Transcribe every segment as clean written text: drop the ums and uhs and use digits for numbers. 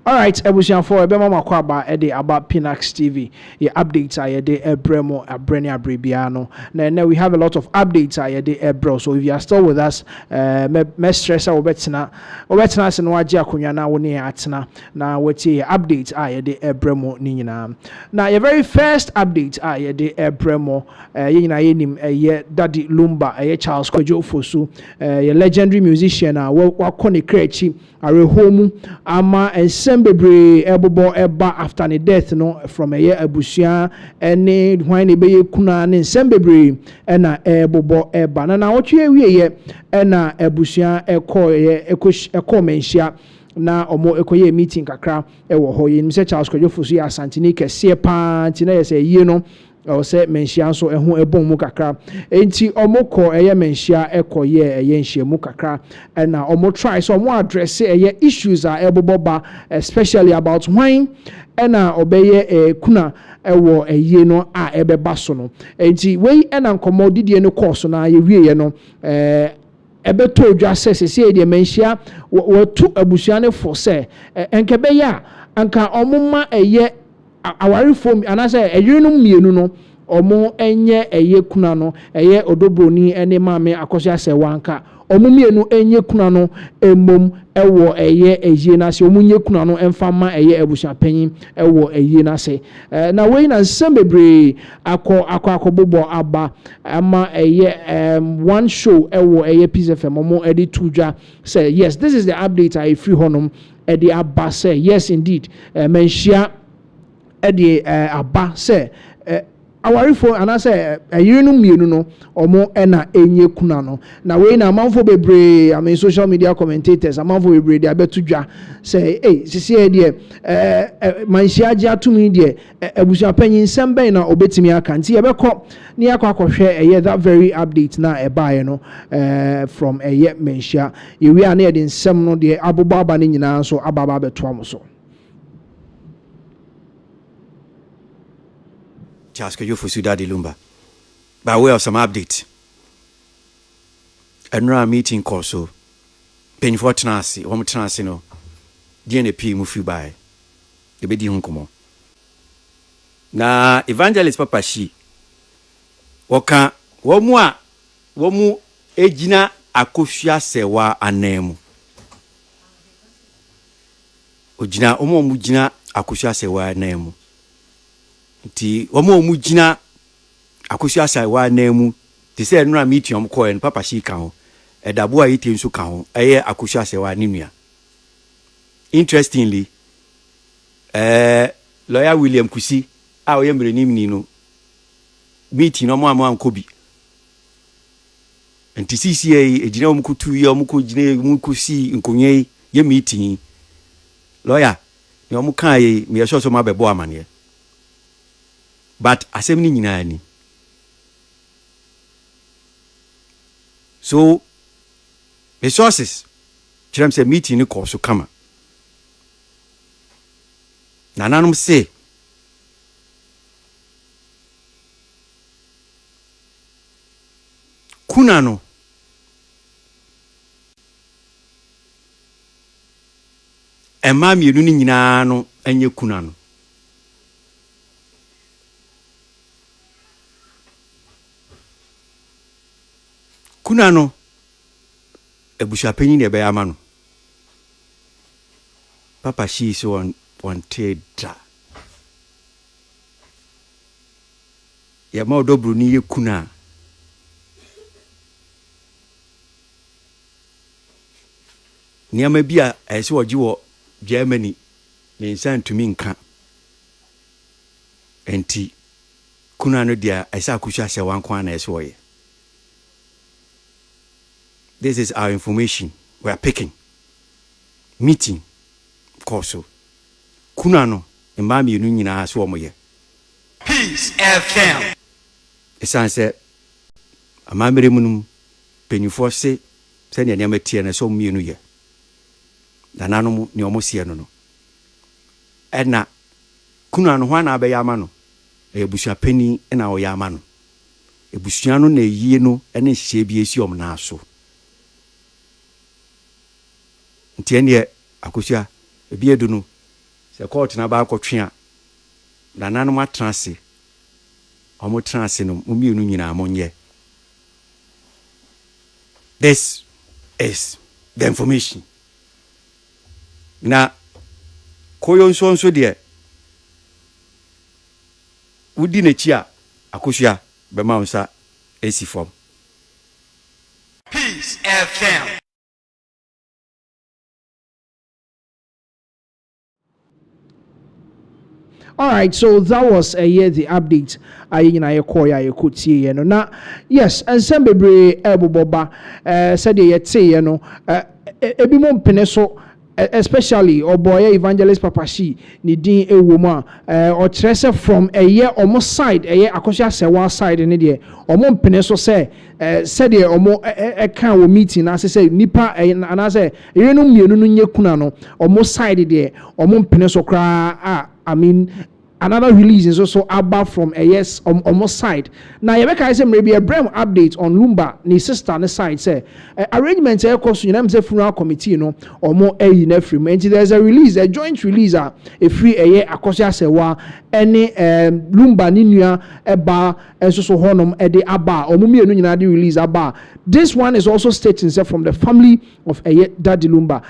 All right, ebusian for ebe mama kwa ba about Pinax TV. Your updates are de ebremo abreni abrebiano. Now we have a lot of updates are de ebro. So if you are still with us, me stress obetina se no agi akonya na woni atena na wati updates are de ebremo ni nyina. Now your very first update are de ebremo yina yenim ye Daddy Lumba Charles Kojo Fosu your legendary musician wa kone krechi are home ama Bebre ebobo eba after the death no from a year abusia ene hwan ne beye kuna ne bebre ena ebobo eba na what we ye ena abusia eko menhia na omo ekoye meeting kakra ewo ho ye Mr. Charles Kojofosu ya Santini kese pa nti na yese yie no o se menhia so eho ebon mu kakra enti omoko eye menhia ekoye eye nhia mu kakra na omo try so omo address eye issues are eboboba especially about wine na obeye kuna ewo eye no a ebeba so no enti we na nkomo didie no course na ye wie no ebeto dwa sese de menhia wotu abusuane for se enkebe ya anka omuma eye awari form anase eyinum mienu no omo enye eye kuna no eye odobroni ene maame akoso ase wanka omo mienu enye kuna no emom ewo eye na se omo nye kuna no emfama eye ebusia panyin ewo eye na se na we na nsembebre akobobo aba ama eye one show ewo eye Peace FM omo edi tudwa say yes this is the update I free honum edi aba say yes indeed menhia edi aba say awarifo anase ayinu mienu no omo ena enye kuna no na we na amanfo bebre am social media commentators amanfo bebre dia betudwa say sisi e de manhia agi atumi de abusia panyin semben na obetimi aka nti yebekọ ni akwa eye that very update na ebaye no from eye manhia yewi ana de nsem no de abobo aba ne nyina so ababa beto amoso Charles Kojofosu Daddy Lumba. By way of some update. Enra meeting call so. Penny for Tenasi, one Tenasi no. DNP mufi by. The bedi hunkumo. Na evangelist Papa Shi. Waka womu ejina akofia sewa anemu. Ojina omu jina akofia sewa anemu. Ti omo mugina akosi asai wa nemu ti se nura meeting om ko en Papa Shi kan ho edabo a yiti nso kan ho eye akosi asai wa ninua interestingly lawyer William Kusi a oye mrenim ni no meeting no mo ankobi enti CCA ejina om kutu ye om ko jina mu kusi nkonye ye meeting lawyer ni om kan ye me so ma bebo amane but assembly nyina ni so resources kiram say meeting ni ko so kama nananum say kuna no ema mienu ni nyina no anye kuna no kuna no ebusha penyin de be ama no Papa Shi so wanted ya ma odobru ni ye kuna ni ama bia ese oji wo Germany ni nsan tumi nka enti kuna no dia ese akusha se wankwa na ese oye. This is our information we are picking. Meeting koso. Kuna no mba mienu nyina so omoye. Peace FM. Esan se amamere munum penyufo se ne nneema tie na so mienu ye. Nananom ne omosie no no. Ena kuna no hwana abeya ama no. Ebusua pani na o ya ama no. Ebusua no na yie no ene hye bi esi om na so. Ntiene akosia ebiedu no se court na ba akotwe a nananom atrase omo trase no umienu nyina monye. This is the information. Na koyo nso de wudi na chi a akosua be ma unsa esi form. Peace FM. All right, so that was the update. I could see, Now, yes, and some bebre boba said ye no ebimon peneso especially boy evangelist papashi ni din ewoma or trese from a year almost side akosha se one side ni de omo peneso say said ye omo kan wo meeting as say nipa and as say yenu mienu no nye kuna no omo side de omo peneso kra I mean, another release is also about from a yes almost side. Now, you make maybe a brand update on Lumba, ni sister on the side say arrangements air cost you know funeral committee, you know, or more in every month. There's a release, a joint release, a free a year akosia sewa any Lumba ninya eba so honum ede aba or mumi enu nyina release aba. This one is also stating from the family of Daddy Lumba,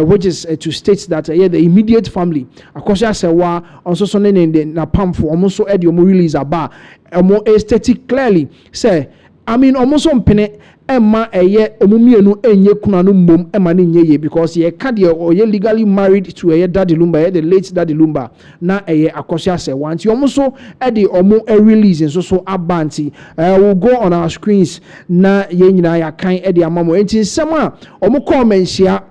which is to state that the immediate family akosia sewa also so na pamfo almost so edi omo release aba omo aesthetic clearly say I mean almost on pene emma omo mienu enye kuna no mom emma ne nye because ye ka de o ye legally married to Daddy Lumba the late Daddy Lumba na akosia se want you almost so edi omo release so abanti we'll go on our screens na ye nyina ya kan edi amamo enti nsem a omo call menhia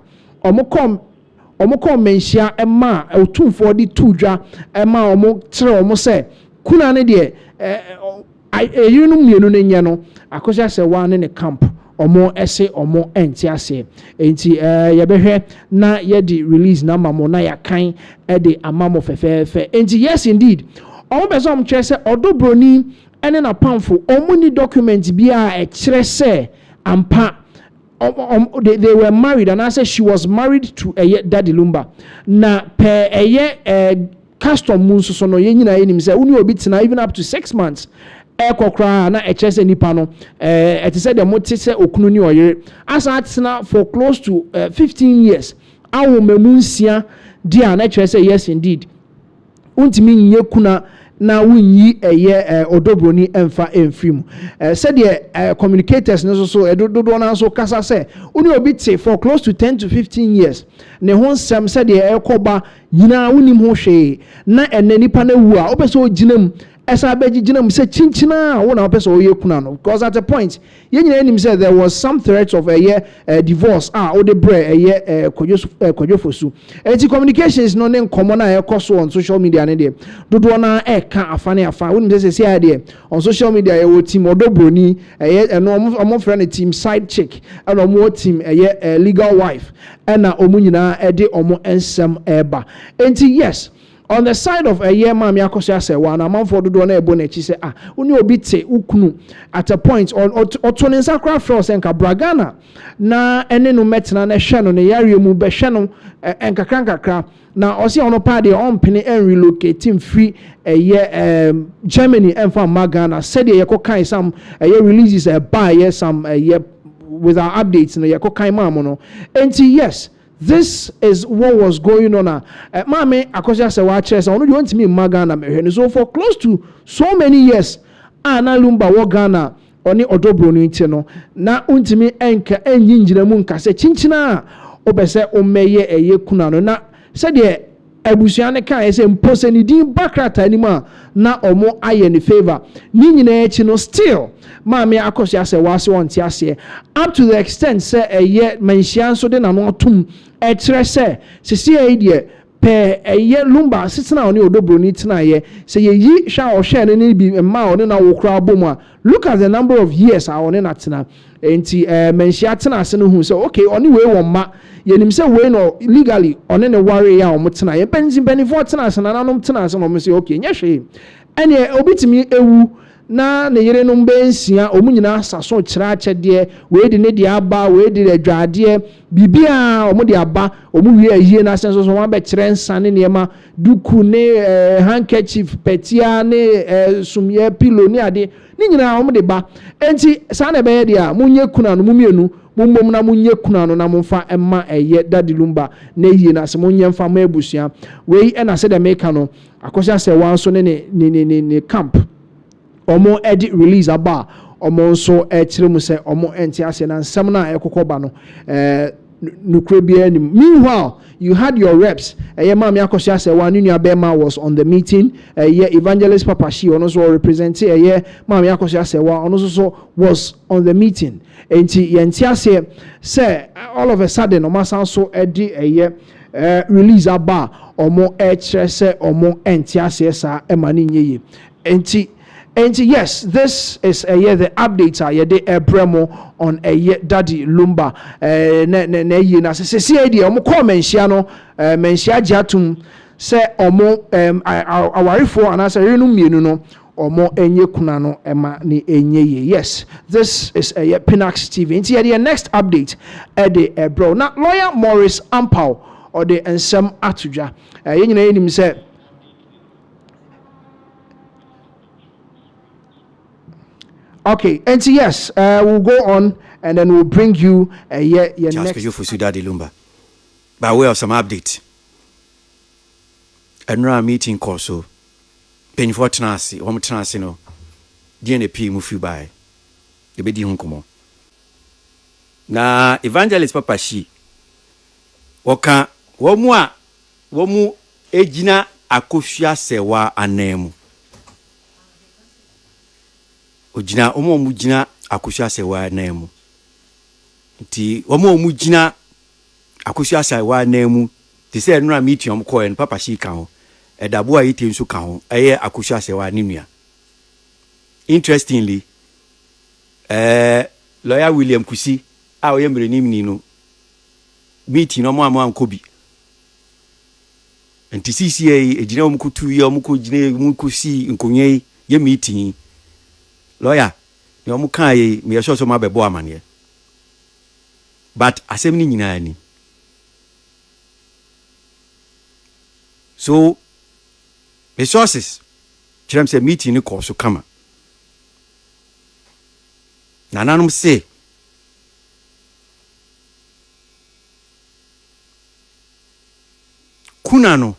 omo kom menhia ema Otumfour di tudwa ema omo tere omo se kuna ne de eyinu mienu ne nye no akosia se wa ne camp omo ese omo enti ase enti ye behwe na ye di release na mamo na ya kan e de amamo fefefe enti yes indeed omo beso om kire se odobroni ene na pamfo omo ni document bia e kire se ampa they were married and I said she was married to Daddy Lumba. Na per custom munso so no yenyina yenim say uni obi tena even up to 6 months. Kokra na echese nipa no it said the motive say okunu ni oyere as atena for close to 15 years. Awo memunsia dia na echese yes indeed. Untimi nye kuna na wunyi odobroni emfa emfrim said the communicators no so dodo na so kasa say uni obi te for close to 10 to 15 years ne ho nsem said the ekoba nyina wonim ho hwe na enanipa na wu a opeso oginam esa begigina se chinchina wona opeso oye kuna no because at a point ye nyina enim say there was some threats of a divorce o de bre kojofosu enti communications no ne nkomo na ekoso on social media ne de dodo na ka afane afa wonim say ade on social media ye wo team odobroni eno omo friend team side chick and omo team legal wife na omo nyina de omo ensem eba enti yes on the side of mami akosia say one amanfo dodo na ebo na chi say uni obi te ukunu at a point on otoninsa craft frost enka bragana na ene no metena na hwe no ne yare mu be hwe no enkakra na osi ono pa de on pene en relocating free Germany emfa magana said ye kokan some releases buy some with our updates na ye kokan mamo no enti yes. This is what was going on. Mame akosia se wa kire se onu de ontimi magana mehwe so for close to so many years na Lumba wo Ghana oni odobroni nti no na ontimi enka enyi mu nka se chinchina obese omeye kuna no na se de abusuan ne kan se mpose ni din bakrata ni ma na omo aye ni favor ni nyina echi no still mame akosia se wa se wonti ase up to the extent say Manhyia so de na no atum etre se sisi de pe Lumba sitina oni odobroni tina ye se yi hwa o hwe ne ne bi ma oni na wo kra bom a look at the number of years oni na tina enti Manhyia tina ase no hu say okay oni we won ma yenim say we no legally oni ne ware ya o tina ye benefo tina ase na nanom tina ase no mo say okay nya hwe ene obitimi ewu na ne yere no mbensia omu nyina saso kira akyɛdeɛ we de ne de aba we de adwadeɛ bibia omu de aba omu wie ayie na senso so wan be kyerɛ nsa ne nneɛma duku ne handkerchief petia ne sumye pillow ne ade ne nyina omu de ba enti saa na be de a munye kuna no mumienu mumbom na munye kuna no na mumfa emma eye Daddy Lumba na yie na se munye mfa ma ebusua we na se de meka no akosha se wan so ne camp omo edit release aba omo nso kyerɛ mu sɛ omo enti ase na nsɛm na ekokoba no nukure bia ni. Meanwhile you had your reps mama akosha se wan nua bema was on the meeting evangelist papa she ono so represent mama akosha se wan ono so was on the meeting enti yenti ase say all of a sudden omo san so edi release aba omo kyerɛ sɛ omo enti ase sa ema ni nyeye enti yes, this is the update the Bremo on Daddy Lumba na ye na se edi omo call Manhyia no Manhyia jatum se omo awarifo anasa renu mienu no omo enye kuna no ema ni enye ye. Yes, this is Pinax TV. Enti the next update the bro na lawyer Morris Ampao or the ensem atuja ye nyina enim se okay, and yes, we'll go on and then we'll bring you next. You for Daddy Lumba. By way of some update. And meeting call so. Penny for Tenasi, home Tenasino. DNP move by. The bedi hunkumo. Na evangelist papa she. Waka womu ejina akofia sewa anemu. Ojina omo mujina akusha sewa nemu nti omo mujina akusha sewa nemu ti se nura meeting om ko en papa shi kan ho edabo a yiti nso kan ho eye akusha sewa ninua. Interestingly lawyer William Kusi a oye mrenim ni no meeting omo ankobi nti CCA ejina omo kutu ye omo ko jina omo kusi nkonye ye meeting lawyer ni omu kan ye me sure so ma bebo amane but asem ni nyina ni so resources kirem say meeting ni ko so kama nananum say kuna no.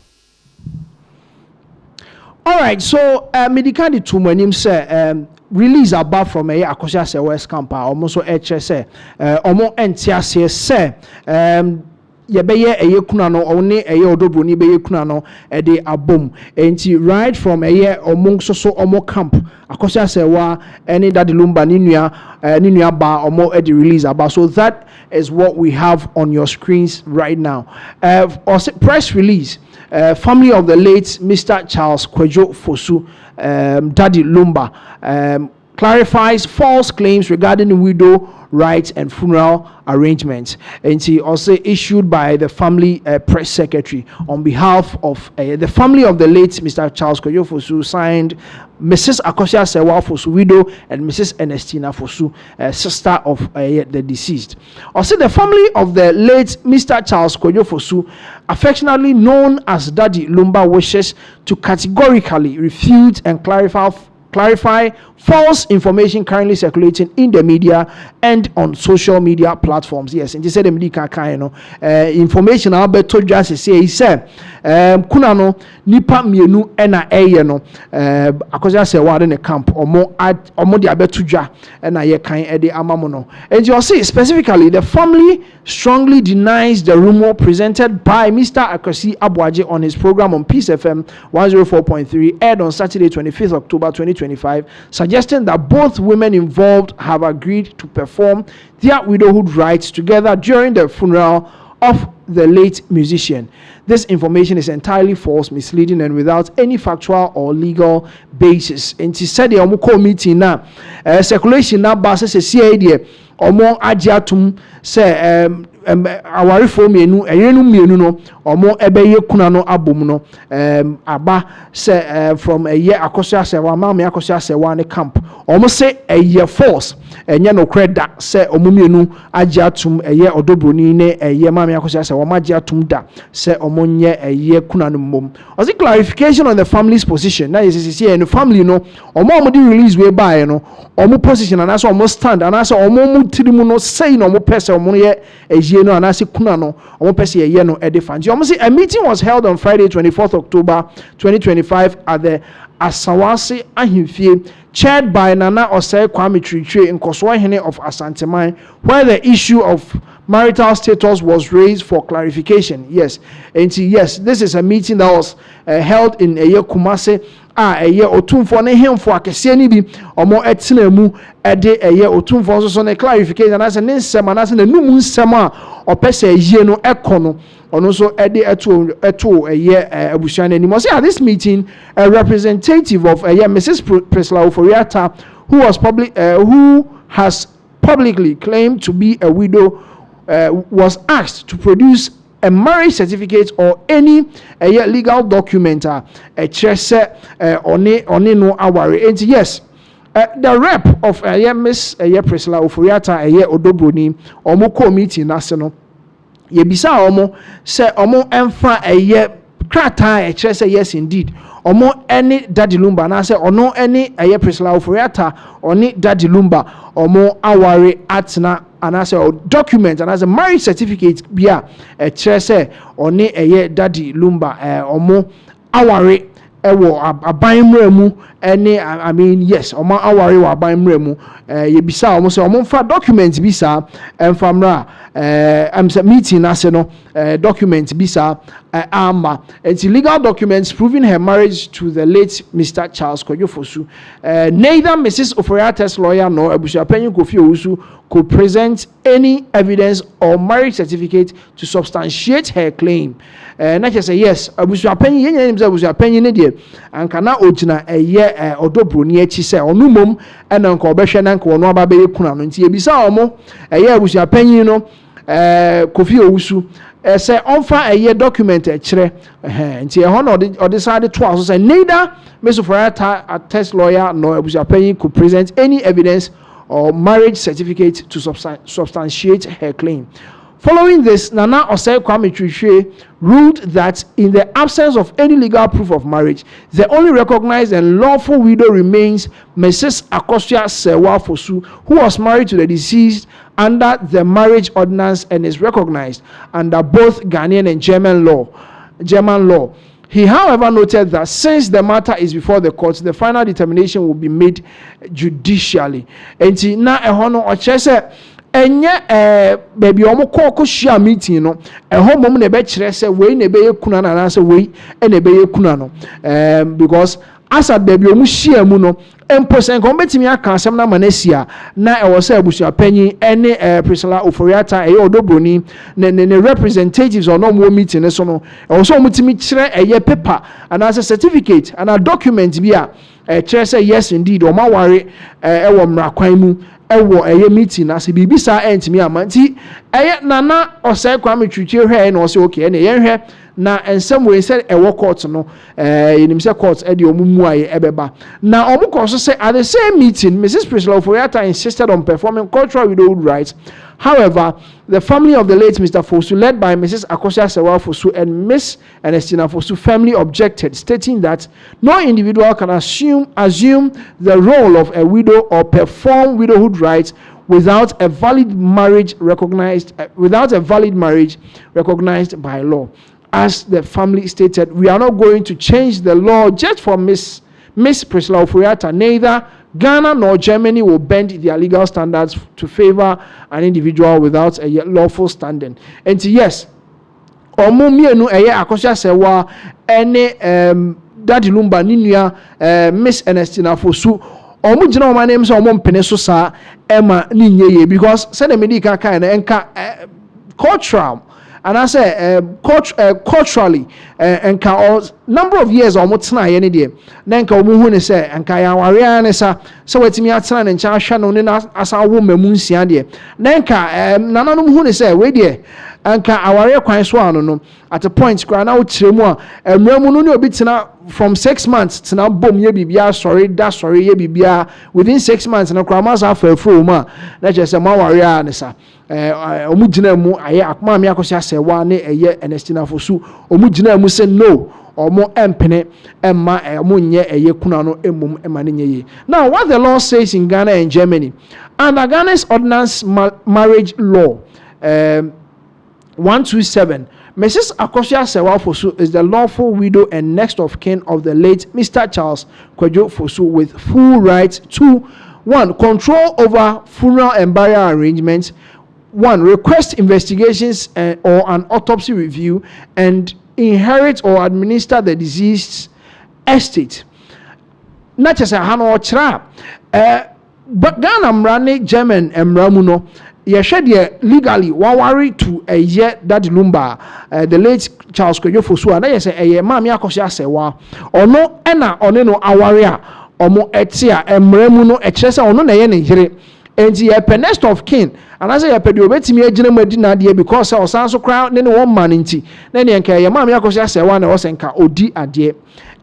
All right, so medically to my name say release about from Akosha se West Camp almost so HSA omo entiase se yebeye kuna no oni odobro ni beye kuna no de abom enti right from omo so omo camp Akosha se wa any Daddy Lumba ni nua ba omo de release about. So that is what we have on your screens right now. Press release. Family of the late Mr. Charles Kwadwo Fosu, Daddy Lumba, clarifies false claims regarding the widow rights and funeral arrangements. And she also issued by the family press secretary on behalf of the family of the late Mr. Charles Kwadwo Fosu, signed Mrs. Akosha Sewa Fosu, widow, and Mrs. Ernestina Fosu, sister of the deceased. Also, the family of the late Mr. Charles Kwadwo Fosu, affectionately known as Daddy Lumba, wishes to categorically refute and clarify false information currently circulating in the media and on social media platforms. Yes, and they said the media information about to just say he said kuna no nipa mienu ena no akoja se wa de camp omo de abetudwa ena ye kan e de amamo no. And you see specifically the family strongly denies the rumor presented by Mr. Akwasi Abuaje on his program on Peace FM 104.3 aired on Saturday 25th October 2025, suggesting that both women involved have agreed to perform their widowhood rites together during the funeral of the late musician. This information is entirely false, misleading, and without any factual or legal basis. And she said the Omuko meeting now, circulation now basis a CID, Omo Ajiatum say awarifo mienu eyenu mienu no omo ebeye kuna no abom no aba se from eye akoso asewa ma me akoso asewa ne camp omo se eye force enye no kreda se omo mienu age atum eye odobroni ne eye ma me akoso asewa ma age atum da se omo nye eye kuna no mom ozi clarification on the family's position na yes see and family no omo di release we buy no omo position and so omo stand and so omo mu tirimu no say no omo person omo ye no anase kuna no omo pese ye no edifan. A meeting was held on Friday 24th October 2025 at the Asawase Ahimfie, chaired by Nana Osei Kwame Tritre in Koswahene of Asanteman, where the issue of marital status was raised for clarification. Yes, and yes, this is a meeting that was held in Eye Kumase. Eye Otumfour ne hemfo akese ni bi omo etena mu ede eye Otumfour so ne clarification and as ne nsem and as ne num nsem a opese eye no ekono ono so ede eto eye abusuan ani say at this meeting a representative of eye Mrs. Priscilla Oforiata who has publicly claimed to be a widow was asked to produce a marriage certificate or any legal document a chese one no aware. And yes, the rep of Miss Priscilla Oforiata Odobroni omo meeting national ye bisa omo se omo emfa krata chese yes indeed omo any Daddy Lumba na se ono any Priscilla Oforiata oni Daddy Lumba omo aware atna and as a document and as a marriage certificate bia chese oni Daddy Lumba omo aware ewo abanmre mu ene I mean yes omo aware wa abanmre mu ye bisa omo se omo fa document bisa emfamra am meeting ase no document bisa ama it's legal documents proving her marriage to the late Mr. Charles Kojofosu. Neither Mrs. Oforiata's lawyer nor Abusuapanyin Kofi Owusu could present any evidence or marriage certificate to substantiate her claim. Na just say yes, Abusuapanyin yenya nim say Abusuapanyin ne de anka na ogina odobroni achi say onu mom ena nka obehwe na nka ono aba be kuna no nti ebisa omo Abusuapanyin no Kofi Owusu say onfa document kire nti no or decide to also say neither Mr. Oforiata a test lawyer nor Abusuapanyin could present any evidence or marriage certificate to substantiate her claim. Following this, Nana Osei Kwame Tritre ruled that in the absence of any legal proof of marriage, the only recognized and lawful widow remains Mrs. Akosua Sewa Fosu, who was married to the deceased under the marriage ordinance and is recognized under both Ghanaian and German law. He, however, noted that since the matter is before the courts, the final determination will be made judicially. And now, enye baby omo ko share meeting no home mom na be kire se we na be yekuna na se we na be yekuna no because as a baby omo share mu no empo sen ko betimi aka asem na manasia na e wo se Abusuapanyin ene Priscilla Oforiata Odobroni ne representatives on no meeting so no e wo so mutimi kire paper and as a certificate and a document bia kire se yes indeed o ma ware e wo mrakwan mu ewo meeting as bibi sa entimi amanti Nana Osei Kwame Tritre hwe na o se okay na yen hwe na ensem we said ewo court no yenim se court e de omumu aye ebeba na omuko so say at the same meeting Mrs. Priscilla Oforiata insisted on performing cultural widowhood rites. However, the family of the late Mr. Fosu, led by Mrs. Akosua Sewa Fosu and Miss Ernestina Fosu, firmly objected, stating that no individual can assume the role of a widow or perform widowhood rites without a valid marriage recognized by law. As the family stated, we are not going to change the law just for Miss Priscilla Oforiata. Neither Ghana nor Germany will bend their legal standards to favor an individual without a lawful standing. And yes, omo mienu Akosua Sewa ene Daddy Lumba ninua Miss Ernestina Fosu omo gina oma name so omo mpene so sa ema ninye ye because say the medical kind enka cultural and I say culturally and number of years almost na ye ne de then ka omo hu ne say and ka ya ware ne sa so wetimi atena ne ncha hwa no ne asa wo mamu nsia de then ka nananom hu ne say we de anka aware kwan so ano no at a point kra na wo tiremu a emramu no ne obi tena from 6 months tena bom ye bibia sorry ye bibia within 6 months na kra ma sa fa afro mu a na je se ma ware a ne sa omu gina mu aye akoma me akosia sewa ne eye Ernestina Fosu omu gina mu say no omo empene emma omo nye eye kuna no emum emma ne nye. Now what the law says in Ghana and Germany under Ghana's ordinance marriage law 127, Mrs. Akosia Sewa Fosu is the lawful widow and next of kin of the late Mr. Charles Kwadwo Fosu with full rights to 1. Control over funeral and burial arrangements, 1. Request investigations or an autopsy review, and inherit or administer the deceased's estate. Not just a hano chra. But Ghana mrane German emramuno. Yeshede legally wawari to a year that Lumba the late Charles Kwadwo Fosu and yes a mami akosia sewa ono ena oneno awaria omo etia emremu no ekyerese ono na ye ne hire enti ye next of kin and I say ye pedi obetimi agina madi na de because o san so kra ne one man nti na ne nka ye mami akosia sewa na o senka odi ade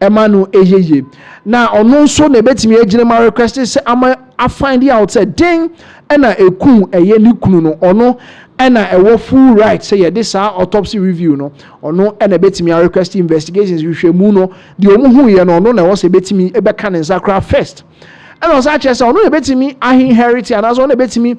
emanu eyeye na ono nso na betimi agina ma request say ama I find out say ding ena ekun eye ni kunu no ono ena ewo full right say this autopsy review no ono ena betimi request investigations hwehwemu no de omu hu ye no ono na wo say betimi ebeka ne nsakra first ena o say che say ono betimi inherit and as ono betimi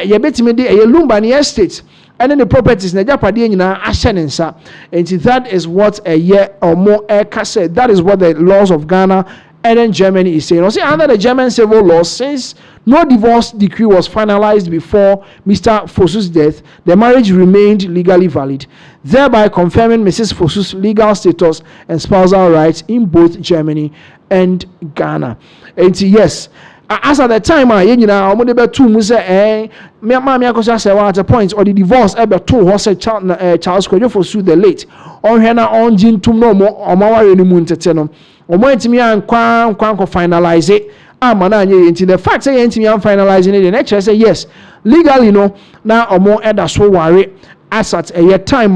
ye betimi de eye Lumba ne estate and then the properties na japade nyina ahye ne nsa and that is what a year or more said. That is what the laws of Ghana and then Germany is saying. Under the German civil law, since no divorce decree was finalized before Mr. Fosu's death, the marriage remained legally valid, thereby confirming Mrs. Fosu's legal status and spousal rights in both Germany and Ghana. And yes, as at the time, you know, I'm going to be two say, Mammy Akosia Sewa at a point, or the divorce ever two horse Charles Kwadwo Fosu the late, or Hena on Jin Tumno or Mawa Moon Teteno. Or when to me and Kwan finalize it. Into the fact say into me I'm finalizing it. The next say yes, legally no now or more either so worry as at a year time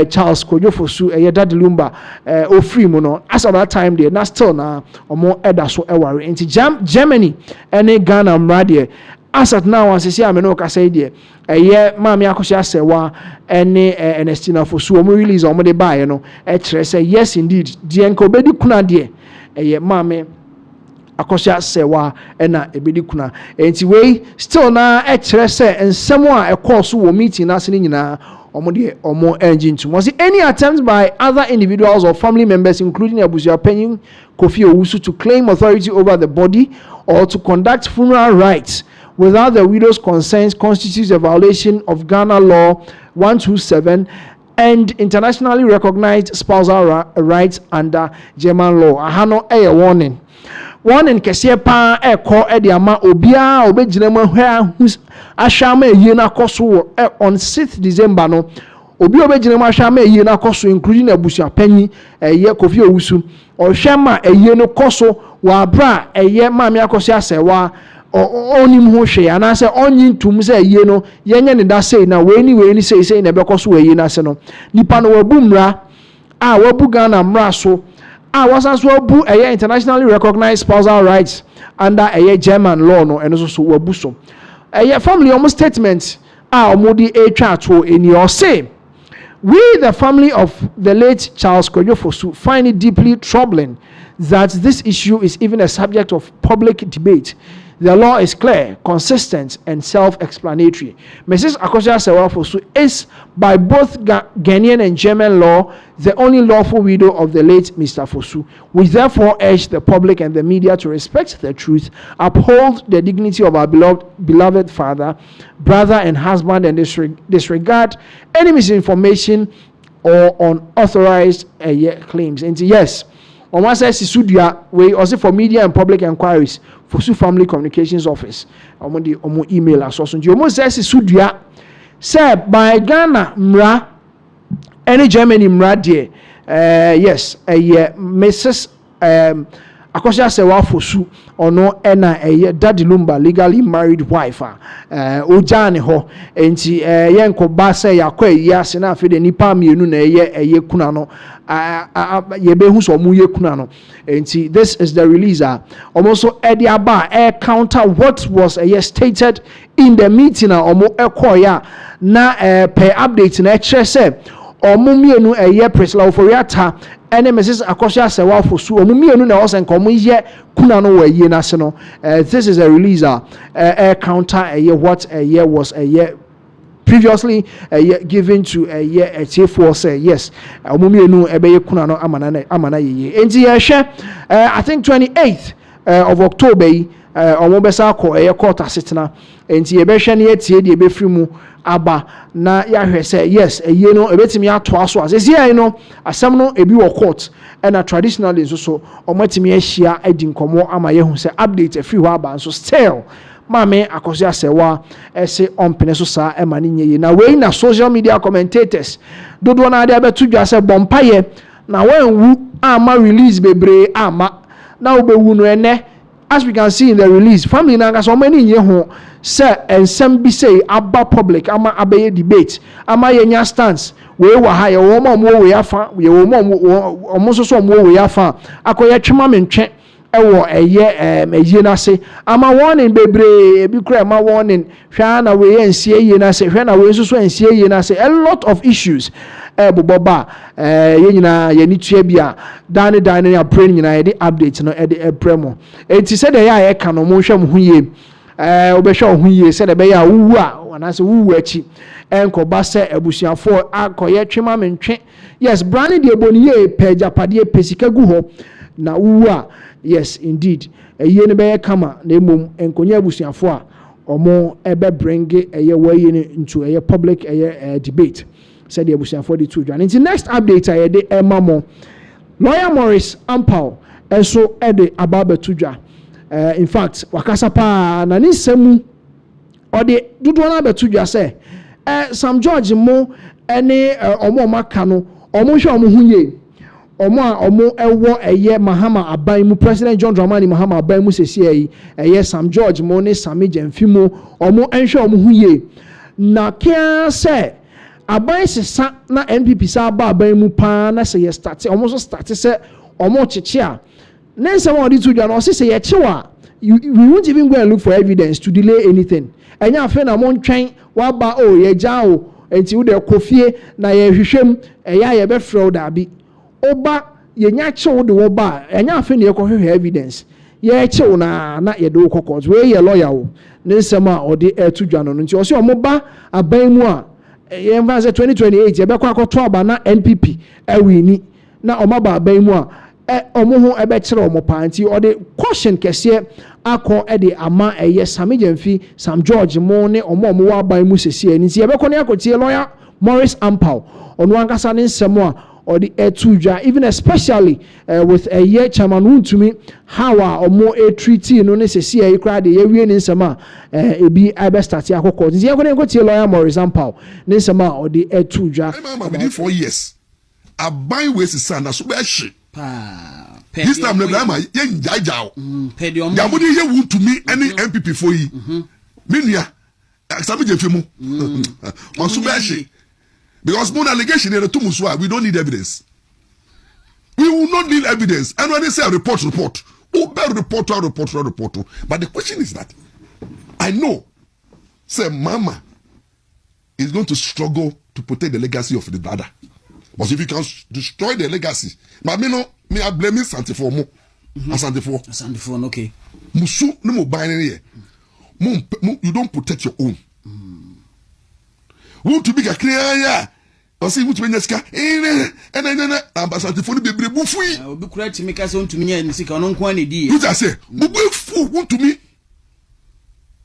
Charles Kwadwo Fosu a year that Lumba or free mono as at that time there not still now or more either so worry into Germany and Ghana radio as at now as I say I'm no say there a year Mammy Akosia Sewa any Ernestina Fosu or release or more buy you know say yes indeed the enko bedi kuna dear a year Mammy Akosia Sewa ena ebedi kuna enti we still na ekyere se ensemo a ekoso wo meeting na sene nyina omo engine to was any attempts by other individuals or family members including Abusia Penyin Kofi Owusu to claim authority over the body or to conduct funeral rites without the widow's consent constitutes a violation of Ghana law 127 and internationally recognized spousal rights under German law. Ahano a warning. One in Kessie Pa Eko Ediama Obia Obejinema who's Ashame Yena Koso on 6th December no Obi Obejinema Ashame Yena Koso including Abusia Penny a year Kofi Owusu or Shama a yeno Koso wa bra a year Mammy Akosia Sewa or onim ho hwe and I say onyin tum say ye no yenye ne da say na we ni say na be koso we na se no nipa no wabu mra a wabu Ghana mra so was as well bu a internationally recognized spousal rights under a German law no and also wabu so a family almost statement omodi a chat in your say we the family of the late Charles Kwadwo Fosu find it deeply troubling that this issue is even a subject of public debate. The law is clear, consistent, and self-explanatory. Mrs. Akosia Sewa Fosu is, by both Ghanaian and German law, the only lawful widow of the late Mr. Fosu. We therefore urge the public and the media to respect the truth, uphold the dignity of our beloved father, brother, and husband, and disregard any misinformation or unauthorized claims. And yes, on one side, Sisudia, we also for media and public inquiries. Fosu Family Communications Office. Omo email us also. Omo says Sisudia say by Ghana mra any Germany mradie yes Mrs Akosha Sewa Fosu ono ena Daddy Lumba legally married wife ojane ho enti yenko ba se yakwa yase na afi de nipa mienu na eye kuna no yebehu so mu ye kuna no enti this is the releaser almost edi aba counter what was stated in the meeting omo ekoya na per update na kire se omo mienu Priscilla Oforiata ene Mrs. Akosha Sewa Fosu omo mienu na osen komo ye kuna no wa ye na se no this is a releaser counter what was previously given to a T4 say yes omo mienu ebe kuna no amana ye enti ye hwe I think 28th of October omo besa ko court asetena enti ye be hwe ne etie de be firi mu aba na ya hwe say yes no ebetimi ato aso asesi no asem no ebi wo court and traditionally so omatimi ahia adi nkomo ama ye hu say update free ho aba so still mame Akosha Sewa ese ompene so sa e mane nye na we na social media commentators dodo na ade abetu dwa say bompaye na wanwu ama release bebre ama na obewu no ene as we can see in the release family na so many nye ho say ensem bi say aba public ama abaye debate ama yenya stance we wa ha ye wo mo we afa ye wo mo so mo we afa akoye twema mentwe ewo eye na se ama warning bebre bi kra ma warning hwa na we ensie ye na se hwa na we so ensie ye na se a lot of issues boboba ye nyina ye ni tua bia dan ya brain nyina ye de update no e de ebremo enti se de ya ka no mo hwa mo hu ye obehwa hu ye se de be ya wuwu a na se wuwu achi enko ba se abusuafo akoye twema mentwe yes brand de eboniye pejapade pesika gu ho na wuwu a yes indeed eye ne be kama na emom enkonya abusuafo a omo ebe bring eye waye into eye public debate said the abusuafo de tudwa nti next update aye de emamo lawyer Morris Ampao enso ede ababa tudwa in fact wakasa pa na nisemu ode dodo na betudwa say Sam George mo ene omo maka no omo hwe omo hunye omo ewo eye Mahama aban mu President John Dramani Mahama aban mu sesi eye Sam George mo ne Sami Jemfimo omo enhwe omo hunye na kia say aban sesa na NPP sa ba aban mu pa na say start omo so start say omo cheche a nensem odi tudwa no say ye chewa we won't even go and look for evidence to delay anything enya afa na mo ntwen wa ba ye ja o enti wo de kofie na ye hwehwem ye be frɛ da bi oba ye nya chewo de wo ba enya afa na ye kɔhwehwɛ evidence ye chewo na ye de wo court we ye lawyer o nensem a odi tudwa no nti o se omo ba aban mu a ye mfa se 2028 ye be kwa akɔto aba na NPP awini na omo ba aban mu a omo ho ebe kire omo panti o de caution kese akọ ede ama eye Sami Jemfi Sam George mo ne omo wa ban mu sesi ani ti ebe kọ akotie lawyer Morris Ampao onu ankasa ne nsemo a o de etudwa even especially with eye chairman untumi how a omo treaty no ne sesi ayi kra de ye wie ne nsemo a ebi ebe start akọkọ ti ye kọ akotie lawyer Morris Ampao ne nsemo a o de etudwa within 4 years aban we sesa na so be hye this time the blama yen jajao yamudi ye wu to me any MPP for yi minia Sami Jemfimo masubashi because more allegation here to muswa we don't need evidence. We will not need evidence. And when they say report report, but the question is that I know say mama is going to struggle to protect the legacy of the brother. But if you can destroy the legacy, but me I blame Santifor mo. Santifor, okay. Musu no mo buy here. You don't protect your own. Want to be a clear ya? Or see what meneska? And Santifor be bufui. I will be correct to make us on to me and sick on quantity. What I say? Bufu want to me.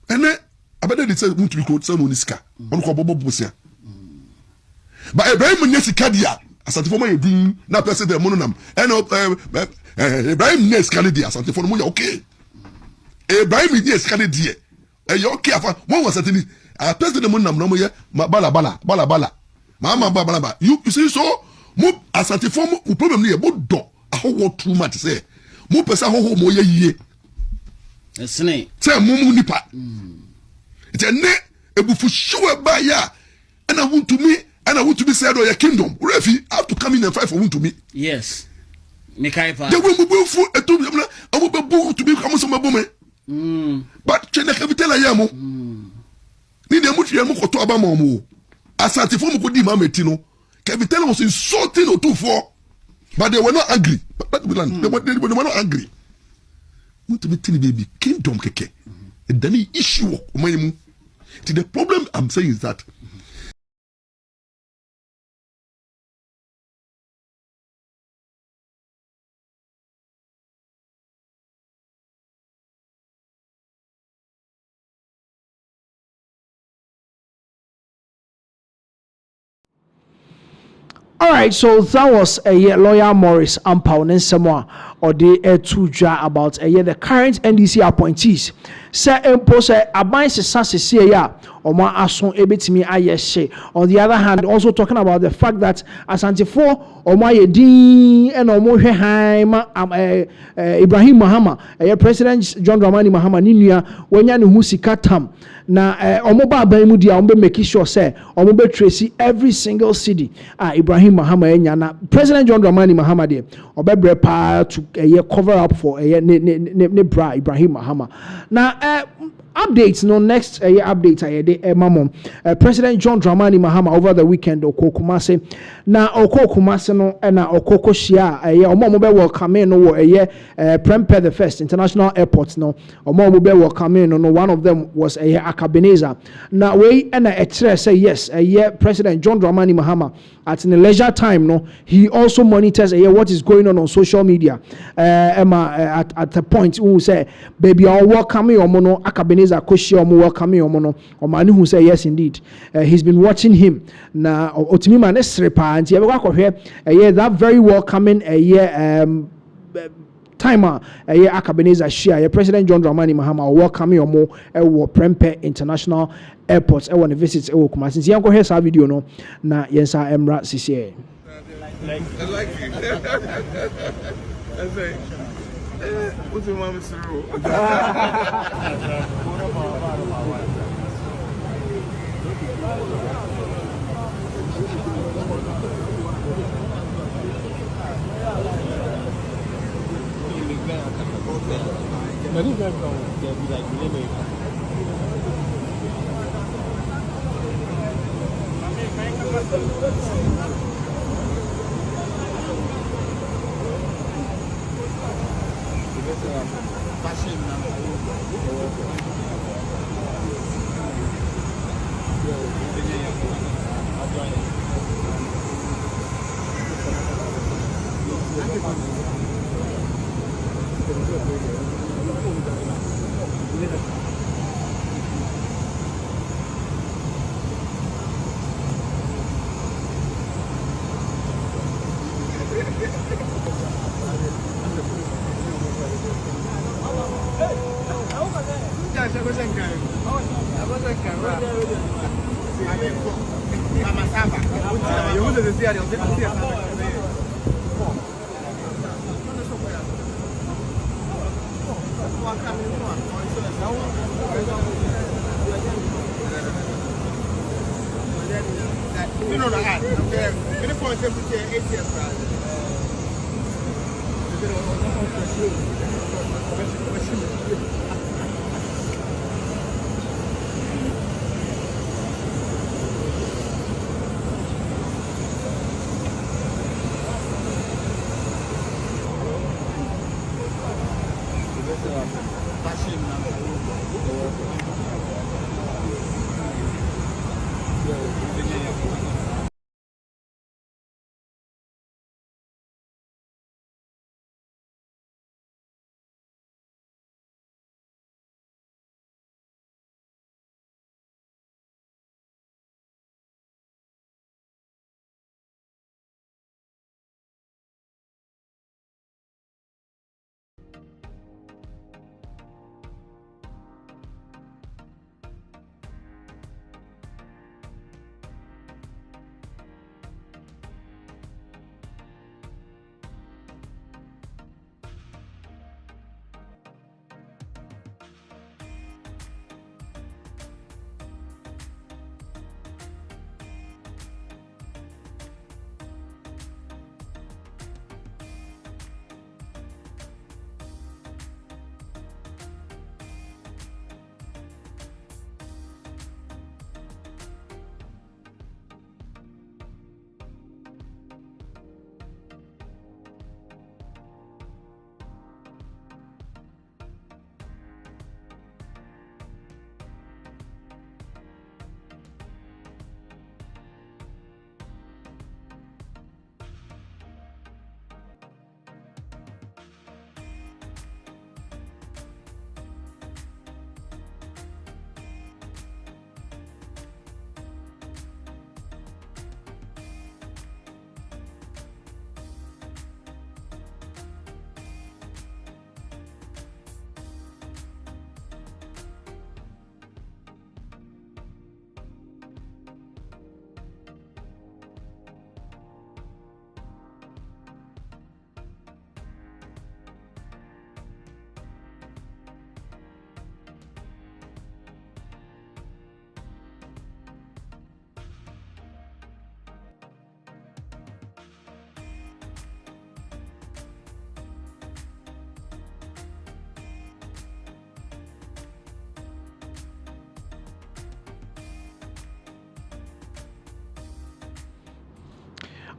And then I better they say want to be called son on iska. On ko bobo busia. But Ibrahim Nesikadia, as a former doing na person the mononam, and Ibrahim Neskanadia, as a former okay. Ibrahim Neskanadia, and you okay. One was certainly a person the mononam no more, bala. Mama Baba, you see so, mo asante form problem ni e bo do. Aho too much say. Mo pesa ho mo ye. Esne. Say mo nipa. It's a ne ebufu sure ba ya. And I want to me, and I want to be said or your kingdom. Refi, I have to come in and fight for want to me. Yes. Mikaipa. They will be full a to me. I will be bold to become some woman. But China can tell I am. Need a much yamu to Abamo. Asante form could demand Metino. Can tell was insulting Otumfour. But they were not angry. But they were not angry. Want to be telling baby kingdom keke. And then the issue of the problem I'm saying is that All right, so that was a lawyer Morris Ampao Nensemo or the tuja about the current NDC appointees. Say impose a bind success ya or more ason ebitimi ayeshe. On the other hand, also talking about the fact that Otumfour or my din and or more Ibrahim Mahama, President John Dramani Mahama Ninia, when yan who sikatam. Na omoba aban mu dia ombe make sure say ombe tracy every single city Ibrahim Mahama enya na President John Dramani Mahama de obebre pa to cover up for ne bra Ibrahim Mahama na updates no next update mamo President John Dramani Mahama over the weekend okokumase na okokumase no na okokoshia omo be welcome no wo Prempeh the First International Airport no omo be welcome no one of them was Akabeneza na we na say yes President John Dramani Mahama at in the leisure time no he also monitors what is going on social media at a point who say baby I welcome omo Akabeneza koshi omo welcome omo no omani who say yes indeed he's been watching him na otimi man esrepa anti e akwohwe that very welcoming timer Akabeneza share President John Dramani Mahama welcome omo Prempeh International Airport when visit Kumasi since yanko hear sa video no na yensa emra sisi I like it. I say, what's your mama through?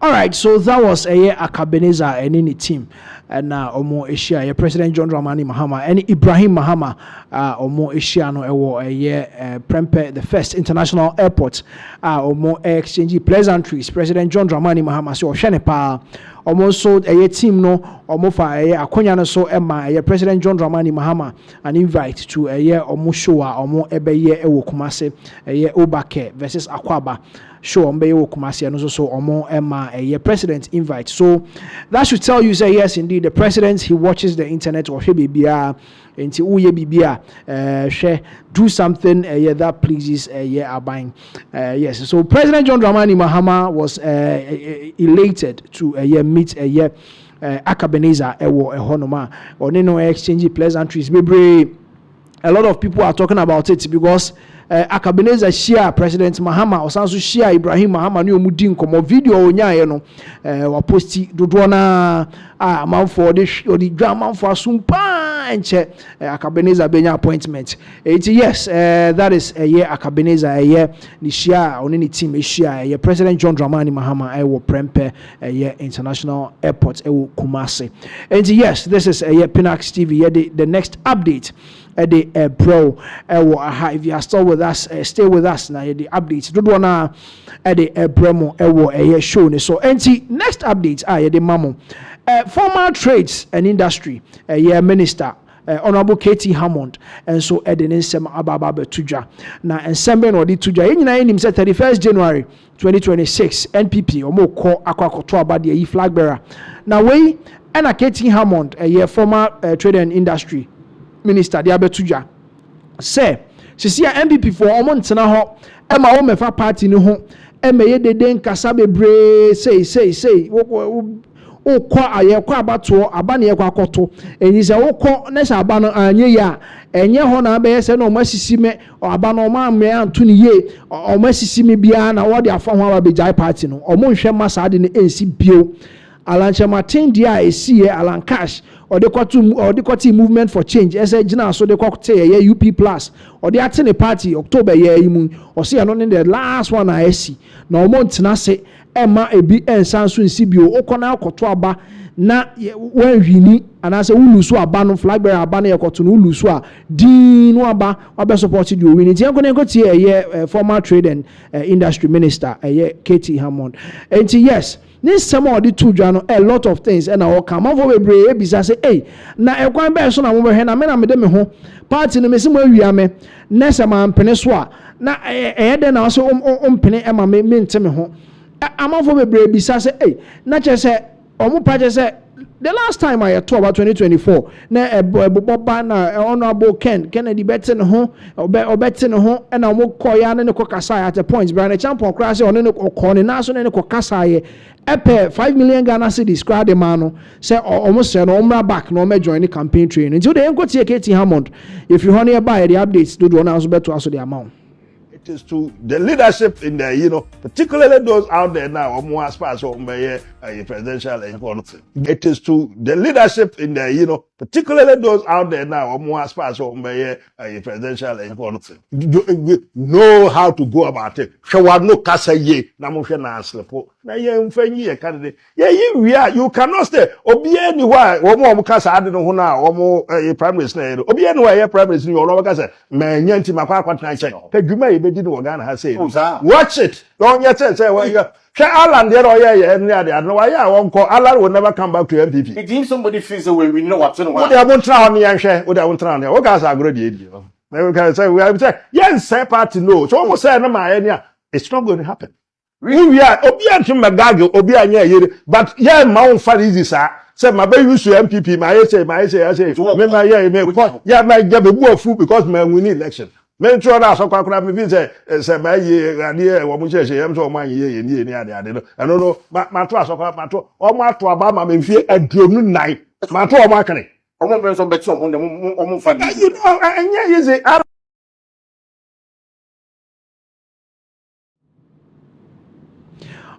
All right, so that was a Akabeneza and any team. And now Omo Asia, President John Dramani Mahama and Ibrahim Mahama, Omo Asiano, Prempeh, the first international airport, Omo exchange pleasantries. President John Dramani Mahama, so Shenepa, Omo sold a team no, Omo fa a Akonyano so Emma, President John Dramani Mahama, an invite to a year Omo Showa, Omo Ebeye Ewo Kumase, a year Obake versus Akwaba. Show on Bayo Kumasi and also Omo Emma a president invite. So that should tell you say yes indeed the president he watches the internet or she bibia into uye bibia share do something that pleases abine. Yes, so President John Dramani Mahama was elated to meet Akabeneza Ewo Ehonoma or Nino exchange pleasantries. Maybe a lot of people are talking about it because Akabeneza Shia President Mahama Osansu Shia Ibrahim Mahama ni omudin komo video onyaye no wa posti dodo na amanfo the drama for asumpa enche Akabeneza benya appointment. Yes, that is Akabeneza ni Shia oni ni team Shia President John Dramani Mahama wo Prempeh international airport Kumasi. Yes, this is Pinax TV the next update. Bro, if you are still with us, stay with us now. The updates. Don't wanna bremo show. So, next updates are the mamo. Former trades and industry, minister. Honorable Katie Hammond and so Edin Sem Ababa Tuja. Now and Semben or the Tuja in him said 31st January 2026 NPP or more call Aquacotoa by the flag bearer. Now we and Katie Hammond a former trade and industry minister the Abetuja say she MPP for Omontena ho Emma Omefa party no ho Emma ye de den kasa bebre say okwa ayekwa abato abane yekwa akoto enyi se okọ na se abano anye ya enye ho na be se na o masisi me abano o ma me anto ne ye o masisi me bia na wo de afa ho abejai party no o mo nhwe masa de ne ensi bio Alanche Martin dia esi Alan Cash or the Kwati movement for change as a general so the Kwate UP plus or the Atene party October year imun or see anon in the last one I see no month na se Emma ebi ensansu nsibio okona akoto aba na when wini anase ulusu aba no flag bearer aba na yakoto no ulusu a din no aba obe support the wini ti enko nenko tie former trade and industry minister Katie Hammond and yes this summer the two jano a lot of things and I come over we brave bisa say hey na ekwan be so na mo be na me na me de me ho party no me se mo awia me nessa man pene so a na de na so pene e ma me nteme ho amafo be brave bisa say hey na che say omo pa che say the last time I talk about 2024 na boba na honorable Kennedy betten ho obetten ho and omo koya na ne kokasa at a point brand champion crash on ne kokone na so ne kokasa ye epe 5 million Ghana cedis crowd the man say almost say no omra back no me join the campaign train until they enko tie Katie Hammond if you honey buy the updates do one also better also the amount. It is to the leadership in the, particularly those out there now, or more as far as presidential economy. It is to the leadership in the, particularly those out there now, or more as far as presidential economy. Know how to go about it. No kasa ye, namushe na slepo. Na ye mfenyi candidate. You cannot stay. Obi anywhere, omo kasa ade no na, omo prime minister. Obi anywhere prime minister, you all kasa. Me nyanti makwa kwatna che. Peduma didn't Ghana has said, watch it. Don't yet say, well, you Alan, there or yeah, no, I won't call Alan will never come back to MPP. It means somebody feels the way we know what's in what I won't try on the answer, what I won't try on the guys are great. Maybe can say, we have said, yes, say party no. So almost say, no, my it's not going to happen. We are Obian to Magago, Obian, but yeah, Mount Far easy, sir. Say, my baby used to MPP, my say, remember, yeah, my get a more food because man, we need election. Men try that so kwakura me say my ye ade wo mo chese yem so man ye ni ade no I don't know ma to aso kwa ma to o ma to aba ma me fie aduonu nine ma to o ma kane o mo be so be ti o mo fa you know anya easy.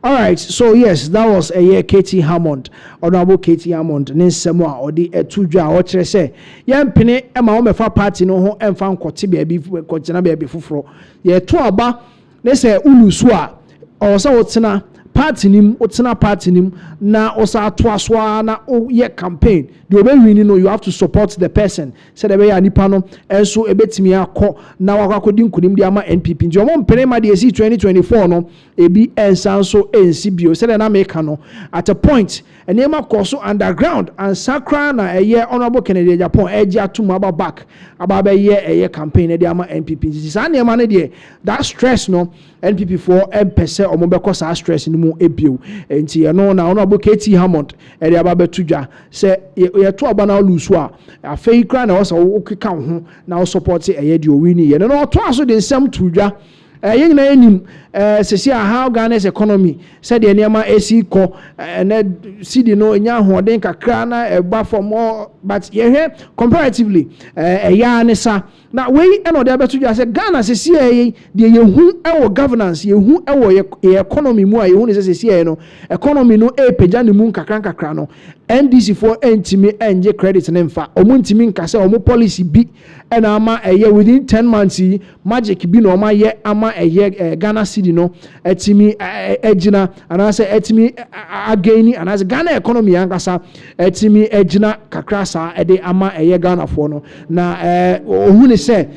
All right, so yes, that was a Katie Hammond, Honorable Katie Hammond, Ninsemwa, or the Tuja, or Trese. Yan Pine, Emma Omefa party no ho, and found Kotibia before Kotana before. Ye Tuaba, they say Ulusua, or so Tina, party nim otena party nim na osa atoasoa na ye campaign the obey win no you have to support the person say the way nipa no enso ebetimi akọ na wakakodi nkunim de ama NPP nti omo mpere ma de esi 2024 no ebi ensanso ensi bio say na make no at a point enema koso underground and sakra na eye honorable Kennedy Japan eji atum aba back aba be ye eye campaign de ama NPP nti sa na ema no de that stress no NPP for empese omo be cause stress ni mu ebio enti ye no na honorable KT Hammond e de aba betudwa say ye to aba na lusu a afei kra na wo okeka ho na wo support eye de owini ye no to aso de nsem tudwa yen na enim sesi how Ghana's economy said the niama AC ko na CD no nya hoden kakra na eba for more but ye here comparatively ya ne sa na we e no de abeto just say Ghana sesi de ye hu e governance ye hu e economy mu a ye hu ne sesi no economy no e peja ne mu kakra no NDC for entimi enje credit ne mfa omu ntimi nka say omu policy bi e na ama within 10 months magic bi no ma ye ama Ghana city no etimi ejina anase etimi againi anase Ghana economy yankasa etimi ejina kakra sa ede ama Ghana for no na ohun ne say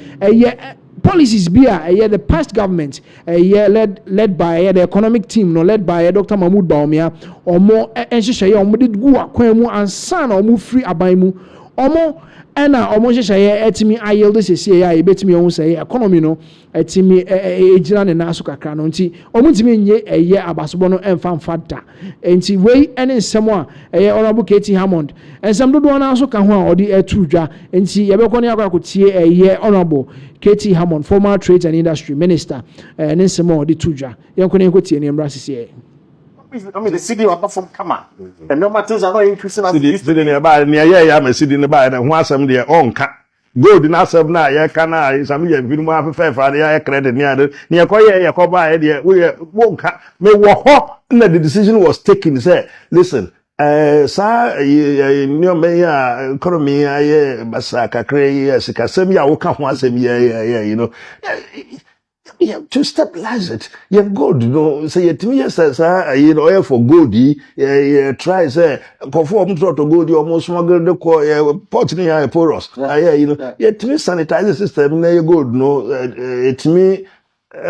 policies be the past government led by the economic team no led by Dr. Mahmoud Bawumia omo enhyehyeye omo de gu akwan mu ansa na omo free aban mu omo ena omo hyehyeye etimi ayelde sese ya ebetimi ohun say economy no etimi ejina ne naso kakra no nti omo ntimi nye abasobo no emfa da nti we ene nsem a honorable KT Hammond ensem dodo na so ka ho a odi etudwa nti yebekọ ne akotie honorable KT Hammond former trade and industry minister ne nsem a odi tudwa yenko ne nkotie ne mbra sese I mean, the city was not from Kama. And no matters are not increasing as city nearby near ya city nearby and one some there on gold in ourselves now ya kana some year we more fair for ya credit near koye ya ko buy there we won't me wo the decision was taken say listen sa new me economy ya basa kakre sikasem ya wo ka ho asem ya you know yeah, to stabilize it. You have gold, you know. Say, yes, you know, for gold, try, say, conform to gold, you almost smuggle the pot in your porous. You know, yeah, to me, sanitize the system, there you go, no, it me,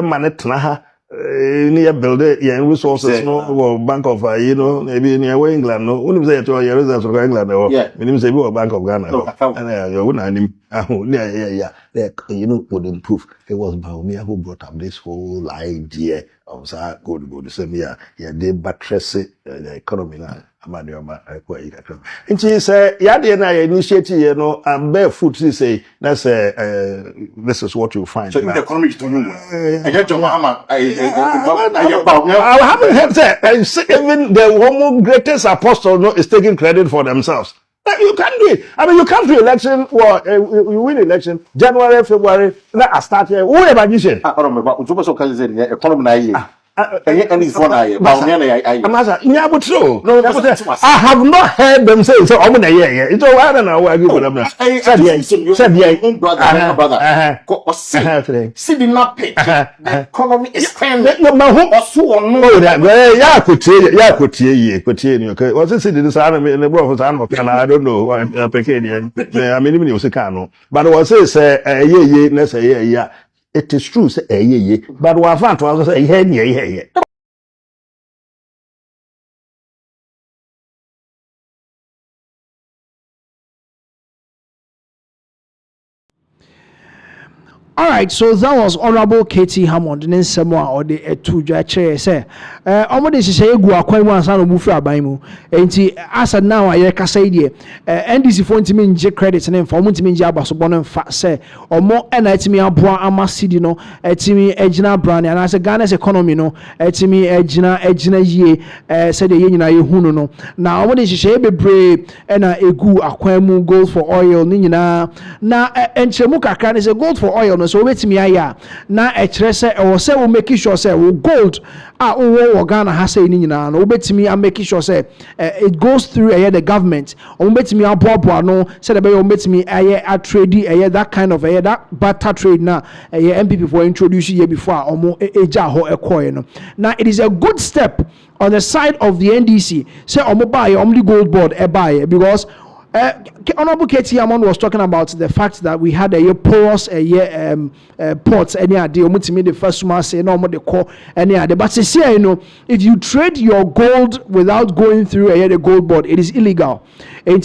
manet naha. Near build resources no Bank of you know maybe near England no when you say to your residents of England or when say Bank of Ghana and you you know would improve. It was Bawumia who brought up this whole idea of good same year they buttress the economy now. And she said, Yadi and I initiated, you know, and barefoot, she say, that's this is what you find. So in the economy is doing well. I haven't heard that. Even the greatest apostle no, is taking credit for themselves. You can't do it. I mean, you come to election, you win election, January, February, I start here. Who ever you say? I don't remember. Economy and it's one I have not heard them say so. I'm it's all I don't know where you them. Said see did not pay. The economy is spending. What's the city this anime in the world I don't know. I mean, even you say but what say let's say yeah. It is true, say but what I found was say yeah. All right, so that was Honorable KT Hammond in Samoa or the Etuja chair. Say, almost this is a good acquaintance and son of Mufra Baimu. And as now, I can idea. NDC for intimate J credits and for Muntimin Jabasobon and fat say, or more and etimi abua amasidino, etimi ejina brand, and as a Ghana's economy, no, etimi ejina ye, said the Yena Yehuno. Now, what is she be brave and a good aquamu gold for oil, Nina. Now, and Chemuka can is a gold for oil. no so wetimi aya na e kire se e wo se wo make sure say wo gold a wo Ghana ha say ni nyina no wetimi a make sure say it goes through the government o wetimi aboabo no say the be wetimi a trade that kind of that barter trade na MPP for introduce here before omo eja ho ekoye no. Now it is a good step on the side of the NDC say omo buy the gold board buy because Honorable Katie Hammond was talking about the fact that we had a porous ports any idea the first one say no more the core any idea but say you know if you trade your gold without going through the gold board it is illegal. And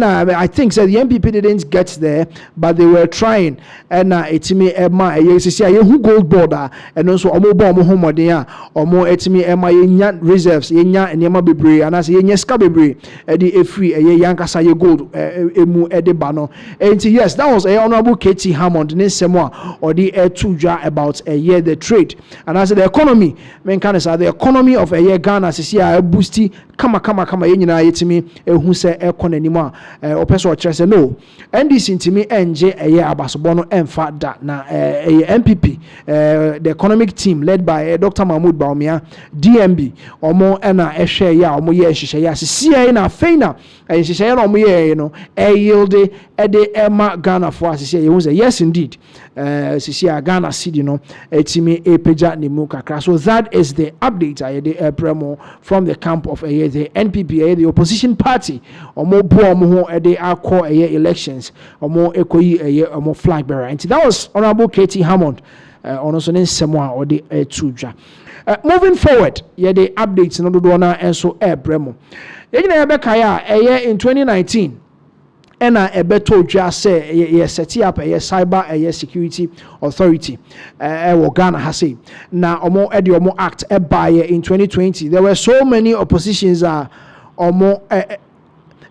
I think so the MPP didn't get there but they were trying and it's me who gold board and also omo bomb homodia omo etimi ema reserves yenya enema bebre and as yenya ska bebre e free yankasa ye gold emu edeba no. And yes, that was Honorable Katie Hammond in Semwa or the tuja about the trade and as the economy men can say the economy of Ghana see boosty kama yenyina yetimi ehu se ekon anima opeso kire no NDC ntimi enje abasobo no emfa da na MPP the economic team led by Dr. Mahmoud Baumia DMB omo na ehwe ya omo ye hihye ya sisi na feina hihye na omo ye no yield de ema Ghana for sisi ye hu say yes indeed sisi Ghana city no etimi epeja ne mu kakra. So that is the update the premo from the camp of the NPP the opposition party omo bo omo ho de akọ elections omo ekoyi omo flag bearer. And that was Honorable Katie Hammond on so nsemo or the tuja. Moving forward the updates no do na enso bremo yegyina yebeka ya in 2019 ena ebeto dwa say set up cyber security authority wo Ghana ha say na omo e de omo act buy in 2020. There were so many oppositions omo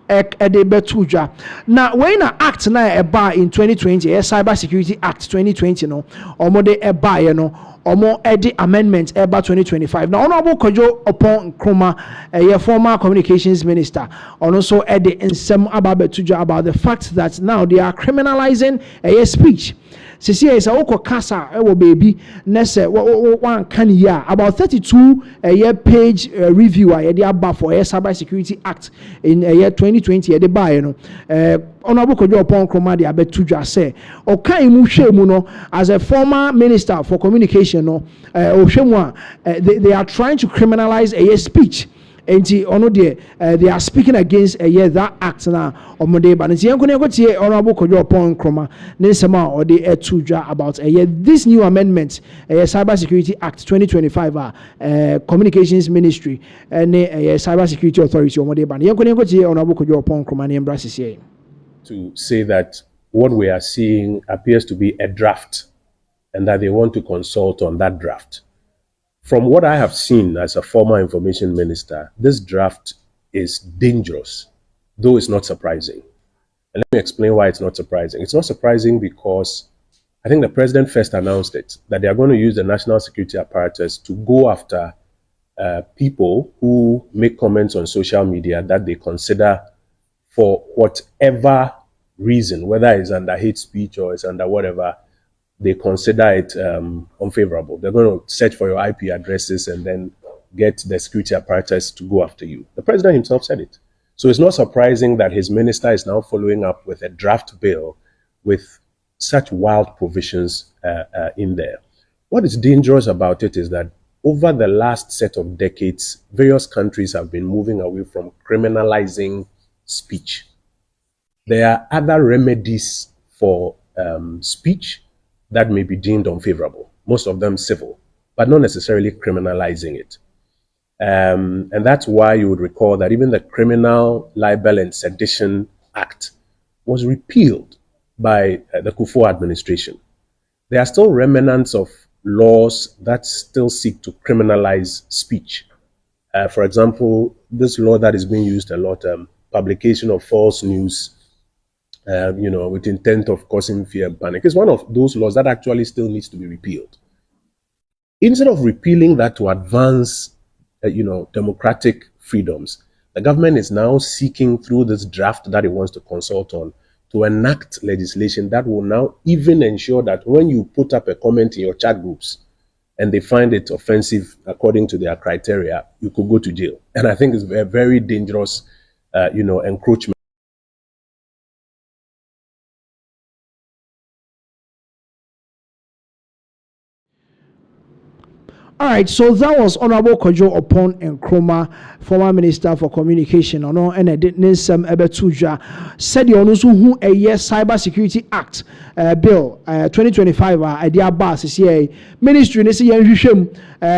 de beto dwa na when na act na buy in 2020 cyber security act 2020 no omo de buy no omo edi amendment eba 2025. Now Honorable Kojo upon Nkrumah former communications minister also edi nsem ababetuja about the fact that now they are criminalizing speech. Sisi is a kasa ewo baby nese one can year about 32 page review the aba for cyber security act in year 2020 the buy no Honorable Kojo upon Nkrumah the abetuja say okai mu hwemu no as a former minister for communication no they are trying to criminalize speech. And they are speaking against that act now on Monday. But Honorable Kojo upon Nkrumah Nisema or the tuja about this new amendment, Cyber Security Act 2025, Communications Ministry and Cyber Security Authority on Monday. But Honorable Kojo upon Nkrumah to say that what we are seeing appears to be a draft, and that they want to consult on that draft. From what I have seen as a former information minister, this draft is dangerous, though it's not surprising. And let me explain why it's not surprising. It's not surprising because I think the president first announced it, that they are going to use the national security apparatus to go after people who make comments on social media that they consider for whatever reason, whether it's under hate speech or it's under whatever, they consider it unfavorable. They're going to search for your IP addresses and then get the security apparatus to go after you. The president himself said it. So it's not surprising that his minister is now following up with a draft bill with such wild provisions in there. What is dangerous about it is that over the last set of decades, various countries have been moving away from criminalizing speech. There are other remedies for speech that may be deemed unfavorable, most of them civil, but not necessarily criminalizing it. And that's why you would recall that even the Criminal Libel and Sedition Act was repealed by the Otumfour administration. There are still remnants of laws that still seek to criminalize speech. For example, this law that is being used a lot, publication of false news, with intent of causing fear and panic, is one of those laws that actually still needs to be repealed. Instead of repealing that to advance, democratic freedoms, the government is now seeking through this draft that it wants to consult on to enact legislation that will now even ensure that when you put up a comment in your chat groups and they find it offensive according to their criteria, you could go to jail. And I think it's a very dangerous, encroachment. All right, so that was Honorable Kojo Opon Nkrumah, former Minister for Communication. And I did some Ebetuja said you also who a year Cyber Security Act bill 2025 idea bas is here ministry ne say yanhwehwem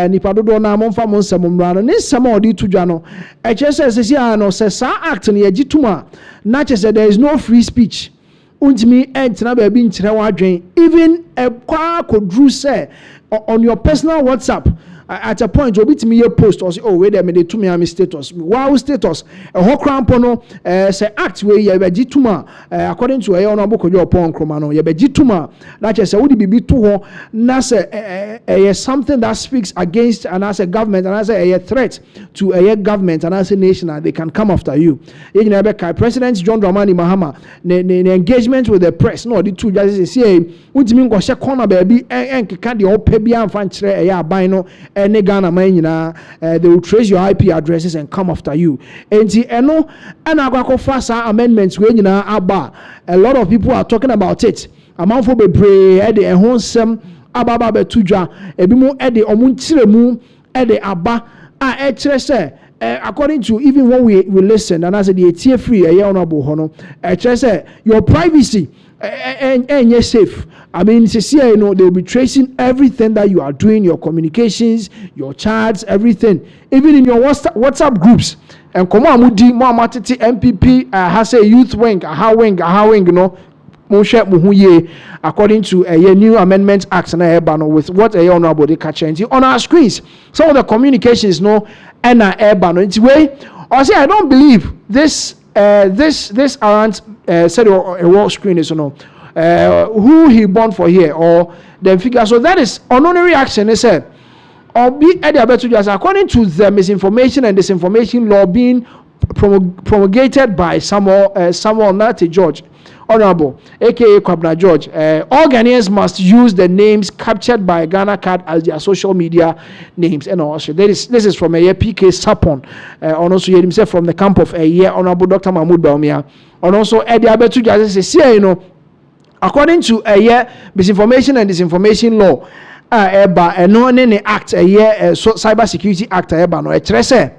nipa dodo na monfa monsam mrano ne sama odi tudwa no e chese say no say sa act ne yagituma na chese there is no free speech. Untimi entina ba bi nkyere wadwen even kwa kodru say on your personal WhatsApp at a point obi timi ye post or say oh wait a minute to me am status wow status ho krampo no say act we ye be gituma according to Honorable Kojo Opon Nkrumah no ye be gituma na che say wo di bibi to ho na say something that speaks against and as a government and as a threat to a government and as a nation and they can come after you. President John Dramani Mahama ne engagement with the press no the two just say untimi ngo she corner baby enkeka de opa bia amfa nkyere aban no ene Ghana man nyina they will trace your IP addresses and come after you. Enti eno na akwakofa sa amendments we nyina aba a lot of people are talking about it. Amanfo bebre e de ehon nsem ababa betudwa ebi mu e de omunkyere mu e de aba a e kire se according to even when we listen and as the etie free honorable hono kire se your privacy and you're safe. I mean, you know, they'll be tracing everything that you are doing, your communications, your chats, everything, even in your WhatsApp groups. And come on, Mudi, Muhammad MPP has a youth wing, a wing, you know, according to a new amendment act and with what a honorable they catch on our screens. Some of the communications, no, and a it's way. I say I don't believe this. This aren't said a wall screen is who he born for here or the figure. So that is honorary reaction. They said, or be according to the misinformation and disinformation law being promulgated by Samuel Nati George, Honorable, aka Kwabna George. All Ghanaians must use the names captured by Ghana Card as their social media names. And also, this is from a year PK Sapon, and also himself from the camp of a year Honorable Dr. Mahmoud Baumia, and also Eddie Abetu Jazz say, you know, according to a year misinformation and disinformation law, and no any act a year Cyber Security Act no a trese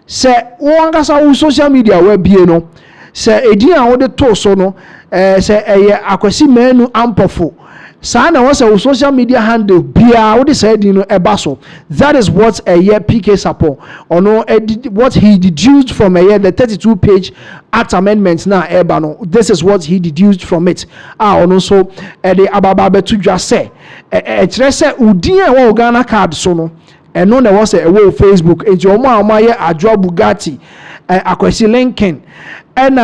say one social media web you know. Say edin a wode to so no say akwasi manu ampofo sa na won say social media handle bia wode say edin no eba so. That is what a year PK Sapo or no what he deduced from a year the 32-page act amendments na eba no. This is what he deduced from it. Ono so the ababa betu dwa say kire say udin a wo Ghana Card so no eno na wo say e Facebook enti omo amaye adwo Bugatti akwasi Lincoln and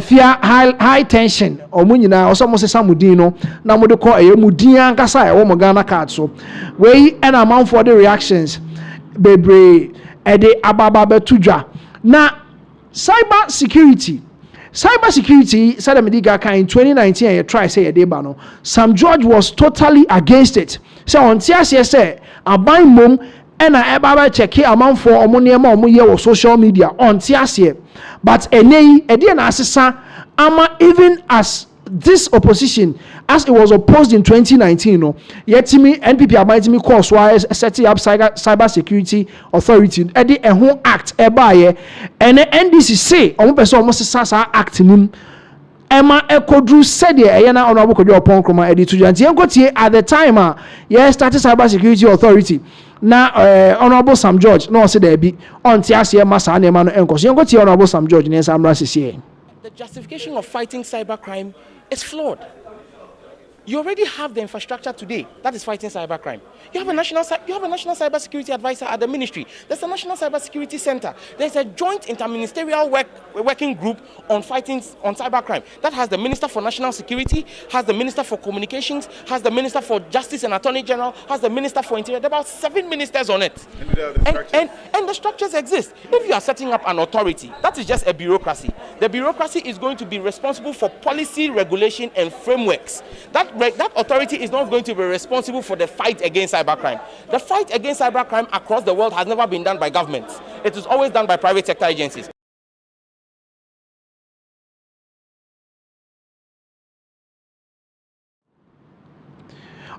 fia high tension omu nyina osomo se samudin no na mo de call mudin ankasa e wo mo Ghana Card so we and amount for the reactions bebre e de ababa betudwa na cyber security said Mediga in 2019 and you try say deba no Sam George was totally against it. So on TSC say aban mom and I ever check amount for omo social media on TSC. But ama even as this opposition as it was opposed in 2019 no yet me NPP about me course why setting up cyber security authority edi ehun act ebaye and NDC say omo person omo sasa act nim Emma Ekodru said na Honorable Kojo Opon Nkrumah edi to janti enkotie at the time yeah started cyber security authority na Honorable Sam George no say there be on tiase masa na no enkoso enkotie Honorable Sam George ne samra sisi. The justification of fighting cybercrime is flawed. You already have the infrastructure today that is fighting cybercrime. You have a national cybersecurity advisor at the ministry. There's a national cybersecurity center. There's a joint interministerial working group on fighting on cybercrime that has the Minister for National Security, has the Minister for Communications, has the Minister for Justice and Attorney General, has the Minister for Interior. There are about 7 ministers on it. And the structures exist. If you are setting up an authority, that is just a bureaucracy. The bureaucracy is going to be responsible for policy, regulation, and frameworks. That authority is not going to be responsible for the fight against cybercrime. The fight against cybercrime across the world has never been done by governments. It is always done by private sector agencies.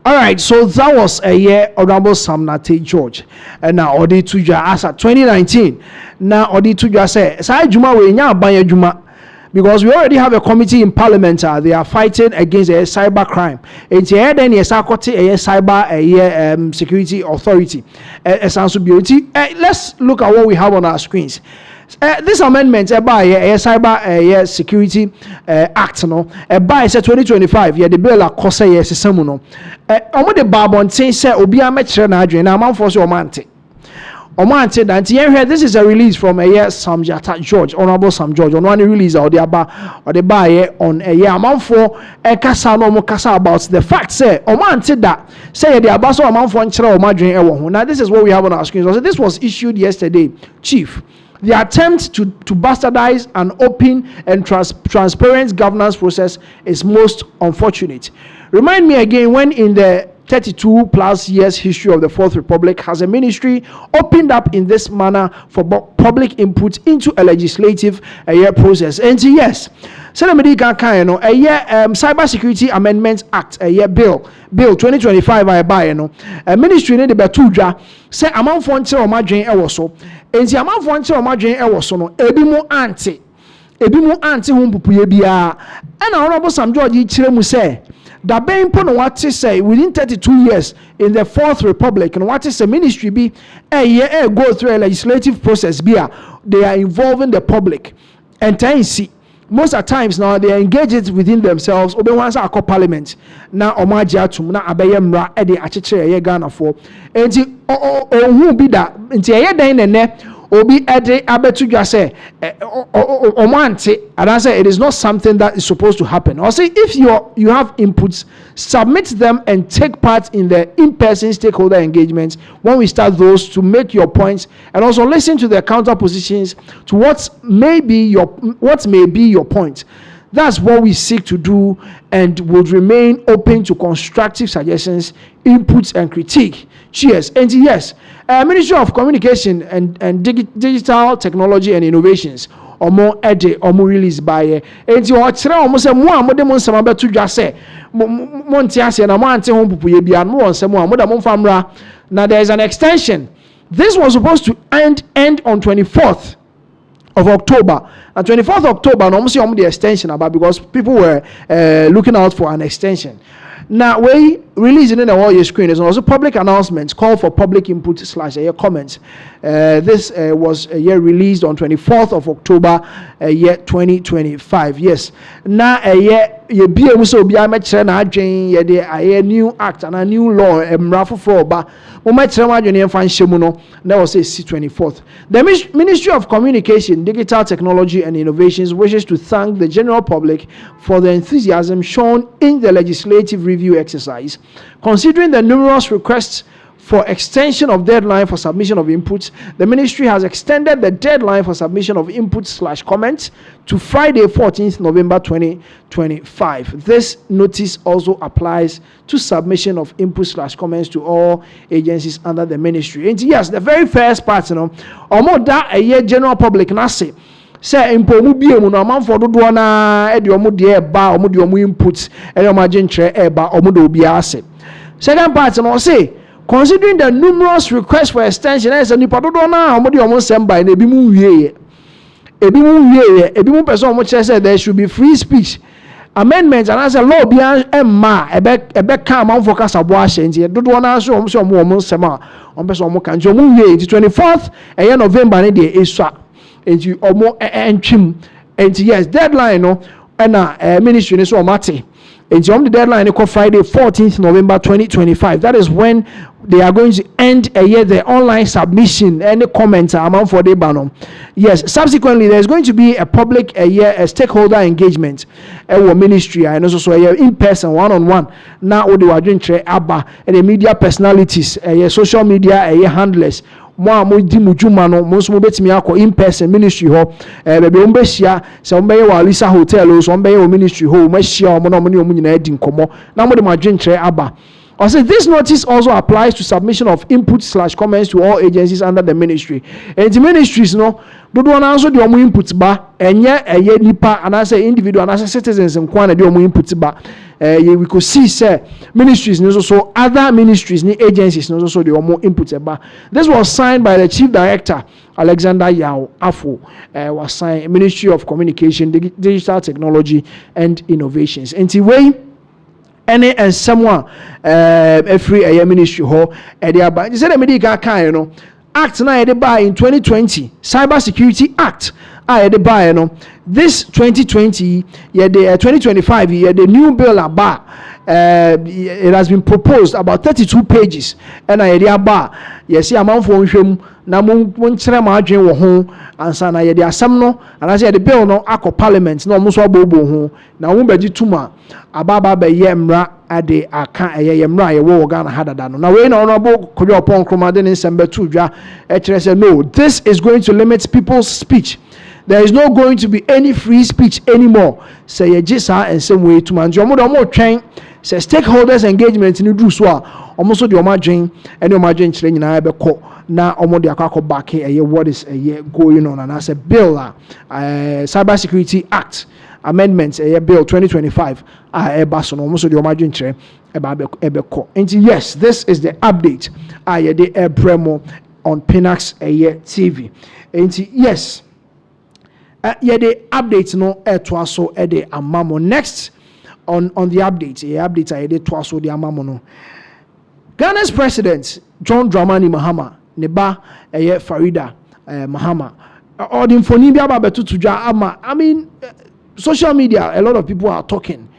All right, so that was a year Honorable Sam Nate George, and now Odi Tuja as at 2019. Now Odi Tuja say, "Say Juma we nya abanye Juma." Because we already have a committee in Parliament, they are fighting against cyber crime. It's here then a cyber security authority. Let's look at what we have on our screens. This amendment by a cyber security act no by 2025 the bill a cost yes some no omo de babon tin say obi a mekere na adwen na manfo so omante that this is a release from a Sam George, Honorable Sam George. On one release or the buy on a year amount for a kasa no kasa about the fact say that say the abaso amount for nchira. Now this is what we have on our screens. So this was issued yesterday, Chief. The attempt to bastardize an open and transparent governance process is most unfortunate. Remind me again when in the 32 plus years history of the Fourth Republic has a ministry opened up in this manner for public input into a legislative process. And yes, Cyber Security Amendments Act Bill 2025 a ministry need the tuja say amount for nche o madwen e wo so enti amount for nche o madwen e wo so no ebi mu anti ho mpupuye bia and Honorable Sam George chire mu say that being put what to say within 32 years in the Fourth Republic and what is a ministry be a year go through a legislative process be they are involving the public and then see most of the times now they engage it within themselves obe once akọ parliament na omaji atum na abeye mra e de achechere ye Ghana for enti ohun bi da enti eye dan nene obi ede abetudwa say omante and I say it is not something that is supposed to happen. Or say if you have inputs, submit them and take part in the in-person stakeholder engagements when we start those to make your points and also listen to the counter positions to what may be your point. That's what we seek to do and would remain open to constructive suggestions, inputs, and critique. Cheers. And yes, Ministry of Communication and Digital Technology and Innovations, or more release by and you are almost a more nsema betu dwa say monti ase na mo ante ho pupuye bia no nsema mo da mo famra. Now there is an extension. This was supposed to end on 24th of October. And 24th of October, no see the extension about because people were looking out for an extension. Now, we releasing in all your screen is also public announcements, call for public input / comments. This was released on 24th of October, year 2025. Yes. Now, you be able to be a new act and a new law, raffle for that was C24th. The Ministry of Communication, Digital Technology and Innovations wishes to thank the general public for the enthusiasm shown in the legislative review exercise. Considering the numerous requests for extension of deadline for submission of inputs, the ministry has extended the deadline for submission of inputs / comments to Friday, 14th November 2025. This notice also applies to submission of inputs / comments to all agencies under the ministry. And yes, the very first part, almost that a year general public nasi. Say impomu biemu no amanfo dodo na e de omo de eba omo de omo inputs e de omo agentre eba omo de obi ase. Second part no say considering the numerous requests for extension as a nipa dodo na omo de omo semba na ebi mu wieye ebi mu person omo chere say there should be free speech amendments and as a law bi emma ebe ka amanfo kasa bo ahye nti dodo na so omo sema omo person omo kan omo wieye 24th November ne de esua. And you almost entrim and yes deadline no and ministry is so mate It's on the deadline for Friday, 14th November 2025. That is when they are going to end a year the online submission. Any comments amount for the banner. Yes, subsequently, there's going to be a public a stakeholder engagement ministry and also a in person one-on-one. Now, what they are doing, ABBA and the media personalities, social media, handlers. Mo di mujuma no mo so mo betimi akọ in person ministry ho bebe o mbehia se o mbeye wa Lisa hotel o so o mbeye o ministry ho mo hia o mo na mo ne o nyina adi nkomo na mo de ma dwenkyere aba. I say this notice also applies to submission of input/comments to all agencies under the ministry. And the ministries no dodo na so de omo input ba enye nipa and I say individual and I say citizens nkwa na de omo input ba. We could see say ministries and also other ministries and agencies and also the more input about. This was signed by the Chief Director Alexander Yao Afo, was signed Ministry of Communication, Digital Technology and Innovations. And the way any and someone every ministry ho they said the medical kind, act na by in 2020 Cyber Security Act. This 2020 the 2025 the new bill about it has been proposed about 32 pages and yes amount for hwem na mon kyerɛ ma adwen wo ho ansa na the asɛm no and I say the bill no akɔ parliament na ɔmo so abobo ho na wo bɛgye tuma ababa bɛyɛ mmra ade aka ɛyɛ mmra yɛ wo Ghana hadada no na we na ɔno kodwo pon kroma de ne nsɛm bɛtu dwa ɛkyerɛ sɛ no, this is going to limit people's speech. There is not going to be any free speech anymore. Say ye jisa and some way to man. Jomo train say stakeholders engagement in do so. Almost the omajin and omajin training na ebeko na omo de akako back here what is a year going on and as a bill Cyber Security Act amendments a bill 2025 ebaso almost the omajin train ebeko. And yes, this is the update the Bremo on Pinax TV. And yes, the updates no twaso de amamo. Next on the update update de twaso de amamo no. Ghana's president John Dramani Mahama neba Farida Mahama Otumfour bi aba betutu dwa ama. I mean social media, a lot of people are talking.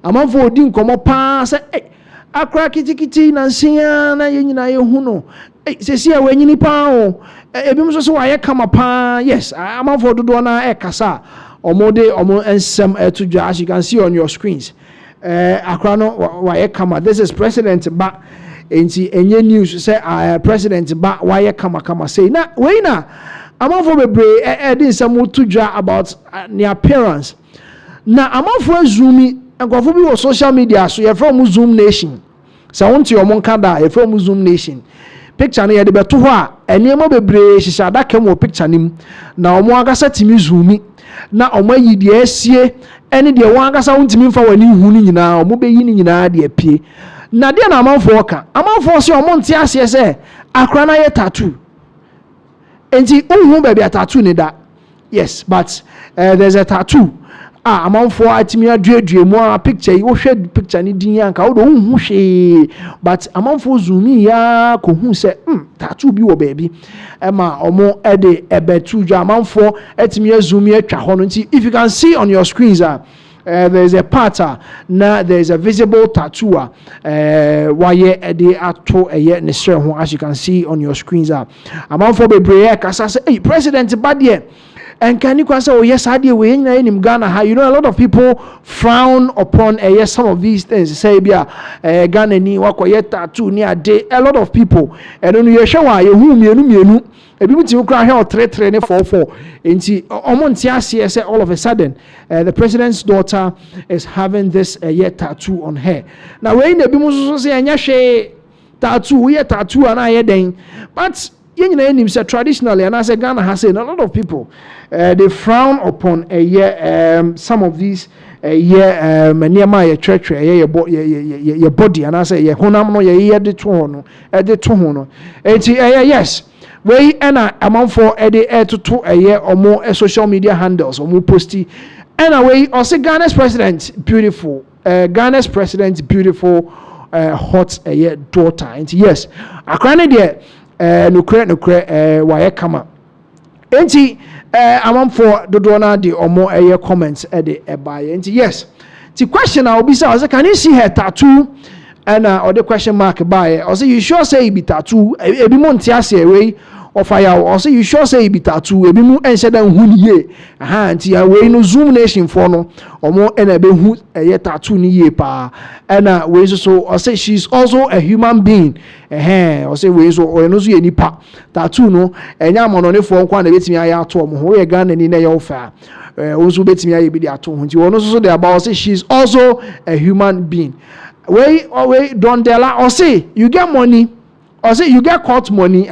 Amanfo odi nkomo pa say akra kitikiti na nsia na ye nyina ye hu no. Sesi a wenyini pa o ebim so waye kama pa. Yes, amanfo dodo na kasa omode omo ensem etudwa, as you can see on your screens. Akra no waye kama. This is President Ba enti enye news say President Ba waye kama say na we na amanfo bebre din nsem otudwa about the appearance. Na amanfo azumi nkofo bi wo social media so ye from Zoom Nation. Sa wonti omo nkada ye from Zoom Nation. Picture na ye de beto ho a enema bebre hihya adaka mo picture nim na omo agasa timi zoomi na omo ayi de asie ene de won agasa wontimi mfa wani hu ni nyina omo beyi ni nyina de apie na de na amanfo ka amanfo se omo nte ase se akra na ye tattoo enti unhu be be tattoo ni da. Yes, but there's a tattoo amanfo atimi aduadue mu a picture yi wo hwɛ picture ni din yanka wo do unhu hwe but amanfo zoomi ya ko hu se tattoo bi wo baabi ema omo ede ebetu dwa amanfo atimi azoomi atwa ho no nti if you can see on your screens there's a part na there's a visible tattoo waye ede ato eye ne sre ho, as you can see on your screens amanfo bebre kasa se President Badie. And can you say, oh yes, I did. We in Ghana. You know, a lot of people frown upon yes some of these things. Say, Ghana ni wako tattoo ni ade. A lot of people. And then you show why you mienu. If you think cry here 3 4 and see all of a sudden the president's daughter is having this tattoo on her. Now when the people say anya tattoo, we tattoo and I then, but traditionally, and as a Ghana has said, a lot of people they frown upon some of these Manhyia church your body, and I say honam no ye de to hono yes we amount for to or more social media handles or more posty anyway also Ghana's president beautiful hot daughter, and yes akwane there nukre waye kama enti amamfo dodo na de omo comments de ebaye enti yes The question I will be say, can you see her tattoo? And or the question mark by or say you sure say it be tattoo e be montia say way or fire or say you sure say it be tattoo e be mu ense dan hu ye aha anti ya we no zoom nation for no or more and e be hu e tattoo ni ye pa and we so or say she's also a human being or say we so or no so ye nipa tattoo no enya mo no ne for kwa na betimi aya ato mo ho ye Ghana ni na ye ofa also betimi aya bi di ato ho nti wono so dey about say she's also a human being. Wait, don't tell or say you get money, or say you get court money.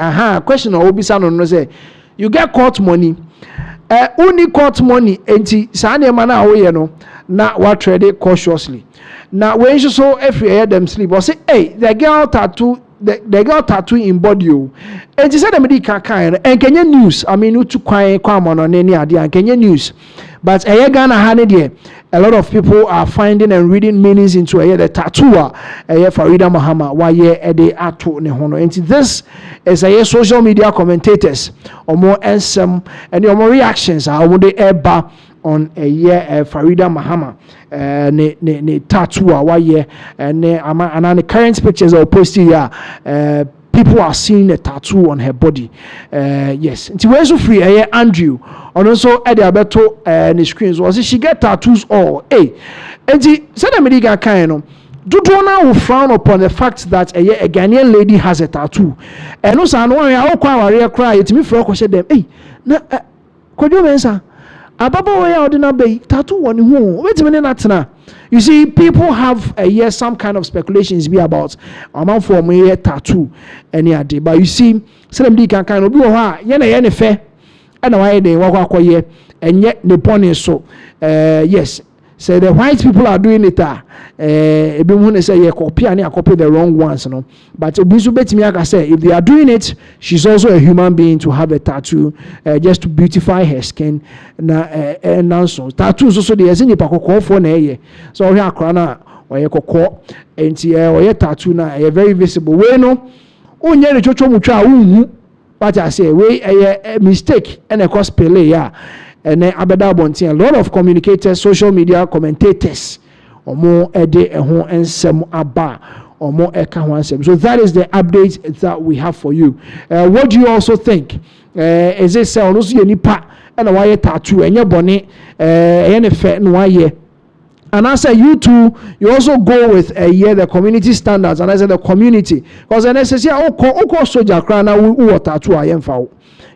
Question or obisa no say you get court money. Only court money. Enti sane mana awoye no na what trade cautiously. Now when you so every hear them sleep or say hey the girl tattoo. The girl tattoo in body you. And she said the medical kind and Kenya news. I mean, to quiet come on any idea and Kenya news. But a Ghana had a lot of people are finding and reading meanings into the tattoo. Farida Mahama, why ye de atu nehono. And this is a social media commentators or more and your more reactions are on the eba on a year Farida Mahama ne tattoo why ye and the current pictures are posted here. People are seeing a tattoo on her body. Yes. It's way so free. Andrew. And also at the Alberto the screens was she get tattoos all. Hey. And she said the medical kind do now will frown upon the fact that a Ghanaian lady has a tattoo. And also I know I will cry it me for question them. Hey, na could you answer? Ababa way out na be tattoo one who wait a minute na. You see, people have some kind of speculations be about amount for me tattoo any day. But you see, some can kind of be yena fair and why they walk and yet the pony so yes. So the white people are doing it. Say copy the wrong ones, no. But say if they are doing it, she's also a human being to have a tattoo, just to beautify her skin. And also tattoos also the any pakoko for na so here krana or ye kokko enti or ye tattoo na very visible. We no onye ne chocho mutwa unhu but I say we a mistake and a cause pele ya. And then abeda bontin a lot of communicators, social media commentators, or more ede ehon ensem aba, or more eka ho ensem. So that is the update that we have for you. What do you also think? Is it say ono so nipa and why tattoo and your bonnet any fair no why? And I say you too, you also go with the community standards, and I say the community because then I say soldier crana who tattoo I am for.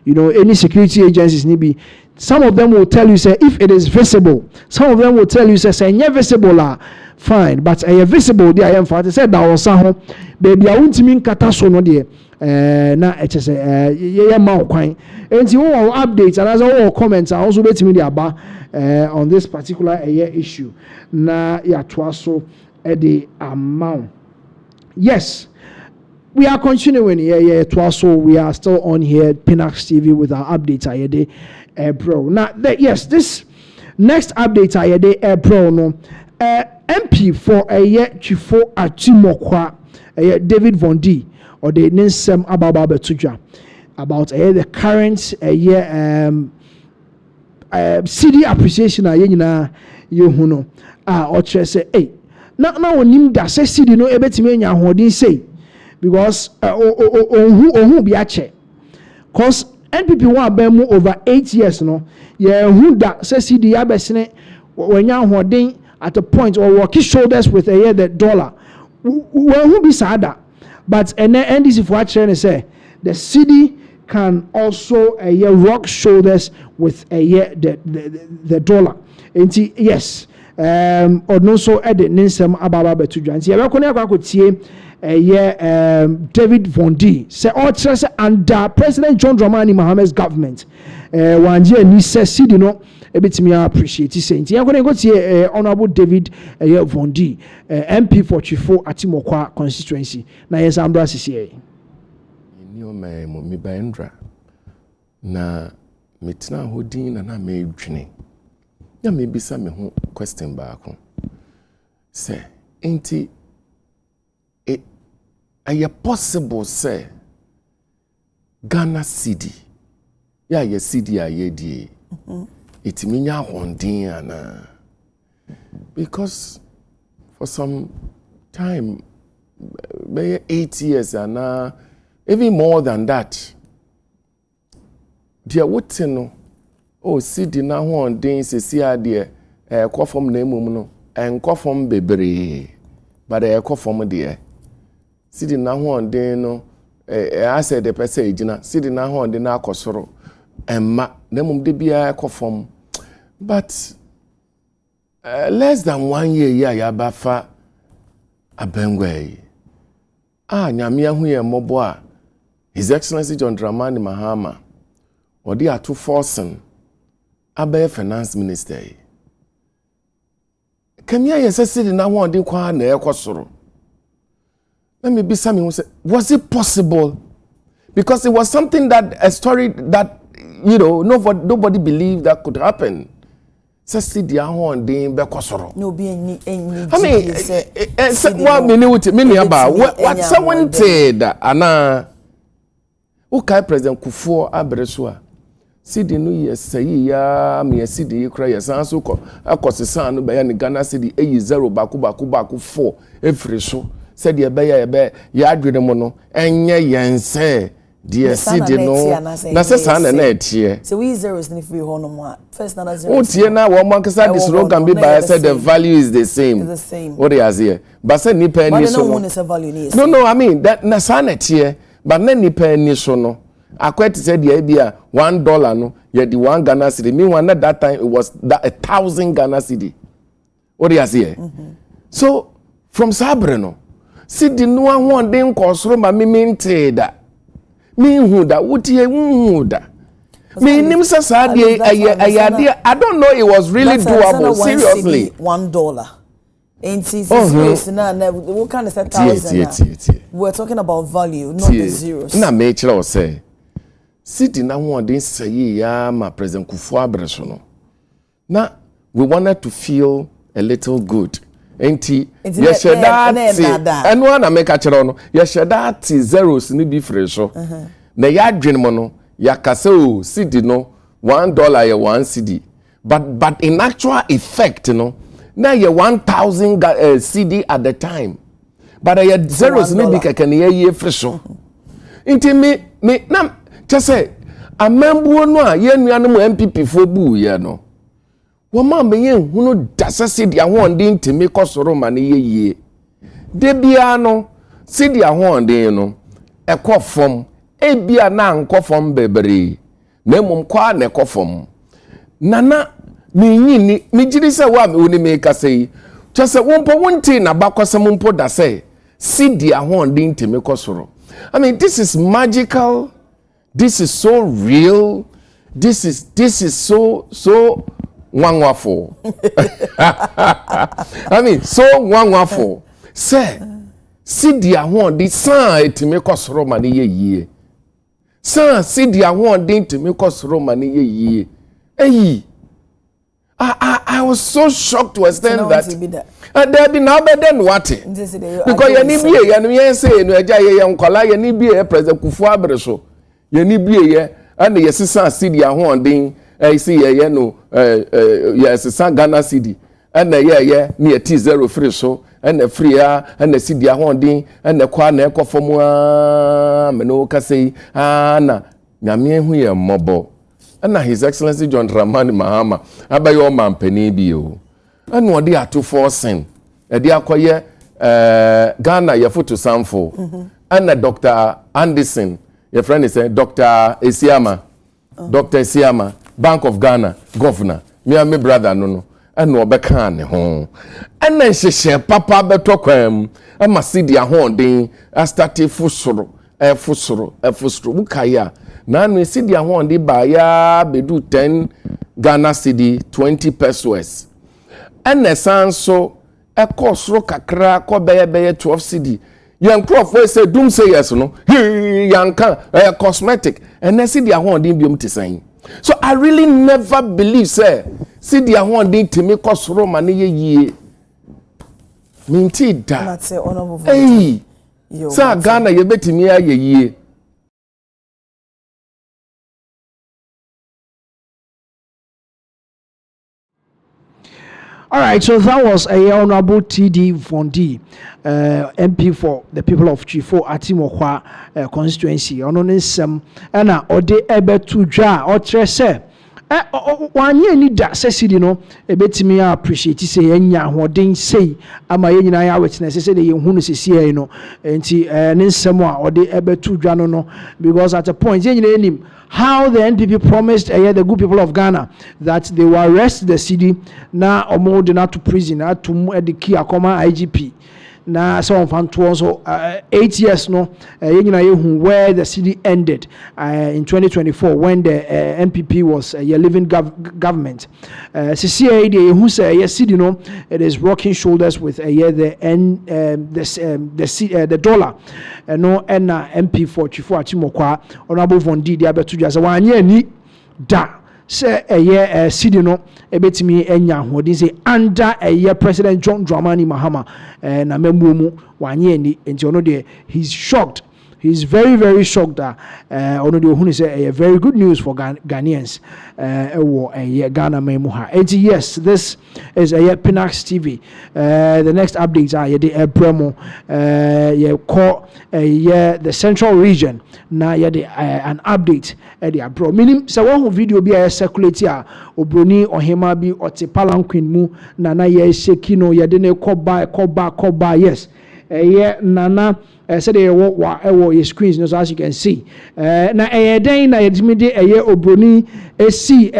You know, any security agencies need be. Some of them will tell you say if it is visible. Some of them will tell you say never visible fine, but visible there I am for. They said that was baby I won't mean kata so no there. Na say yeah ma kwan. And you all updates and as all comments are also betting me about on this particular issue. Na ya twaso the amount. Yes. We are continuing here twaso. We are still on here Pinax TV with our updates ayede bro. Now yes, this next update ayede bro no MP for Chifo Atimokwa David B0dy or the Ninsem Ababa Betuja about the current CD appreciation ayena yehuno or say hey now onim da say CD no ebetime nya hodin say because who be ache cause NPP one been over 8 years no who that say CD abesene wenya hodin at a point or walking shoulders with the dollar who be sada but and then NDC for trying to say the CD can also rock shoulders with the dollar. And yes, or no so edit Ninsem Ababa Betuja. And see, I could see David B0dy say all trust under President John Dramani Mohammed's government. One year ni say CD no a bit me appreciate saying. I'm going to go see Honorable David B0dy, MP for Chifo Atimokwa constituency. Na yes, Ambra CCA. Me baendra na metina hodin na me dwene ya me bisa me ho question baako say enti are possible say Ghana city ya ye city aye die itimi nya hondin ana because for some time, maybe 8 years and even more than that, dear what no, oh, see the now one day see idea, call from name no, and call from baby, but I call from dear. See the now one day no, I said the passage, see the now one day now cosoro, and ma, them de be a call from, but less than 1 year, ya bafa abengwe. Nyamia hu ye mobo a His Excellency John Dramani Mahama odi atu forcing abe finance minister. Kemia yesesi na won di kwa na ekosoro. Let me be something say, was it possible? Because it was something that a story that nobody believed that could happen. Sesi di ahon din be kosoro. No be any I mean, what mini about what someone said ana okay President Kufuor Abreso see the new year say ya me see the kra ya san so akosesa no be ya ni Ghana see the 0 baku 4 every so said the be ya adwene mo no enye yense dear city no na se san na etie so we zeros in free hono mo first na zero o tie na wo man kasa the slogan be by said the value is the same. It's the same. What is here but say nipa ni so no I mean that na san etie but na nipa ni so no akwet said the bia $1 no ye the 1 Ghana cedi meanwhile at that time it was that 1,000 Ghana cedi. What is here so from Sabre no cedi no one den kosoro ma me mente da me hu da wutie hu da me nim say sadie ayade I don't know it was really doable seriously $1 ain't serious na what kind of 1,000 we're talking about value not the zeros na me kire say city na one den say ya ma President Kufuor Abreso no na we wanted to feel a little good. Enti yeshedati enu ana make kire no yeshedati zeros ni bi free so na ya dwen mo no yakase o cedi no $1 ye 1 cedi but in actual effect no na ye 1,000 cedi at the time but ye zeros ni bi keke na ye free so enti me na chese amambuo no a ye nuanom MPP fo bu ye no wo ma me ye hunu dasase dia honden timi kosoro ma ne ye de bia no cedi ahonden no ekofom ebia na nkofom bebre na mum kwa na ekofom nana me nyini me giri se wa me woni me kasei chese wompo wonti na bakosem mpo da se cedi ahonden timi kosoro. I mean, this is magical. This is so real. This is so wonderful. I mean, so wonderful. Say, see the one the son to make us Romani ye. Son, see the one thing to make us Romani ye. Hey, I was so shocked to understand that. There be now better than what? Because you need be and say no eja ye nkola you need be President Kufuor Abreso. You need be ye and the sister see the ahonden see ye no yes Ghana cedi and ye near T0 free so and the free and the see the ahonden and the kwa na ekofom me no ka say na nyame hu ye mobo and His Excellency John Dramani Mahama abayo mampani bi o and what they are to forcing they acquire Ghana your photo sample and Dr. Anderson your friend is Dr. Esiama Dr. Esiama Bank of Ghana governor me brother no and no beka ne ho and then she papa beto kwam and see dia honden a start fusoro bukaya na no see dia honden ba ya bedu 10 Ghana cedi 20 pesos and the san so a cost ro kakra ko beye 12 cedi yan crop we say doom say yes no yan kan cosmetic and then see dia honden biom tisan. So I really never believe say see the honden to make us Roma ne ye minti da that's honorable hey sa Ghana ye betimi ye All right, so that was a Honorable B0dy, MP for the people of Chifo Atimokwa constituency. Ono some ena ode ebe tudwa o trese wanye ni da sesidi no ebetimi appreciate say enya hoden sei ama ye nyina ya witness say de ye hunu sesi no enti ne nsem a ode ebe tudwa no because at a point ye nyina enim how the NPP promised the good people of Ghana that they will arrest the city na omo de na to prison na to the key akoma IGP na so on so 8 years no where the city ended in 2024 when the NPP was a living government. CCA who say yes city no it is rocking shoulders with the dollar no and MP for Chifo Atimokwa Honorable B0dy dia betu just one year ni da say city no ebetimi enya hodin say under President John Dramani Mahama na membumu wanye ni enti ono de he's shocked. He's very, very shocked that very good news for Ghanaians. Ghana Memuha. Yes, this is Pinax TV. The next updates are the Bremo, the central region. Now an update the bro. Meaning, so one video be a circulate here. Obroni or hema be or te palanquin mu nana ye shekino yadene koba yes. Nana said your screens as you can see. Na day na yedimide obroni esi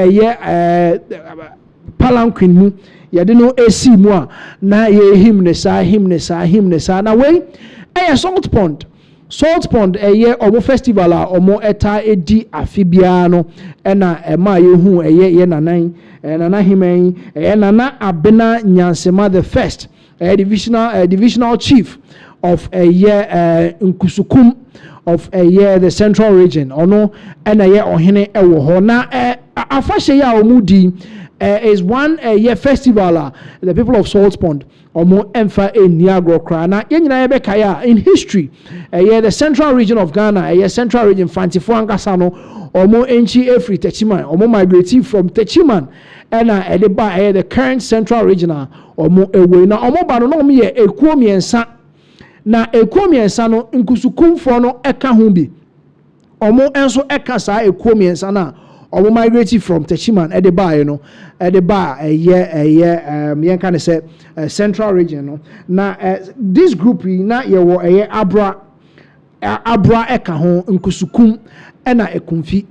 palanquin mu yadeno esi mu na ye him ne sa na way salt pond omo festival omo eta edi afibia no na ema yehu ye nanan nana himen nana abena nyansema the first divisional chief of a year Nkusukum of a year the central region ono and a year ohene ewo ho na afashe ya omudi is one a year festival the people of Salt Pond omo emfa eniagro kra na yenyina ye bekaya in history a year the central region of Ghana a year central region fantifo ankasa no omo enchi every Techiman omo migrating from Techiman and edeba the current central regional omo ewe na omo ba no omo ye ekuo miensa na ekuo miensa no Nkusukumfo no eka ho bi omo enso eka sa ekuo miensa na omo migrating from Techiman edeba no edeba yen kan say central region no na this group na ye wo abra eka ho Nkusukum ena ekumfi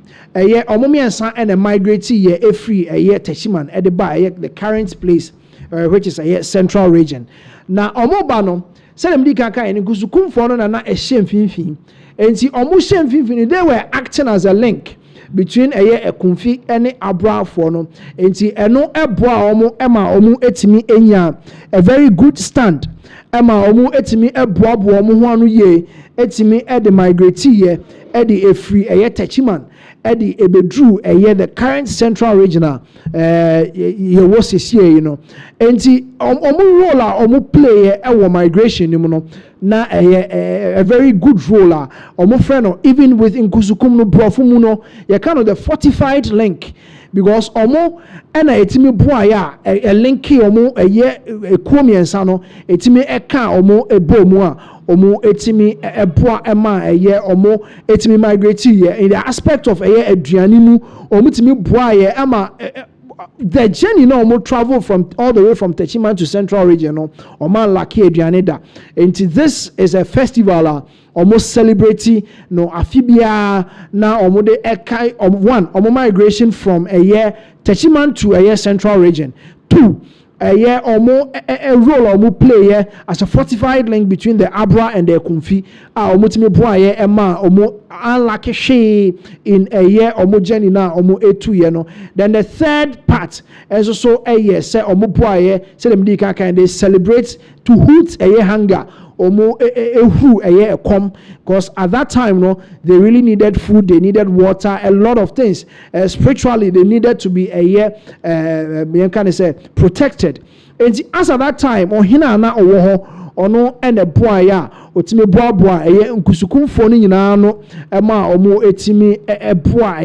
omo miensa ena migrate ye free Techiman edeba the current place which is central region na omo ba no say dem di kaka en Nkusukumfo no na ehye mfinfin enti omo hye mfinfin they were acting as a link between ekumfi ene abrafo no enti eno eboa omo ema omo etimi enya a very good stand ema omo etimi eboa omo ho anu ye etimi de migrate ye de free Techiman the ebedru the current central regional ye was here enti omo role omo play migration no na a very good role omo friend even with Nkusukum no brofo mu no ye kind of the fortified link because omo ena etimi boa ya a link omo ekuomiensa no etimi eka omo ebomu a omo etimi eboa ema omo etimi migrate in the aspect of aduani mu omo timi boa ema the journey no omo travel from all the way from Techiman to central region no omo lucky aduani da and this is a festival almost celebrating no afibia na omo de ekai one omo migration from Techiman to central region. 2 omo a role omo play as a fortified link between the Abra and the Kumfi omo timi boa ema omo unlucky she in omo journey na omo etu no. Then the third part is also say omo boa say dem di kan they celebrate to hoot hunger omo ehu come because at that time no they really needed food, they needed water, a lot of things spiritually they needed to be protected. And as at that time ohina na owo ho ono ene boa ya otimi boa Nkusukumfo no nyina no ema omo etimi boa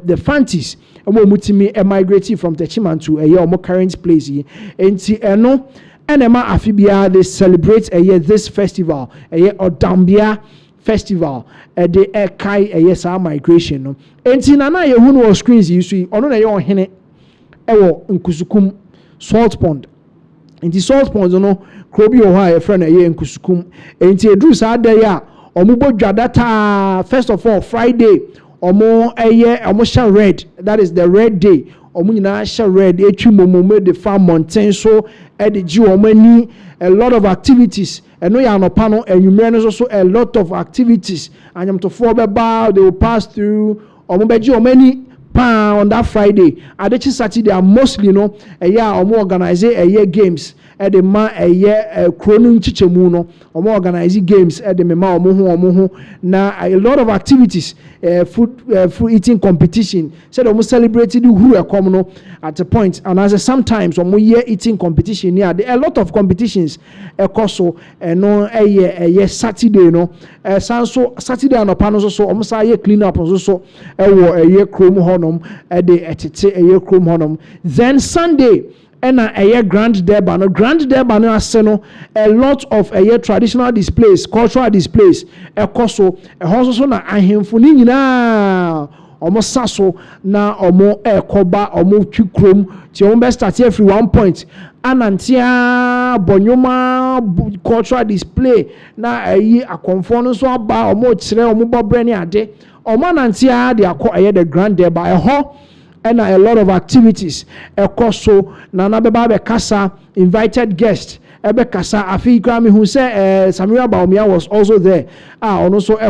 the fancies omo mutimi migrate from Techiman to omo current place yi enti eno enema afibia they celebrate this festival Odambia festival the kai sa migration no enti nana ye hu no screens yi so yi ono na ye ohene ewo Nkusukum Salt Pond enti Salt Pond no krobi o ha ye friend ye Nkusukum enti edru sa da ya omo bodwa data first of all Friday omo share red, that is the red day omo nyina share red etwi momo the farm mountain so the ji omani a lot of activities eno ya anopa no enwumre no so a lot of activities anyamtofo beba they will pass through omo beji omani on that Friday adechi Saturday are mostly no omo organize games the ma kronu nchichemu no omo organize games the mema omo ho na a lot of activities food eating competition said omo celebrated who come no at a point and as sometimes omo year eating competition there a lot of competitions ekoso no Saturday no so Saturday anopa no so omo sa clean up so ewo krom honom the etete krom honom then Sunday and a grand derby no ase no a lot of traditional displays, cultural displays ekoso so na ahemfo ni nyina omo saso na omo ekoba omo twikrom ti omo be start every one point anantia bonyoma cultural display na akonfo no so aba omo kire omo bobre ni ade omo anantia de akọ the grand derby and a lot of activities ekoso na beba be kasa invited guest ebe kasa afi kwami hu say Samuel Baumia was also there ono so a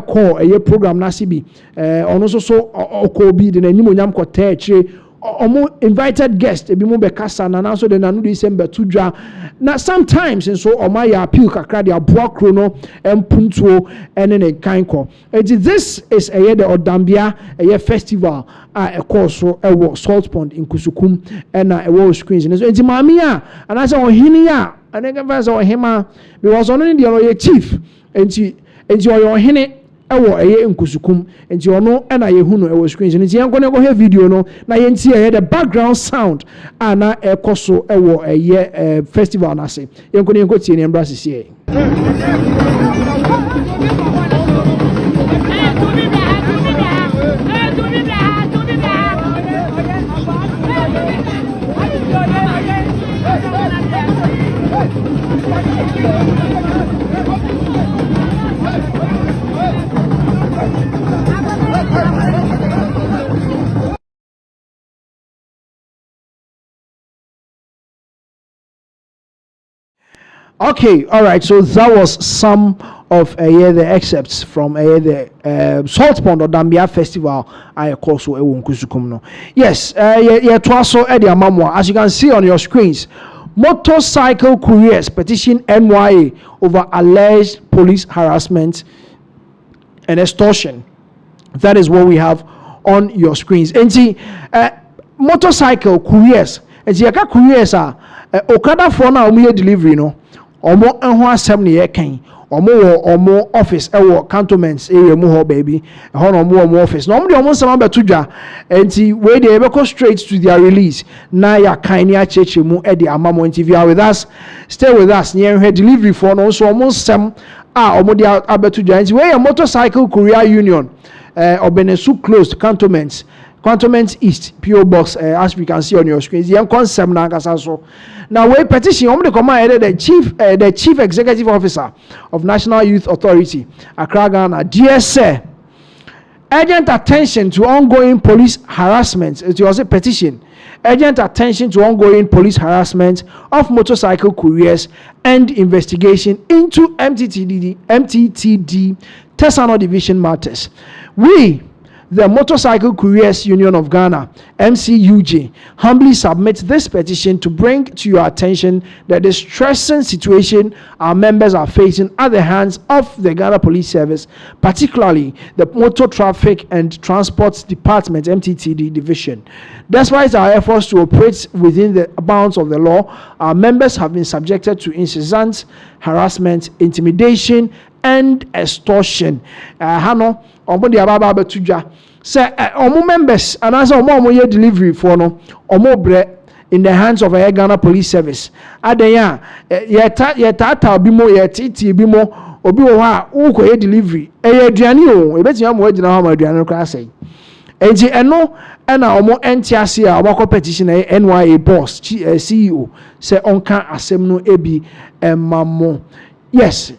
program na sibi ono so okobi de nanim onyam kwota akire omo invited guest ebi mo be kasa na so de nanu de December tudwa na sometimes so oma ya appeal kakra de aboa kro no empuntuo ene ne kanko this is the Odambia festival ekoso ewo Salt Pond Nkusukum ena ewo screens so enti maami a ana say ohini a ana ga say ohima because ono ndi ono ye chief enti oyo ohini ewo Nkusukum enti ono ena ye hu no ewo screens enti yanko ne go he video no na ye nti the background sound ana ekoso ewo festival na say yanko ne yanko tie ne mbra sisi Okay, all right. So that was some of the excerpts from the Salt Pond Odambia Festival. I also Nkusukum no. Yes, twaso edi amamwa. As you can see on your screens, motorcycle couriers petition NYA over alleged police harassment and extortion. That is what we have on your screens. And see, motorcycle couriers. And see, yaka couriers are okada for na omo delivery no. Omo enho asem ne yekan omo office ewo cantonments area mu ho baby ho no omo office no omo nsama betudwa enti we dey be go straight to their release na ya kan ni acheche mu e dey amamo enti if you are with us stay with us near delivery for no so omo nsam omo dey abetudwa enti we motorcycle courier union obenesu closed cantonments East PO Box as we can see on your screens. Young concept na so. Now we petition the command the chief executive officer of National Youth Authority Accra Ghana DSA urgent attention to ongoing police harassment. It was a petition. Urgent attention to ongoing police harassment of motorcycle couriers and investigation into MTTD Tesano Division matters. We, the Motorcycle Couriers Union of Ghana, MCUG, humbly submit this petition to bring to your attention the distressing situation our members are facing at the hands of the Ghana Police Service, particularly the Motor Traffic and Transport Department, MTTD Division. Despite our efforts to operate within the bounds of the law, our members have been subjected to incessant harassment, intimidation, and extortion. say omo members and as omo ye delivery for no omo bre in the hands of a Ghana Police Service. Adenya ye tata obi mo ye titi bi mo obi wo ha uko ye delivery aduane o ebeti am wo gina ha ma aduane kra say enti eno na omo entiase a omo competition NYA boss CEO say onka asem no ebi emamo. Yes,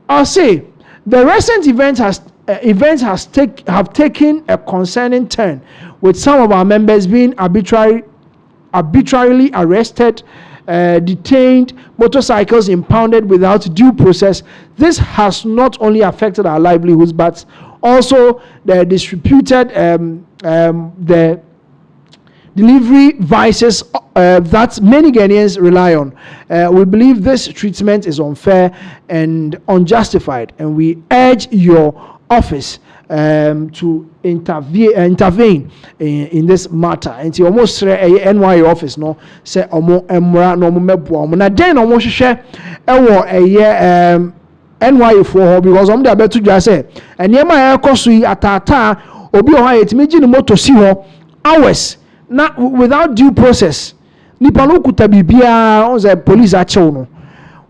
I'll say the recent events have taken a concerning turn, with some of our members being arbitrarily arrested, detained, motorcycles impounded without due process. This has not only affected our livelihoods, but also the distributed the delivery vices that many Ghanaians rely on. We believe this treatment is unfair and unjustified, and we urge your office to intervene in this matter. And you almost say NY office no say omo emra no mo meboa omo na den no mo hwehwe ewo NY for because omo dey beto dwa say enema e koso yi atata obi o ha yetimi gi ni moto si ho hours na without due process. Nipa no kuta bibia on say police a chew no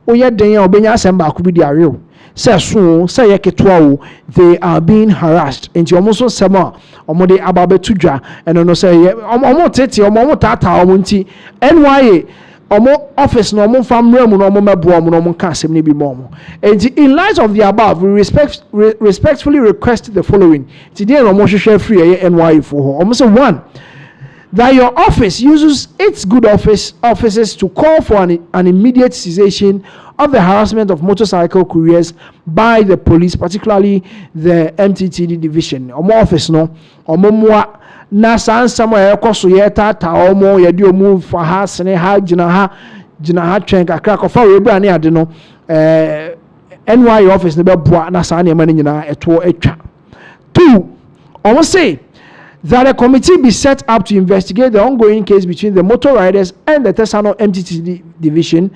oye den obenya asem ba ko bi di arew say so say yeketwa o they are being harassed into almost so sama omo de ababetu dwa eno no say omo tete omo tata omo nti NYA omo office no omo famre mu no omo mebo omo no omo ka asem ne bi mo and in light of the above, we respectfully request the following. Today omo hwehwe free NYA for ho omo say one, that your office uses its good offices to call for an immediate cessation of the harassment of motorcycle couriers by the police, particularly the MTTD division. Omo office no, omo moa na san somewhere ekoso ye tata omo ye di omu for ha sene ha gina ha twen kakra ko fa we bra ne ade no NY office ne be boa na san ne ma ne nyina eto etwa. 2, omo say that a committee be set up to investigate the ongoing case between the motor riders and the Tesano MTTD division.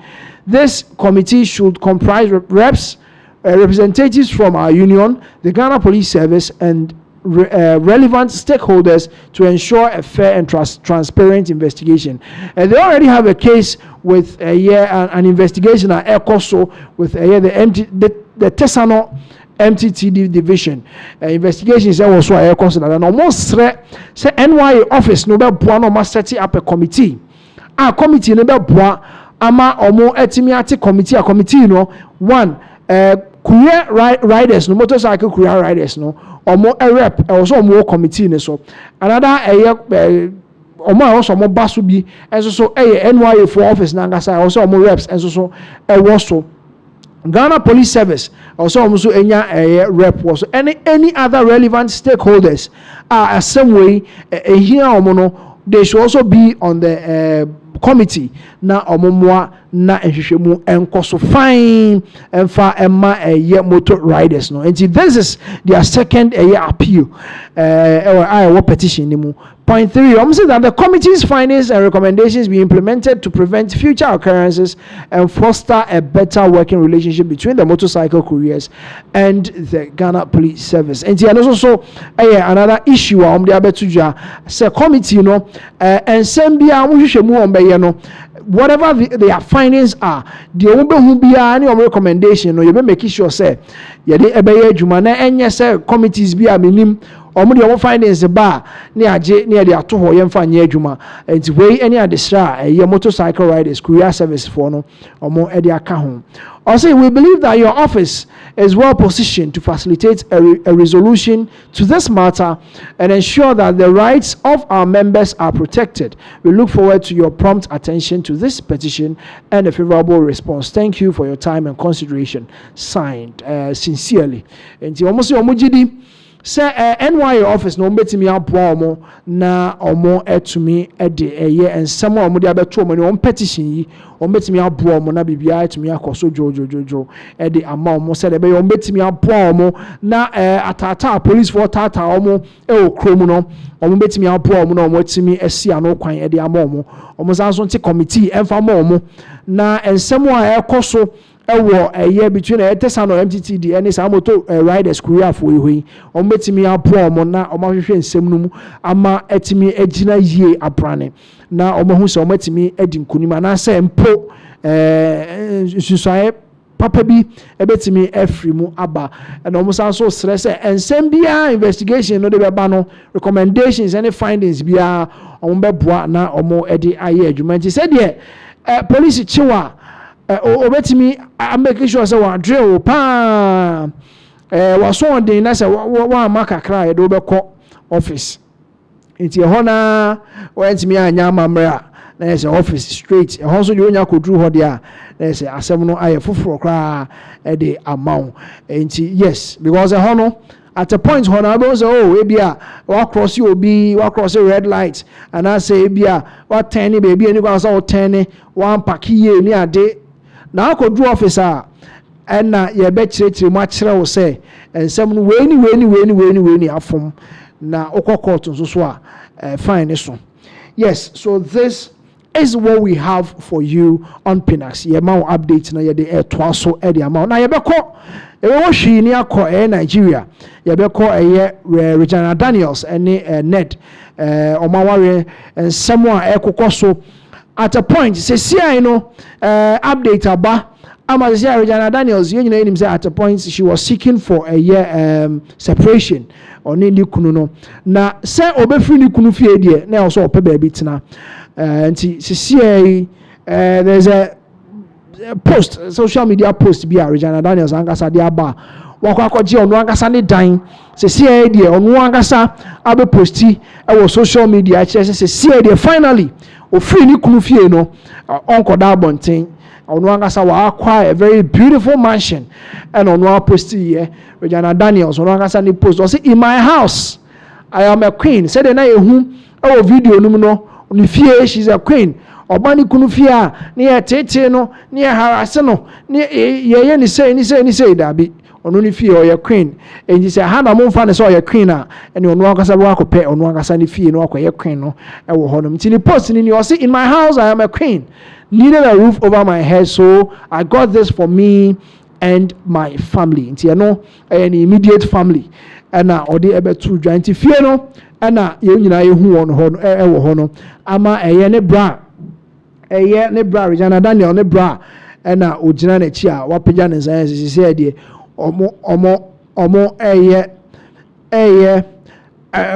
This committee should comprise representatives from our union, the Ghana Police Service, and relevant stakeholders to ensure a fair and transparent investigation. They already have a case with an investigation at ECOSO with the Tesano MTTD division. Investigation is also a consider and almost say NYA office no be boa no must set up a committee. A committee no be boa ama omo etimiati committee a committee no one courier riders no motorcycle courier riders no omo rep also omo committee ne so another omo also omo basu bi enso so NYA for office na ngasa also omo reps enso so so Ghana Police Service also almost enya rep was any other relevant stakeholders are same way here omono they should also be on the committee na omomoa na ehwehwemu enkoso fine emfa emma motor riders no and this is their second appeal our petition ni mu. Point 3, I'm saying that the committee's findings and recommendations be implemented to prevent future occurrences and foster a better working relationship between the motorcycle couriers and the Ghana Police Service. And also another issue the abetuja say committee and sembia no whatever their findings are, the who be any recommendation you be making sure say yede ebeye adwuma na enye say committees be aminim omo de omo findings ba ne age ne de ato ho yemfa nye adwuma enti wey any adesra motorcycle riders courier service for no omo e de aka ho. Also, we believe that your office is well positioned to facilitate a resolution to this matter and ensure that the rights of our members are protected. We look forward to your prompt attention to this petition and a favorable response. Thank you for your time and consideration. Signed, sincerely. And almost say NYA office no betimi aboa omo na omo etumi ede and some omo de abeto omo ne petition yi omo betimi aboa omo na bibia etumi akoso jojo ede ama omo say de be omo betimi aboa omo na atata police for tata omo okrom no omo betimi aboa omo na omo etimi esi ano kwan ede ama omo sanso nti committee emfa ma omo na ensemo a ekoso ɛwɔ ɛyɛ between Tesano MTTD and saa moto riders Korea for yi ɔmbɛtumi apo ɔmo na ɔmo ahwehwɛ nsɛm no mu ama ɛtumi agyina yie aprane na ɔmo ho sɛ ɔmo atumi adi nkunim anaasɛ mpo nsusuaeɛ papa bi ɛbɛtumi afiri mu aba ɛna ɔmo san so srɛ sɛ nsɛm biara investigation no de bɛba no recommendations and findings biara ɔmo bɛboa na ɔmo ɛde ayɛ adwuma nti sɛdeɛ police kyewa obetimi make sure say wa drill pa wa so on den na say wa amaka kra ye do be ko office nti ho na wa ntimi anya amamra na say office straight e ho so de onya kodru ho de a na say asem no aye foforo kra e de amount nti yes because ho no at a point ho na be say oh e bia wa cross you obi wa cross a red light and I say e bia wa turn baby any go say o turn one pack ye ni ade na akodru officer ɛna yɛbɛkyerɛkyerɛ mu akyerɛ wo sɛ nsɛm no weni afom na okɔ court nso so a fine so. Yes, so this is what we have for you on Pinax. Yɛma wo update na yɛde ɛtoa so ɛde ama wo na yɛbɛkɔ ɛwɔ hwii ni akɔ Nigeria yɛbɛkɔ ɛyɛ Regina Daniels ɛne Ned ɔmaware nsɛm a ɛkokɔ so at a point say CI no update aba ama say Regina Daniels you know him say at a point she was seeking for a year separation on ni kunu no na say obefiri ni kunu fie de na also ope ba bi tena nti CI there's a post social media post bi Regina Daniels ankasa de aba wakwakoje onu ankasa ne dan say CI de onu ankasa abe posti e wo social media say CI de finally ofiri ni kunu fie no onkoda abonten onu angasa wa acquire a very beautiful mansion and onu post here Regina Daniels onu angasa ni post say in my house I am a queen said na ehu e video no no ni fie she's a queen obani kunu fie a na ye tete no na ye harase no na ye ni say dabi onu ni fie o ye queen and you say ha na mo mfa ne so o ye queen a ene onu angasa wa akopɛ onu angasa ni fie no akoye queen no e wo honom ti ni post ni o say in my house I am a queen, needed a roof over my head, so I got this for me and my family. Nti no an immediate family na odi ebe tu dwa nti fie no na ye nyina ye hu won ho no e wo ho no ama eye ne bra Regina Daniel ne bra na ogina na chi a wapagya ne nsan sisi de omo eye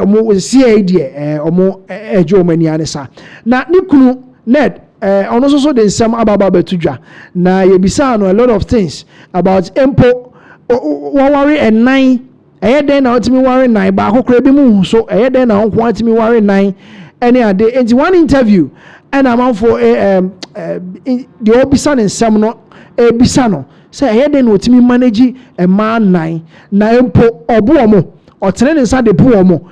omo sie de omo ejo mani anesa na ne kunu Ned ono so the nsem ababa betudwa na yebisa no a lot of things about empo worry and nine den na otimi worry nine ba akokora bi mu so den na onko atimi worry nine any ade enti one interview and amount for the obisa nsem no ebisa no say den na otimi manage a man nine na empo obo omo otene nsa de po omo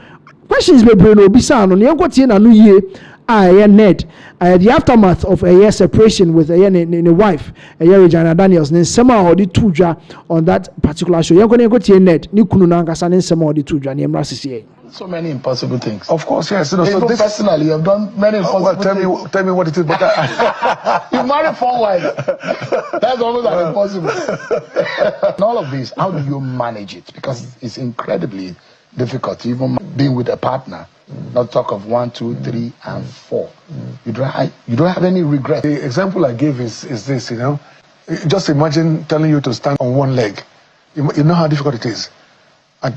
questions bebre no obisa no ne enkotie na no yie Ned the aftermath of a year separation with a wife Regina Daniels ne nsema or the tuja on that particular show yanko go tie Ned ni kunu na nkasa ne nsema or the tuja ne emra sisi so many impossible things. Of course, yes. So this personally, you have done many impossible things. Tell me what it is. But you married 4 wives. That's almost like impossible. And all of this, how do you manage it? Because it's incredibly difficult, even being with a partner. Not talk of 1, 2, 3, and 4. You don't have any regret. The example I gave is this, you know. Just imagine telling you to stand on one leg. You know how difficult it is.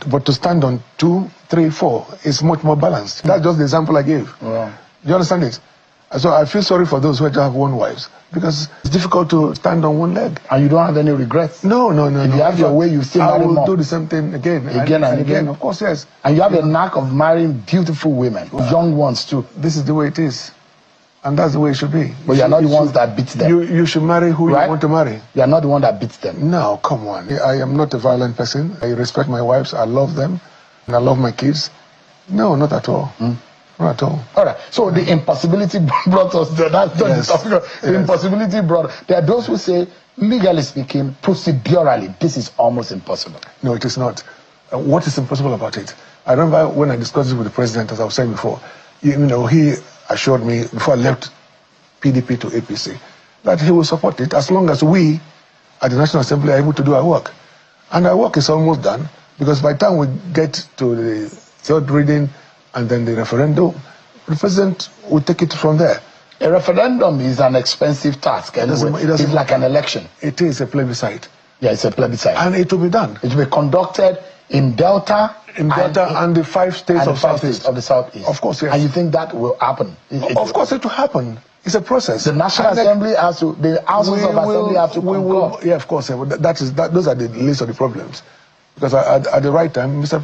But to stand on 2, 3, 4 is much more balanced. That's just the example I gave. Wow. Do you understand it? So I feel sorry for those who have one wives because it's difficult to stand on one leg. And you don't have any regrets? No. If you have your way, you still marry more. I will do the same thing again and again. Of course, yes. And you have a knack of marrying beautiful women, young ones too. This is the way it is. And that's the way it should be. But you're not the ones that beat them. You should marry who you want to marry. You're not the one that beats them. No, come on. I am not a violent person. I respect my wives. I love them. And I love my kids. No, not at all. Not at all. All right. So the impossibility brought us there. That's not the topic. The impossibility brought. There are those who say, legally speaking, procedurally, this is almost impossible. No, it is not. What is impossible about it? I remember when I discussed it with the president, as I was saying before, you know, he assured me before I left PDP to APC that he will support it as long as we, at the National Assembly are able to do our work. And our work is almost done, because by the time we get to the third reading and then the referendum, the president will take it from there. A referendum is an expensive task. Anyway. It's like an election. It is a plebiscite. Yeah, it's a plebiscite. And it will be done. It will be conducted in Delta. And the 5 states of Southeast. Of the Southeast. Of course, yes. And you think that will happen? Of course it will happen. It's a process. The National Assembly has to, the houses of Assembly have to concur. Yeah, of course. Those are the least of the problems. Because at the right time, Mr.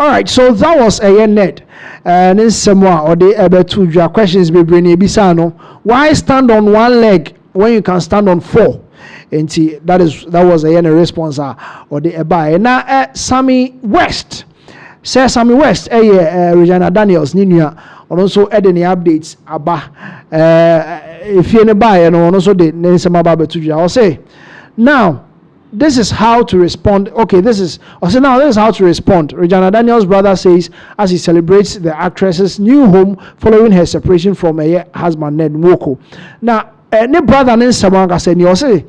All right, so that was a net. And in some or the able to your questions be bringing bisano. Why stand on one leg when you can stand on 4? And that was a response or the buy. Now Sammy West says Sammy West Regina Daniels Ninia and also any updates about if you buy and also the some about to I'll say now. This is how to respond. Okay, this is how to respond. Regina Daniels' brother says as he celebrates the actress's new home following her separation from her husband Ned Nwoko. Now, ne brother ne Samanga said, "You say,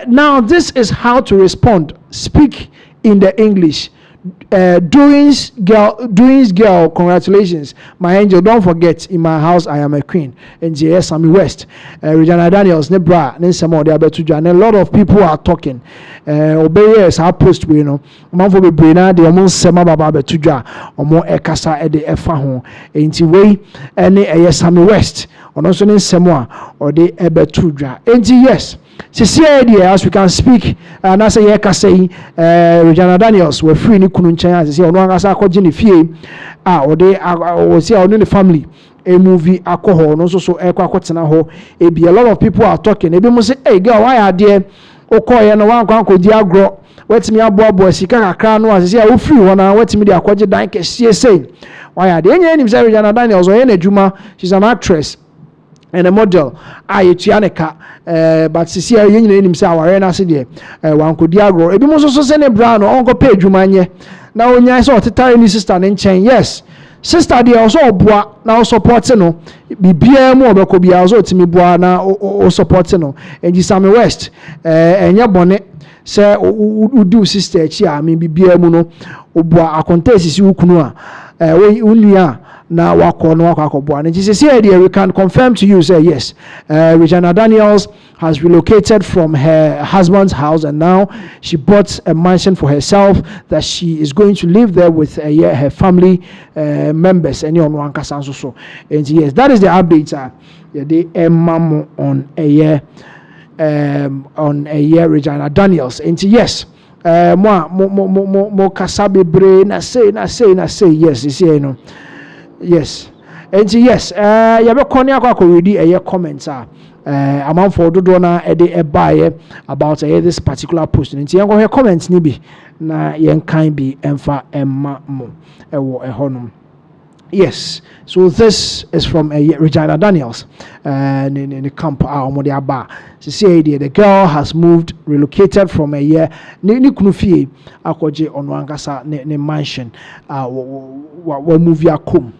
now this is how to respond. Speak in the English. Doings girl, congratulations, my angel. Don't forget, in my house I am a queen." And yes, Sammy West, Regina Daniels, Nebra, Ninsamo, they are better to. And a lot of people are talking. Obey us, our post, we know. Man for be brainer, the almost sema baba betuja, or more ekasa at the efa ain't way any Sammy West, or also Ninsamo, or the ebetuja. And yes. As we can speak, and as I say, Regina Daniels were free in Kununcha, as I say, on as I call Jenny Fee, or they are say on the family, a movie, alcohol, and also so Equacotina. A lot of people are talking. They must say, hey, girl, why are there? Okoye and one uncle Diagro, what's me a boy, Sika Crown, as I say, free one, what's me the Aquaja Dank, CSA. Why are there any names, Regina Daniels or any Juma? She's an actress. And a model, Tianeka, but Cecilia Union himself, Arena City, one could diago. It was also send a brown or Uncle Page Jumanye. Now, when I saw the tiny sister and chain, yes, sister, they also bois now supports no, be beer more, but could be also to me bois now or supports no, and you Sammy West, and your bonnet, sir, who do sister, I mean, be beer mono, or bois, a contest is you kunua, unia. Now, and she says, here we can confirm to you, say yes. Regina Daniels has relocated from her husband's house, and now she bought a mansion for herself that she is going to live there with her family members. And so, and yes, that is the update. The mamo on a year, Regina Daniels. And yes. Mo kasabe brain na say yes, you see, you know. Yes, and yes, you be calling ready a comments amount for do na a buy about this particular post. And you go comments ni bi na yen kan bi emfa emma mo ewo ehonum. Yes, so this is from Regina Daniels in the camp aba. She said the girl has relocated from a year ni kunufie akoje onwankasa ne mansion wa move ya kom.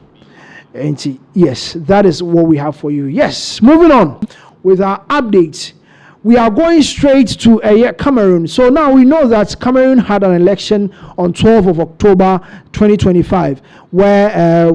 And yes, that is what we have for you. Yes, moving on with our updates. We are going straight to Cameroon. So now we know that Cameroon had an election on 12th of October 2025, where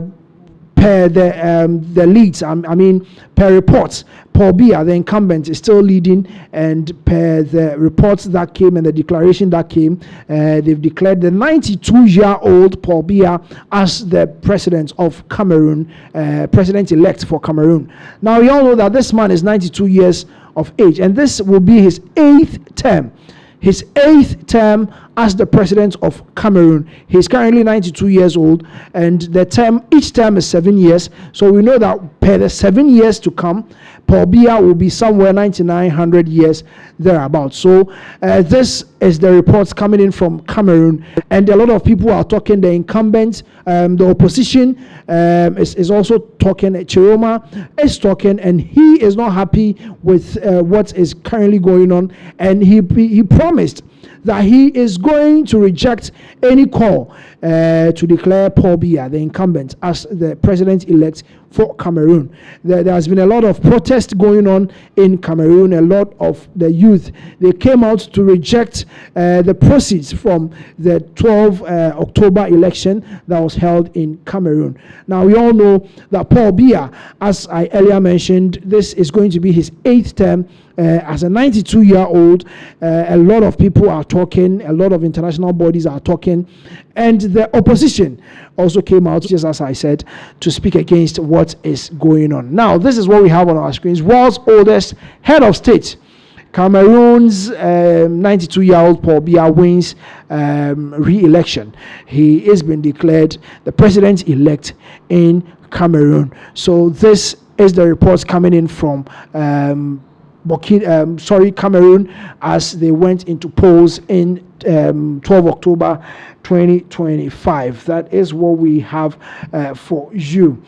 per the leads, per reports, Paul Biya, the incumbent, is still leading, and per the reports that came and the declaration that came, they've declared the 92-year-old Paul Biya as the president of Cameroon, president-elect for Cameroon. Now, we all know that this man is 92 years of age, and this will be his 8th term. His 8th term as the president of Cameroon. He's currently 92 years old, and each term is 7 years. So we know that per the 7 years to come, Paul Biya will be somewhere 99-100 years thereabouts. So this is the reports coming in from Cameroon, and a lot of people are talking. The incumbents, the opposition is also talking. Chiroma is talking, and he is not happy with what is currently going on, and he promised that he is going to reject any call to declare Paul Biya, the incumbent, as the president-elect for Cameroon. There has been a lot of protest going on in Cameroon. A lot of the youth, they came out to reject the proceeds from the 12 October election that was held in Cameroon. Now, we all know that Paul Biya, as I earlier mentioned, this is going to be his 8th term as a 92-year-old. A lot of people are talking, a lot of international bodies are talking, and the opposition also came out, just as I said, to speak against what is going on. Now, this is what we have on our screens. World's oldest head of state, Cameroon's 92-year-old Paul Biya wins re-election. He has been declared the president-elect in Cameroon. So this is the reports coming in from Cameroon, as they went into polls in 12 October 2025. That is what we have for you.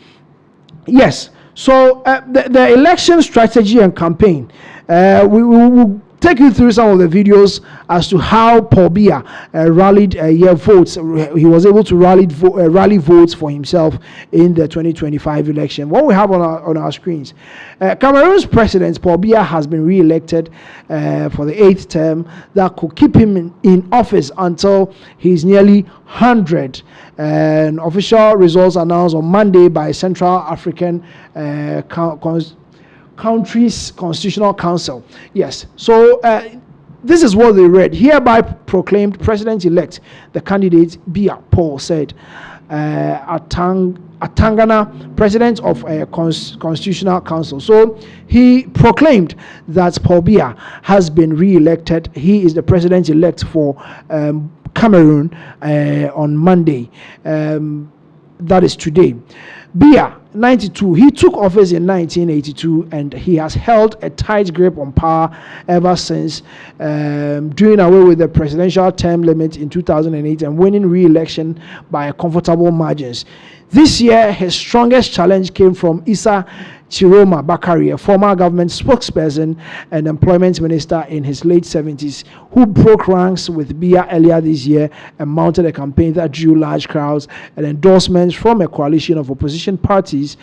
Yes, so the election strategy and campaign, we will take you through some of the videos as to how Paul Biya rallied votes. He was able to rally votes for himself in the 2025 election. What we have on our screens, Cameroon's president Paul Biya has been re-elected for the 8th term that could keep him in office until he's nearly 100. And official results announced on Monday by Central African Country's Constitutional Council. Yes, so this is what they read. Hereby proclaimed president-elect, the candidate Biya Paul said. Atangana, president of Constitutional Council. So he proclaimed that Paul Biya has been re-elected. He is the president-elect for Cameroon on Monday. That is today. Biya, 92, he took office in 1982, and he has held a tight grip on power ever since, doing away with the presidential term limit in 2008 and winning re-election by comfortable margins. This year, his strongest challenge came from Issa Chiroma Bakari, a former government spokesperson and employment minister in his late 70s, who broke ranks with Biya earlier this year and mounted a campaign that drew large crowds and endorsements from a coalition of opposition parties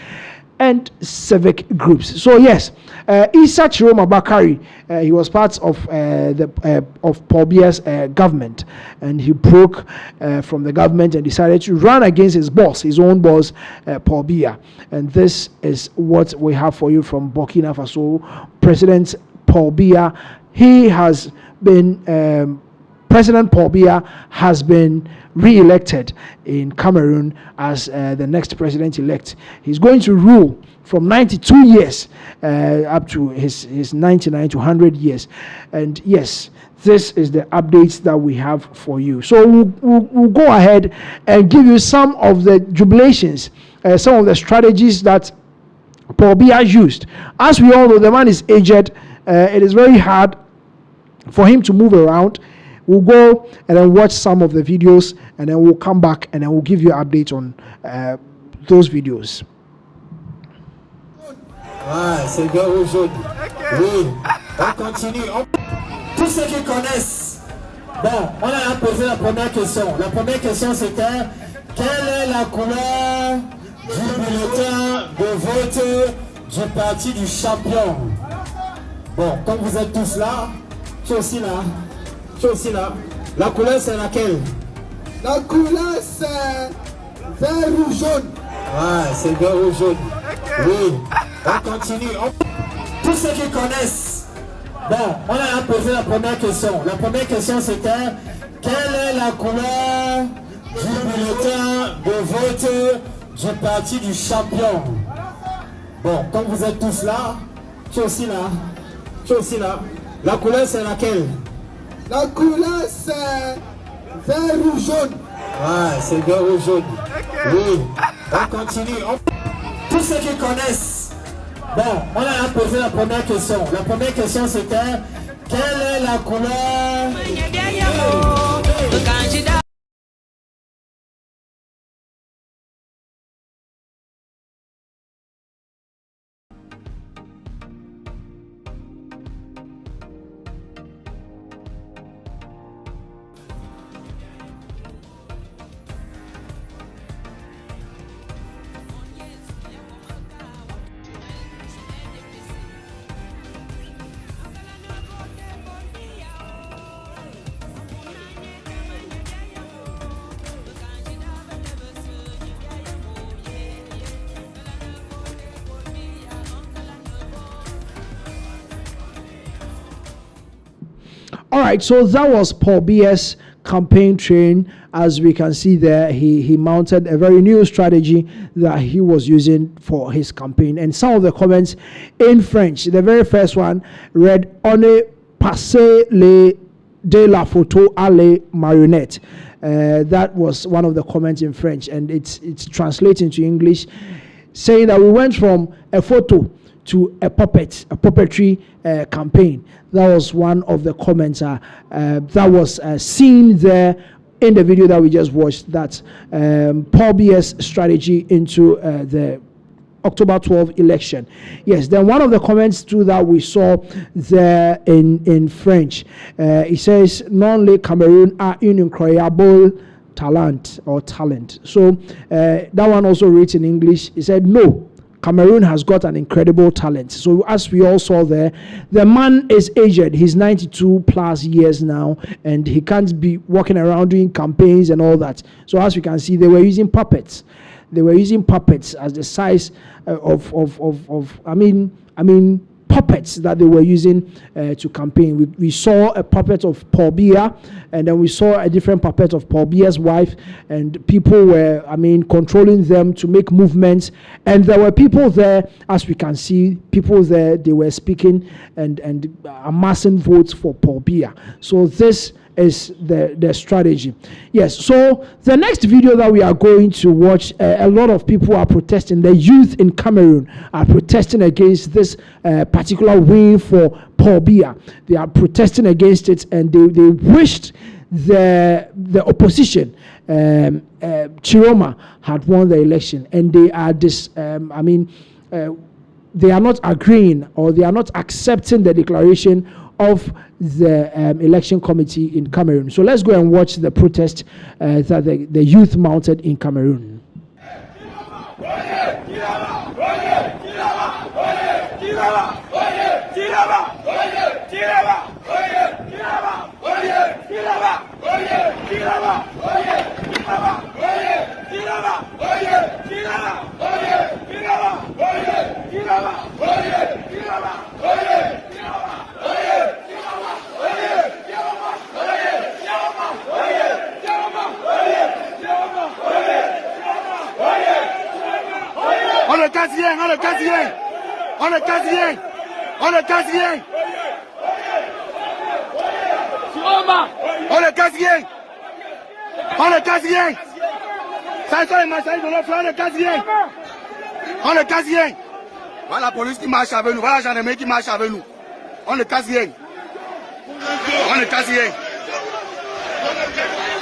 and civic groups. So yes, Issa Chiroma Bakari, he was part of Paul Biya's government, and he broke from the government and decided to run against his own boss, Paul Biya. And this is what we have for you from Burkina Faso. President Paul Biya, President Paul Biya has been re-elected in Cameroon as the next president-elect. He's going to rule from 92 years up to his 99 to 100 years. And yes, this is the updates that we have for you. So we'll go ahead and give you some of the jubilations, some of the strategies that Paul Biya used. As we all know, the man is aged. It is very hard for him to move around. We'll go and then watch some of the videos, and then we'll come back and then we'll give you an update on those videos. C'est bien aujourd'hui. Oui, on continue. Tous ceux qui connaissent, bon, on a posé la première question. La première question c'était: quelle est la couleur du bulletin de vote du parti du champion? Bon, comme vous êtes tous là, je suis aussi là. Je suis aussi là. La couleur c'est laquelle? La couleur c'est vert ou jaune. Ouais, c'est vert ou jaune. Oui, on continue. Tous ceux qui connaissent, bon, on a posé la première question. La première question c'était: quelle est la couleur du bulletin de vote du parti du champion? Bon, comme vous êtes tous là, je suis aussi là. Tu aussi là. La couleur c'est laquelle? La couleur c'est vert ou jaune. Ah, c'est vert ou jaune. Oui. On continue. Tous ceux qui connaissent. Bon, on a posé la première question. La première question c'était quelle est la couleur? All right, so that was Paul Biya's campaign train. As we can see there, he mounted a very new strategy that he was using for his campaign. And some of the comments in French. The very first one read, "On est passé de la photo à la marionnette." That was one of the comments in French, and it's translating to English, saying that we went from a photo to a puppetry campaign. That was one of the comments that was seen there in the video that we just watched. That Paul Biya's strategy into the October 12 election. Yes, then one of the comments too that we saw there in French, it says, "Non le Cameroun a une incroyable talent." So that one also reads in English. It said, "No, Cameroon has got an incredible talent." So as we all saw there, the man is aged. He's 92 plus years now, and he can't be walking around doing campaigns and all that. So as we can see, they were using puppets. They were using puppets as the size of puppets that they were using to campaign. We saw a puppet of Paul Biya, and then we saw a different puppet of Paul Biya's wife, and people were, controlling them to make movements. And there were people there, as we can see, people there, they were speaking and amassing votes for Paul Biya. So this is the strategy. Yes, so the next video that we are going to watch, a lot of people are protesting. The youth in Cameroon are protesting against this particular win for Paul Biya. They are protesting against it, and they wished the opposition, Chiroma, had won the election, and they are they are not agreeing, or they are not accepting the declaration of the election committee in Cameroon. So let's go and watch the protest that the youth mounted in Cameroon. On le quatrième, on le quatrième, on le quatrième, on le quatrième, on le quatrième, on le quatrième. Ça c'est le massacre de notre frère, on le quatrième, on le quatrième. Voilà la police qui marche avec nous, voilà la gendarmerie qui marche avec nous, on le quatrième, on le quatrième.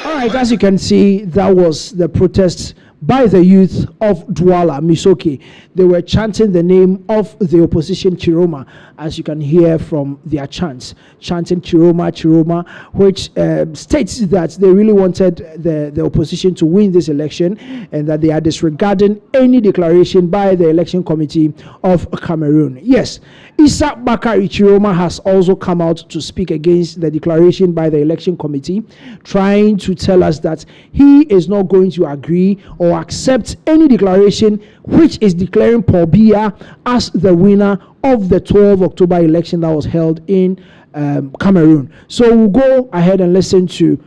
All right, as you can see, that was the protest by the youth of Douala, Misoke. They were chanting the name of the opposition, Chiroma, as you can hear from their chants, chanting Chiroma, Chiroma, which states that they really wanted the opposition to win this election, and that they are disregarding any declaration by the election committee of Cameroon. Yes, Issa Bakari Chiroma has also come out to speak against the declaration by the election committee, trying to tell us that he is not going to agree or accept any declaration which is declaring Paul Biya as the winner of the 12 October election that was held in Cameroon. So we'll go ahead and listen to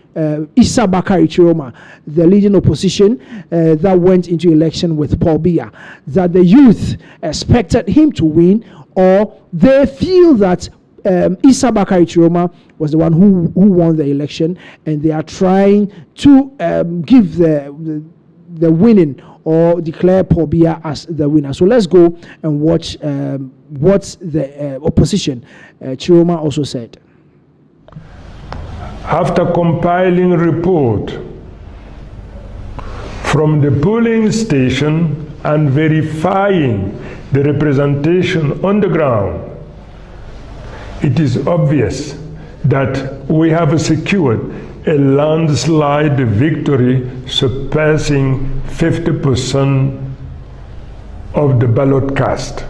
Issa Bakari Chiroma, the leading opposition that went into election with Paul Biya, that the youth expected him to win, or they feel that Issa Bakari Chiroma was the one who won the election, and they are trying to give the winning or declare Paul Biya as the winner. So let's go and watch what the opposition Chiroma also said. After compiling a report from the polling station and verifying the representation on the ground, it is obvious that we have secured a landslide victory surpassing 50% of the ballot cast.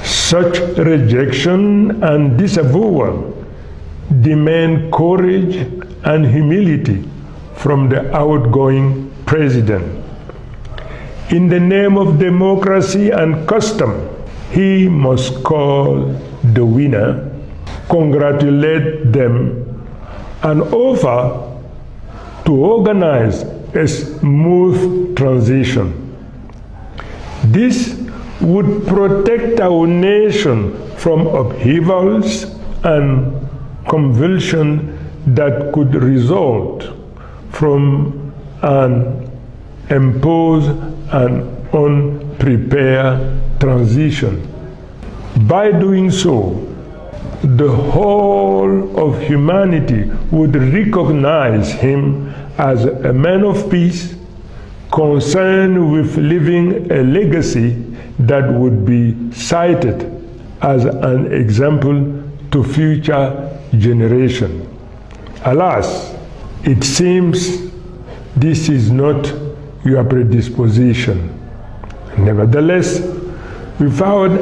Such rejection and disavowal demand courage and humility from the outgoing president. In the name of democracy and custom, he must call the winner, congratulate them, and offer to organize a smooth transition. This would protect our nation from upheavals and convulsion that could result from an imposed and unprepared transition. By doing so, the whole of humanity would recognize him as a man of peace, concerned with leaving a legacy that would be cited as an example to future generations. Alas, it seems this is not your predisposition. Nevertheless, without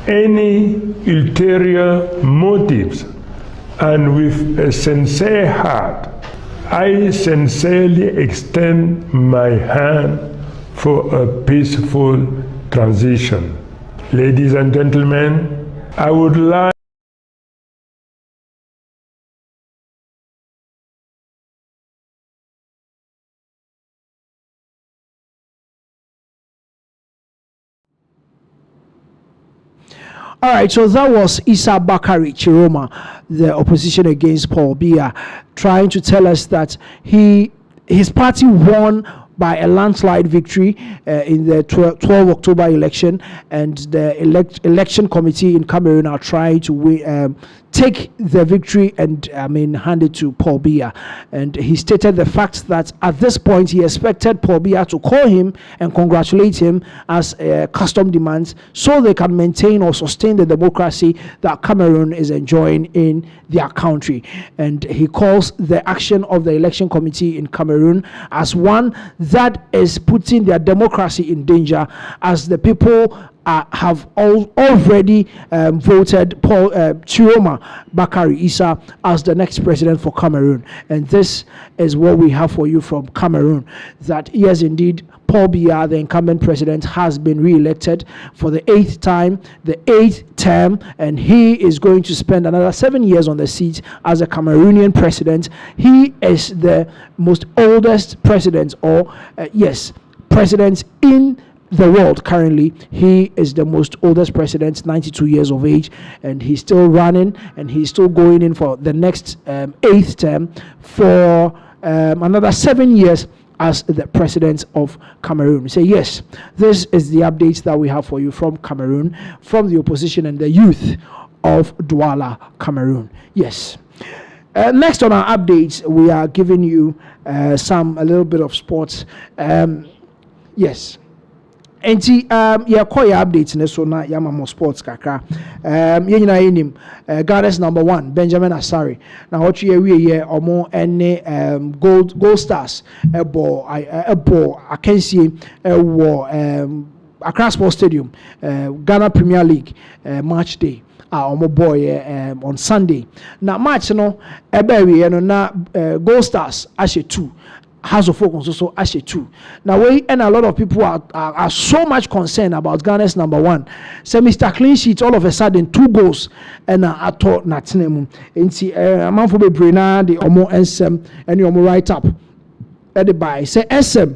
any ulterior motives and with a sincere heart, I sincerely extend my hand for a peaceful transition. Ladies and gentlemen, I would like All right, so that was Issa Bakari Chiroma, the opposition against Paul Biya, trying to tell us that his party won by a landslide victory in the 12 October election, and the election committee in Cameroon are trying to take the victory and hand it to Paul Biya. And he stated the fact that at this point he expected Paul Biya to call him and congratulate him as custom demands, so they can maintain or sustain the democracy that Cameroon is enjoying in their country. And he calls the action of the election committee in Cameroon as one that is putting their democracy in danger, as the people have already voted Paul Chiroma Bakari Issa as the next president for Cameroon. And this is what we have for you from Cameroon, that yes, indeed, Paul Biya, the incumbent president, has been re-elected for the 8th time, the 8th term, and he is going to spend another 7 years on the seat as a Cameroonian president. He is the most oldest president, or president in the world currently. He is the most oldest president, 92 years of age, and he's still running, and he's still going in for the next 8th term for another 7 years as the president of Cameroon. We say yes, this is the updates that we have for you from Cameroon, from the opposition and the youth of Douala, Cameroon. Yes. Next on our updates, we are giving you a little bit of sports. Yes. Enti call your updates ne so na yama more sports kakra. Ye nyina yenim Ghana's #1 Benjamin Asare. Na what ye we omo ene gold stars ebo akensie wo Accra Sports Stadium, Ghana Premier League match day. Omo boy on Sunday. Na match no ebe we no na Gold Stars ashe 2. House of Folk also ashe 2. Now we and a lot of people are so much concerned about Ghana's #1. So Mr. Clean Sheet, all of a sudden 2 goals and ato natinemu. Enti amanfo bebre na the omo ensem and omo write up. At the buy say SM.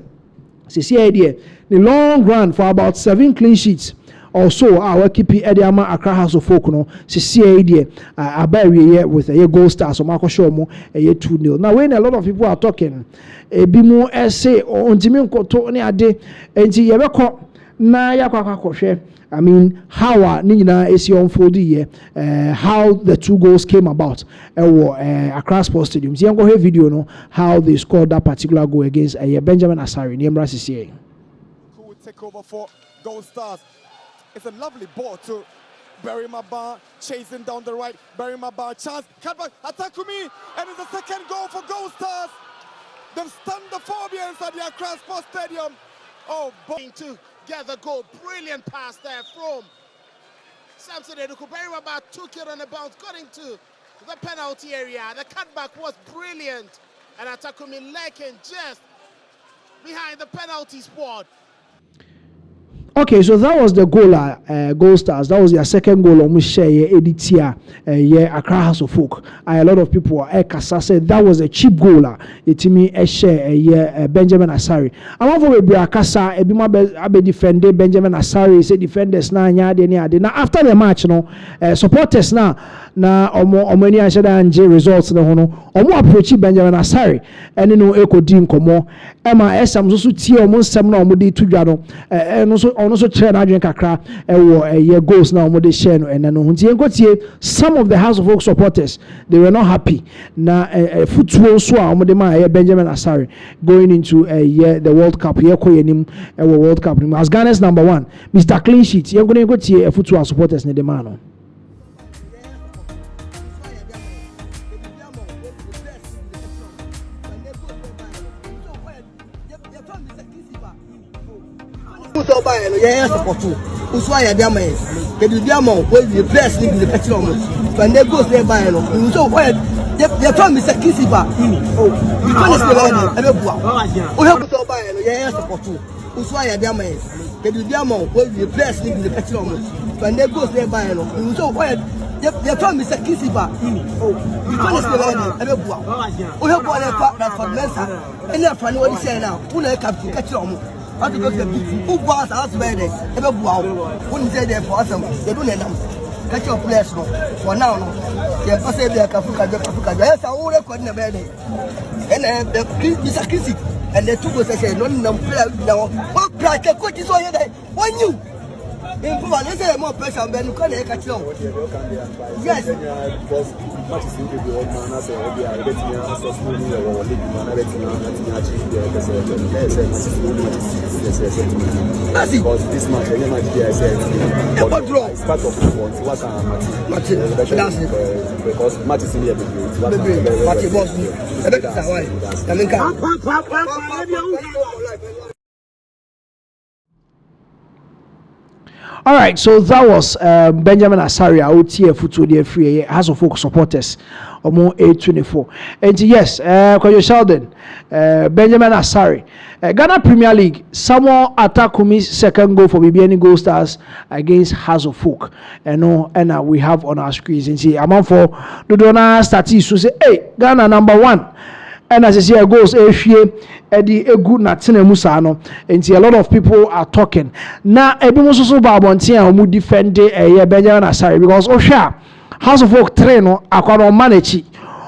See idea. The long run for about 7 clean sheets also our keep Ediama Accra House of Folk no CCA Abaye with a goal star so Marco Shomo a 2-0. Now when a lot of people are talking a bimu essay on Jimin Koto ni ade enti yebeko na yakwa I mean, how Nina is unfold how the 2 goals came about across Sports Stadium. You go video no how they scored that particular goal against Benjamin Asari. Niemra CCA. Cool take over for Gold Stars. It's a lovely ball to Barry Maba chasing down the right. Barry Maba chance, cut back, Atakumi, and it's the second goal for Gold Stars. They've stunned the phobia inside the Accra Sports Stadium. Oh, to get the goal. Brilliant pass there from Samson Eduku. Barry Maba took it on the bounce, got into the penalty area. The cutback was brilliant. And Atakumi Leken just behind the penalty spot. Okay, so that was the goal, Gold Stars. That was their second goal. Almost share Editia, Accra House of Folk. A lot of people are said that was a cheap goal. It me a share Benjamin Asari. I want for a Akasa, a bima defender Benjamin Asari. Say defenders na nyade. Now after the match, no supporters na omani answer and results na hono. Omo approach Benjamin Asari. And no eko din komo. Emma esam so tie omo nsem na omo de tudwa no. No also train adwen kakra ye goals na omo de share no ena no nti enkotie some of the House of Folk supporters they were not happy na football so a omo de ma Benjamin Asari going into the World Cup ye koyenim World Cup as Ghana's number 1 Mr. Clean Sheet ye enkotie football supporters ne de ma no. Yeah, support you. Uswaya Diamond. They do Diamond where the best thing is the catching on. When they go there by no. So why they told me Mr. Kisiba. Oh, you can't say we have to buy yeah, support you. Uswaya Diamond. They do Diamond where the best thing is the catching on. When they go there by no. So why they told me Mr. Kisiba. Oh, you can't say we have one for Mensa. And they're funny what you say now. Who they come to catch on. I to go to the who was us by the wouldn't say there for some they don't know. Catch your players for now. Yeah, I say they Africa. Yes, I will record in the bed. And the Mr. Kissy and the 2 goals I say, no, now. What like a coach is all here? When you let's say more pressure than you can't catch on. Yes. Because this match, I said, start of what's because match is in here All right, so that was Benjamin Asari out here for the free House of Folk supporters Omo 824. And yes, Koyo Sheldon, Benjamin Asari, Ghana Premier League, Samuel Atakumi's second goal for BBN Gold Stars against House of Folk. And we have on our screens and see amount for the donor statistics to say, hey, Ghana number 1. And as I say, goes Eddie good Natina Musano, and see a lot of people are talking. Now, Ebimuso Babontia who defend Benjamin Asari because Osha House of Folk train or manage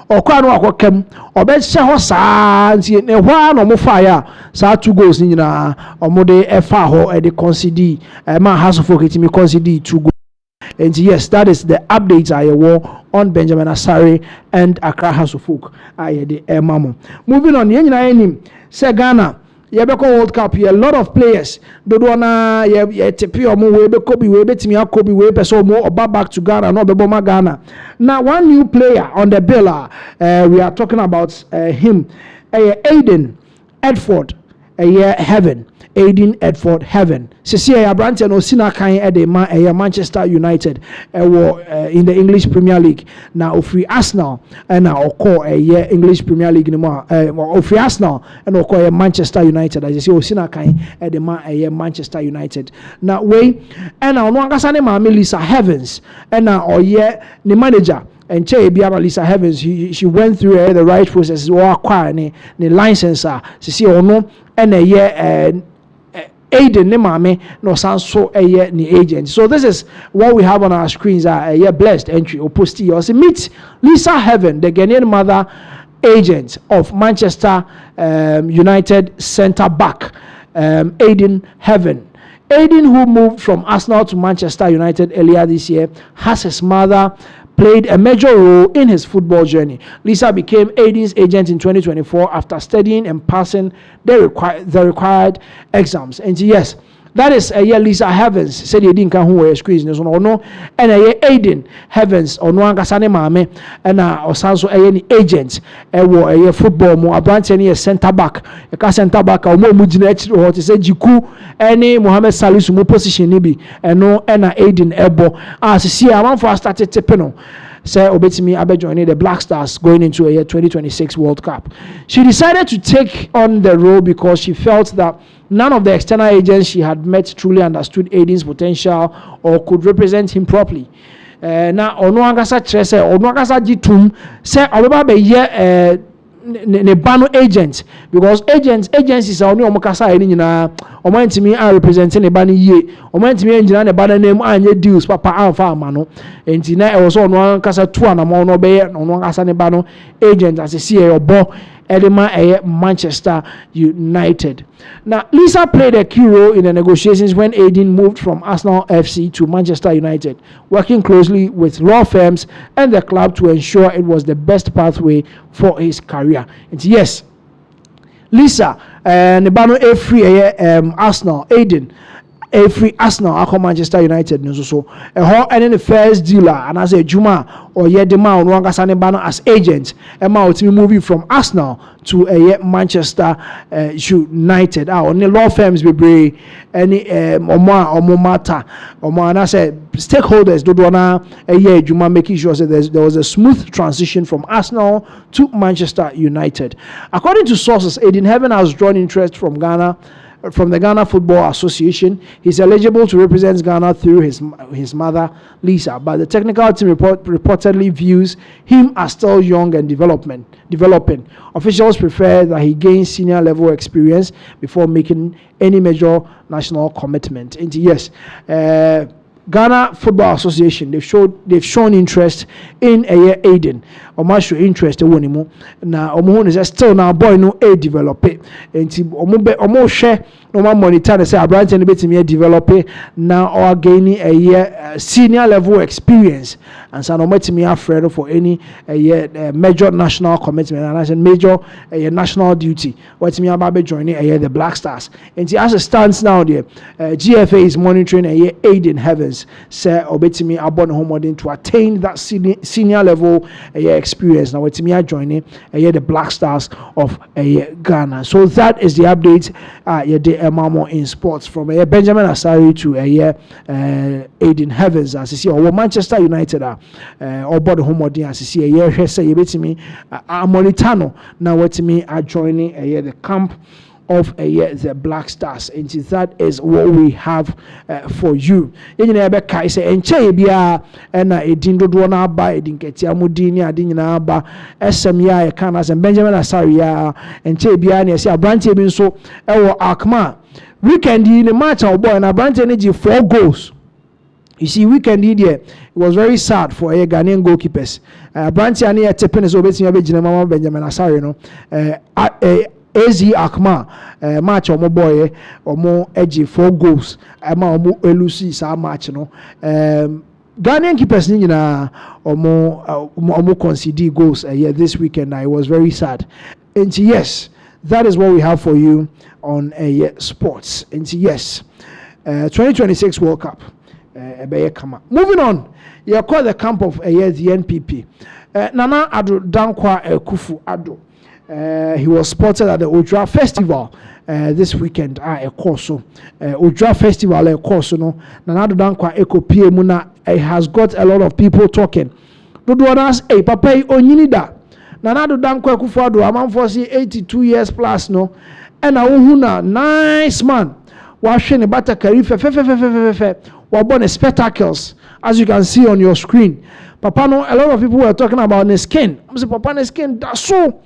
or Kwano or Bet Shahosa and one or more fire. So 2 goals in or more de Faho and the concede my House of Folk me concede 2 goals. And yes, that is the updates I wore on Benjamin Asari and Accra House of Folk. I the Mamo. Moving on, Yen say Ghana, Yabeko World Cup, a lot of players. Dodona, Tepi or Mo, Kobe, Betimia, Kobe, Peso more or back to Ghana, no Beboma Ghana. Now, one new player on the bill, we are talking about him, Aiden Edford, Heaven. Aiden Edford Heaven. Cecilia Branton Osina Kanye Edema Manchester United in the English Premier League. Now free Arsenal and now call English Premier League anymore. Free Arsenal and call Manchester United. As you see Osina Kanye Edema Manchester United. Now way and now no Angasane Mami Lisa Heavens and now the manager. And Che Biara Lisa Heavens, she went through the right process or acquire the license. She see or no and Aiden ne maame no sanso ni agent. So this is what we have on our screens. Blessed entry or post here. Also meet Lisa Heaven, the Ghanaian mother agent of Manchester United centre back Aiden Heaven. Aiden, who moved from Arsenal to Manchester United earlier this year, has his mother played a major role in his football journey. Lisa became Aiden's agent in 2024 after studying and passing the required exams. And yes, that is Lisa Heavens said he didn't come who screens no and Aiden Heavens or no ankasane mame and osanso any agent a football mo abranch any center back a center back or mo mugina or to say Jiku any Mohamed Salisu mo position nibi and no and Aiden Ebo as see a man for started tipping say obetimi abejoining the Black Stars going into a year 2026 World Cup. She decided to take on the role because she felt that none of the external agents she had met truly understood Aiden's potential or could represent him properly. Now, ono angasa trese, ono angasa jitum, say obeba be ye ne bano agent because agencies are only omokasa eni nyina omo ntimi are representing ne bano ye omo ntimi enjina ne bano name anye deals papa anfa amano enti na e wo so ono ankasa tu anamo no be ono ankasa ne bano agent as see e obo Edema Manchester United. Now, Lisa played a key role in the negotiations when Aiden moved from Arsenal FC to Manchester United, working closely with law firms and the club to ensure it was the best pathway for his career. And yes, Lisa, Nebano free Arsenal, Aiden. Free Arsenal, ako Manchester United so and then the first dealer and as a Juma or Yedema or Wangasane Bano as agent Emma ultimately moving from Arsenal to a Manchester United. On the law firms be brave any Omomata and I said stakeholders do wanna a year Juma making sure that there was a smooth transition from Arsenal to Manchester United. According to sources, Aiden Heaven has drawn interest from the Ghana Football Association. He's eligible to represent Ghana through his mother, Lisa, but the technical team reportedly views him as still young and developing. Officials prefer that he gains senior level experience before making any major national commitment. And yes, Ghana Football Association, they've shown interest in Aiden. Omo show interest wonimu na omo is still now boy no develop it. Enti omo share no man monitor say abrante no betimi develop now or gaining a year senior level experience and so no betimi afraid for any major national commitment and as a major national duty wetimi about joining the Black Stars. Enti as it stands now there GFA is monitoring Aiden Heavens say obetimi abon homodin to attain that senior level experience now with me joining the Black Stars of Ghana. So that is the update the Mamo in sports from Benjamin Asari to Aiden Heavens as you see or Manchester United or board homodin as you see here say you bet me Monitano now with me joining the camp of the Black Stars. And that is what we have for you. You know, I say, and Chabia and Edin Dodwana by Edin Ketia Mudini, Adina Ba, SMia, Canas, and Benjamin Asaria, and Chabia, and I say, a branch bin so, Akma. Weekend in the match, our boy, and a branch energy 4 goals. You see, weekend in there, it was very sad for a Ghanaian goalkeepers. Branch and here, Tepin is obeying Benjamin Asari, no. AZ Akma match omo boy omo edge 4 goals ama omo elusi sa match no Ghanaian keepers ni na omo concede goals this weekend. It was very sad. And yes, that is what we have for you on sports. And yes, 2026 World Cup moving on, you call the camp of the NPP. Nana Addo Dankwa Kufu Addo. He was spotted at the Ojra Festival this weekend. Ojra Festival course, no. Nanado Dankwa Eko Piemuna has got a lot of people talking. Dodoanas papa onyinida. Nanado Dankwa Kufuado among for 82 years plus no. And a nice man. Washing a bata karife wabone spectacles as you can see on your screen. Papa no, a lot of people were talking about his skin. I'm saying papa his skin that's so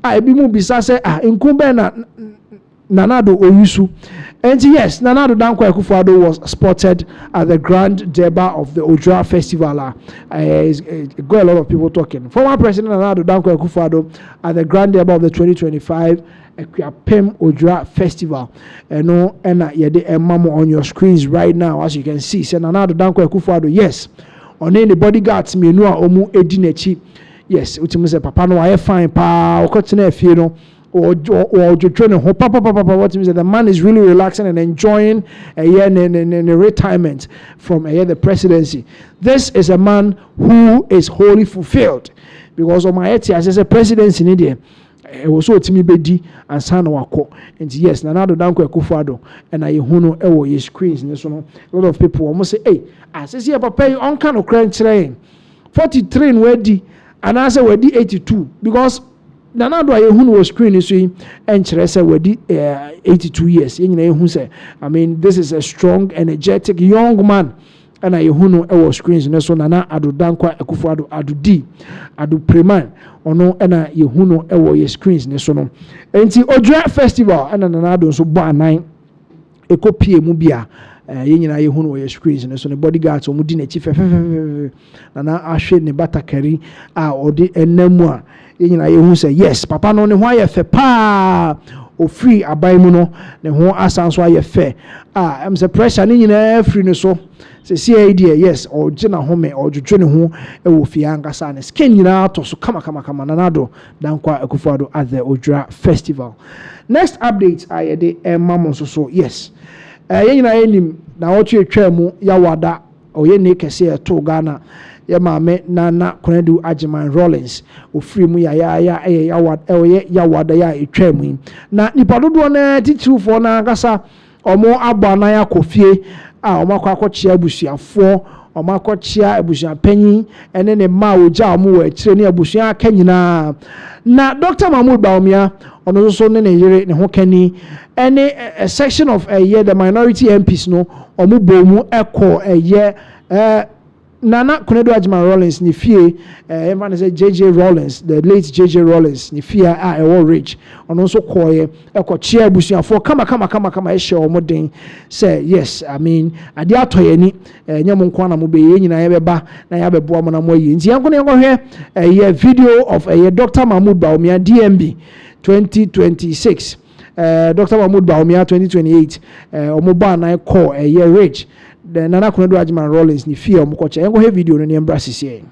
I be mu bisa say inkumbe Nanado Oyusu. And yes, Nanado Dankwa Akufo-Addo was spotted at the Grand Deba of the Ojra Festival. It got a lot of people talking. Former President Nanado Dankwa Akufo-Addo at the Grand Deba of the 2025 Pem Ojra Festival. And yede mamo on your screens right now, as you can see. Say Nanado Dankwa Akufo-Addo, yes. On any bodyguards, me no omu edinechi. Yes, utimu say papa no I fine pa okotena efie no. Or the man is really relaxing and enjoying a retirement from the presidency. This is a man who is wholly fulfilled, because of my as a presidency in India. It was so B0dy and San Wako. And yes, Nanado Dankwa Akufo-Addo and I huno ewo ye screens. A lot of people almost say, hey, I say, yeah, papa, you on kind of crying train 43 in wedi, and I say wedi 82 because. Nanado Ayehun was screen is and Cheresa were 82 years. I mean, this is a strong, energetic young man. And Ayehun was screens and so Nana Ado Dankwa Akufo-Addo Ado D Ado Preman or no and Ayehun ewo screens and so no. And the Ojra Festival and Nanado so bar 9 a copy mubia. Yenya Ayehun were screens and so the bodyguards or Mudine Chief Nana Ashe ne Batakari or the Enemwa. You say yes, papa no ne ho aye pa o free abai mu no ne ho asanso aye fe am say pressure ni nyina free no so say idea yes or gina home or dwodwo ne ho e wo fie angasa ne skin nyina to so kama Nanado Dankwa Akufo-Addo at the Ojra Festival. Next update aye de mamo so yes nyina enim na wo twe twa mu ya wada o ye ne kese e to Ghana ya maame Nana Konedu Ajiman Rollins ofiri mu ya wada ya etwa mu na nipa dodo na titirufo na agasa omo abana ya kofie omo akwakochia abusuafo omo akwakochia abusuapanyi ene ne ma oja omo wa akire ne abusua akanyina na Dr. Mahmoud Bawumia ono so ne yire ne ho kani ene a section of the minority MPs no omo bomu ekọ Nana Konedu Ajiman Rollins ni fie everyone say JJ Rollins, the late JJ Rollins ni fie rich and also koye chair busuafo kama e share omoden say yes. I mean ade atoye ni nyam nko na mo be ye nyina ye beba na ya bebo mo na mo yi nti yanko ne hwe video of Dr. Mahmoud Bawumia DMB 2026 Dr. Mahmoud Bawumia 2028 omoba na call rich. The Nana Konedu Ajiman Rollins ni fear omukocha engo he video no ni embrace sie.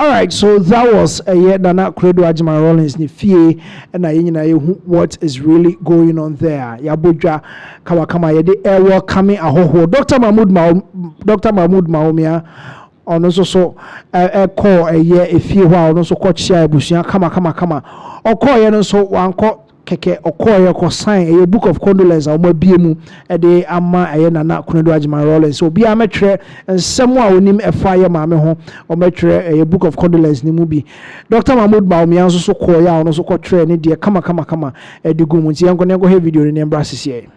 All right, so that was Nana Konedu Ajiman Rollins ni fie and what is really going on there. Yabuja kama yede ewa coming ahoho. Dr. Mahmoud Bawumia on also so call a year if you are also called share bushia kama or call yen so one call keke okoye ko sign a book of condolence a omo bie mu de ama eye Nana Akunedo Agyeman Rawlings so bia metwe nsem a onim efa ye maame ho o metwe a book of condolence ni mu bi Dr. Mahmoud Bawumia nso so koye a ono so ko tre ne de kama e de gumu nti yanko ne go he video ni mbra sisi.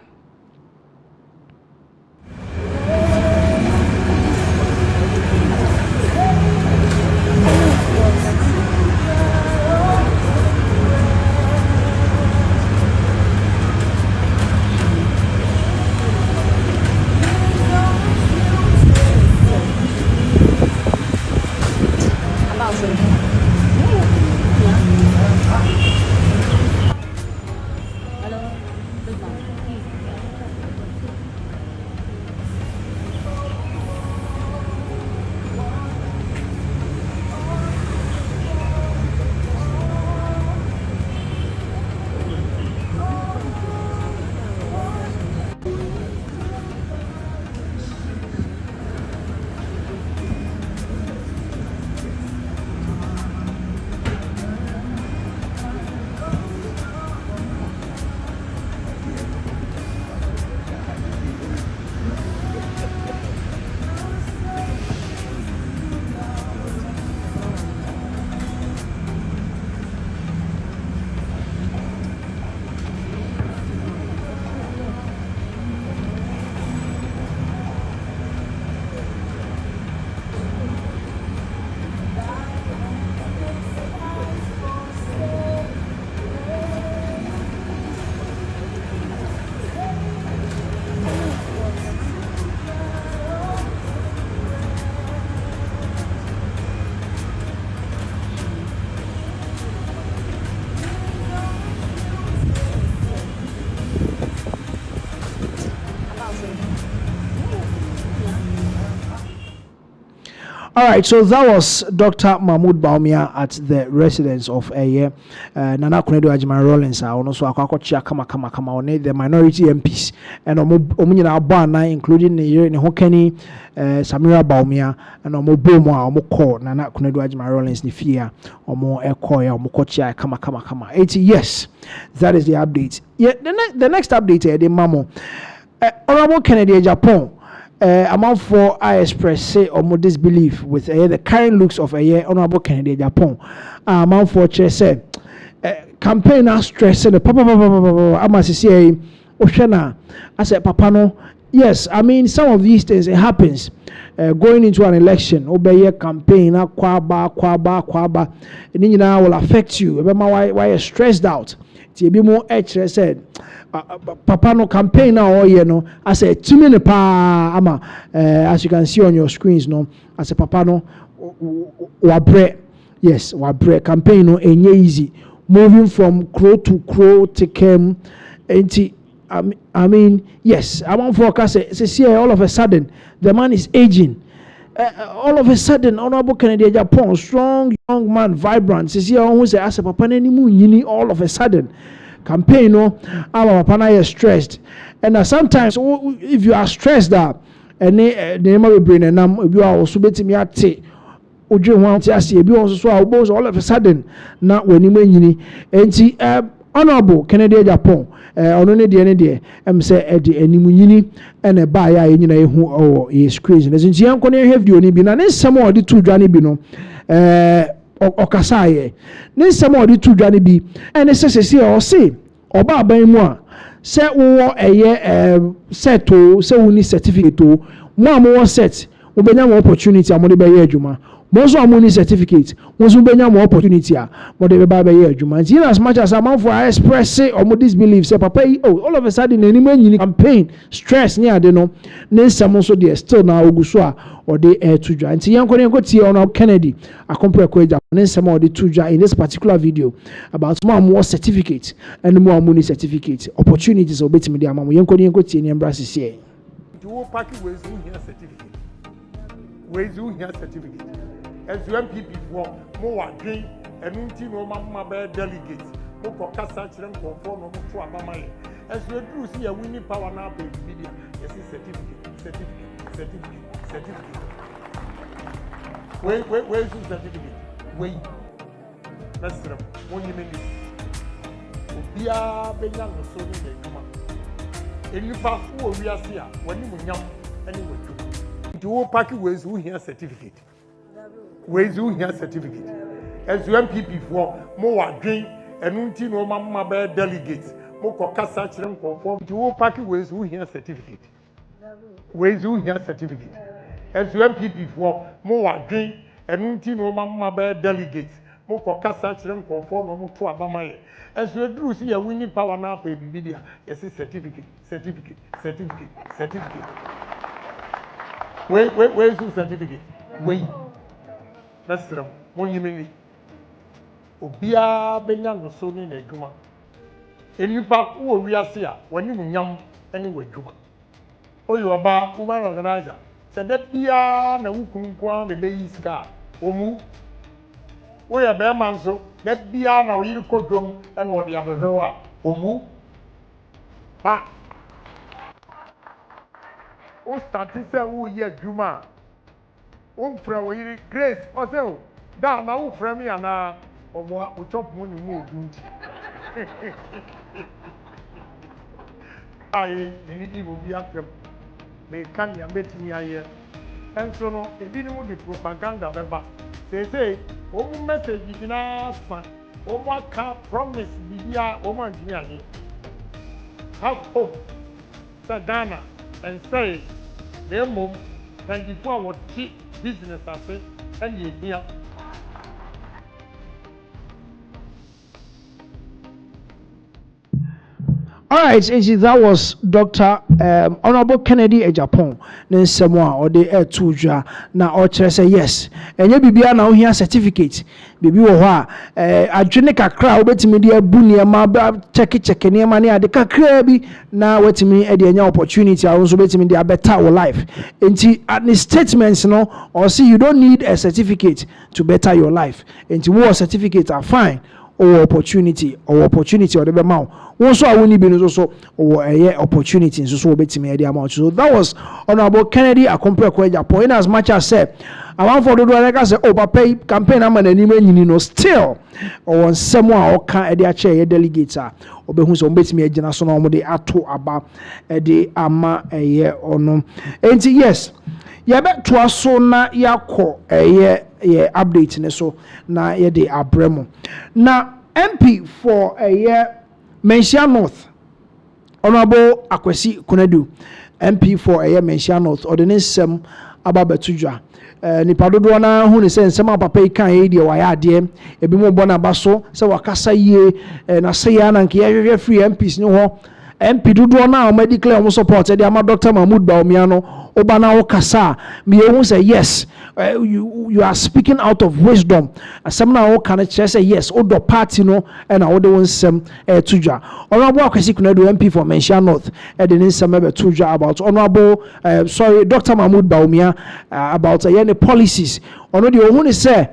All right, so that was Dr. Mahmoud Bawumia at the residence of Nana Akunedo Agyeman Rawlings. Also, akwakochia kama on the minority MPs and omunyina abana including the Hokeni Samira Bawumia and omo call Nana Akunedo Agyeman Rawlings ni fia omo ekoya omo kochia kama 80. Yes, that is the update. Yeah, the next update the mamo Honorable Kennedy Japan. Amount for I express say or more disbelief with the current looks of Honorable Kennedy Japan. Amount for say campaign now stress the papa I'm say Oshana. I said papa no. Yes, I mean some of these things it happens. Going into an election, obey campaign, kwaba, and then will affect you. Remember why you're stressed out. It's a bit more extra said. Papa no campaign now all year no. I said 2 minutes pa ama as you can see on your screens no. I said papa no wabre yes wabre campaign no enye easy moving from crow to crow takem enti I mean yes I want forecast say all of a sudden the man is aging. All of a sudden, Honorable Kennedy Japan, strong young man, vibrant. Say who say as a papa nyini all of a sudden. Campaign no our papa is stressed. And sometimes if you are stressed that and the name of brain and you are also betting me at Ojo want to see you also all of a sudden not when you mean and Honorable Kennedy Japan only the end there say Eddie and and a buyer in who is crazy. As in young can have you be na some of the two Johnny Bino Okasaye. Then some of the two Johnny B and SSC or say or Baba moi say a year set to say we need certificate to more set we be no opportunity among the year Juma. Most of money certificate, most of more opportunity, but they buy by Juma. As much as I'm for I express say or more disbelief, say papa, all of a sudden any man you campaign, stress near they know, then some also they still now Oguswa or they air to join. So young go to on Kennedy, a compare Japan, then some of the two in this particular video about more certificates and more money certificates, opportunities or better media. Young go to any embrace here. Do party with certificate. With certificate. As MPP for more again, and until no mamma bear delegates, no for Cassach and conform no to a mamma. As you do see a winning power now, media, yes, certificate. Where's your certificate? Wait, that's 1 minute. Obia benya no so ne adwuma. Enipa wo wiase a wani munyam ene wadu. Nti wo party ways who here certificate. Ways who here certificate. As you MPP for mo wadwen enu nti no mama be delegate. Mo ko kasa kire nkonfo. Nti wo party ways who here certificate. Ways who here certificate. As you MPP for mo wadwen enu nti no mama be delegate. Mo ko kasa kire nkonfo no mo to abama ye. As you do see a winning power now for B0dy, yes, certificate. Where's your certificate? Wait. That's the one you mean. Obia benya no so ni na adwuma. Enipa wo wiase when you nyam anyway adwuma. Oyo oba woman organizer. Say that bia na wukun kwa be yi sika. Omu. We are bear man so that bia na we ko drum and what the other omu. Pa. O started say wo ye adwuma. O fra we grace o say da na wo fra me ana omo o chop mo ni mo odun. Ai ni wo bi akrem. Me kan ya betimi aye. Enso no ebi ni mo di propaganda beba. Say omu message na fa. Omu aka promise bibia omu antimi anye. Have hope. Sadana and say their mom and before what business I say and you here. All right, that was Dr. Honorable Kennedy Ejapon. Then someone or the air tuja na or say yes. And you be now here certificate. Baby wa a genetic crowd wait me dear bunia ma check near money at the kakrebi now wait me at the opportunity. I also wait me the better life. And at the statements no or see you don't need a certificate to better your life. And war certificates are fine. Or opportunity or the amount. Also, I won't be also or a opportunity so betting the amount. So that was Honorable Kennedy. I compare point as much as said. I want for the like I said, pay campaign. I'm an enemy, still or on someone or can a chair delegates or be who's on bet me a generation de ato about the ama a year or no. And yes. Ya bet to so na yakọ ye update ne so na ye de abremo na MP for Manhyia North Honorable Akwesi Kunadu MP for Manhyia North ordinance ababetudwa nipa dodo na hu ne se nsema papa yi kan ye de wa ya ade ebi mo bɔ na ba so se wakasa yie na se ya na nke ye hwehwɛ free MPs ni ho MP dodo na o declare o support de ama Dr. Mahmoud Bawumia no oba na o kasa me you say yes you are speaking out of wisdom asem na o kan say yes o do party no na o de won sem tudwa honorable Akwesi Kunadu MP for Manhyia North e de nsem be tudwa about honorable Dr. Mahmoud Bawumia about any policies ono de o hu ne say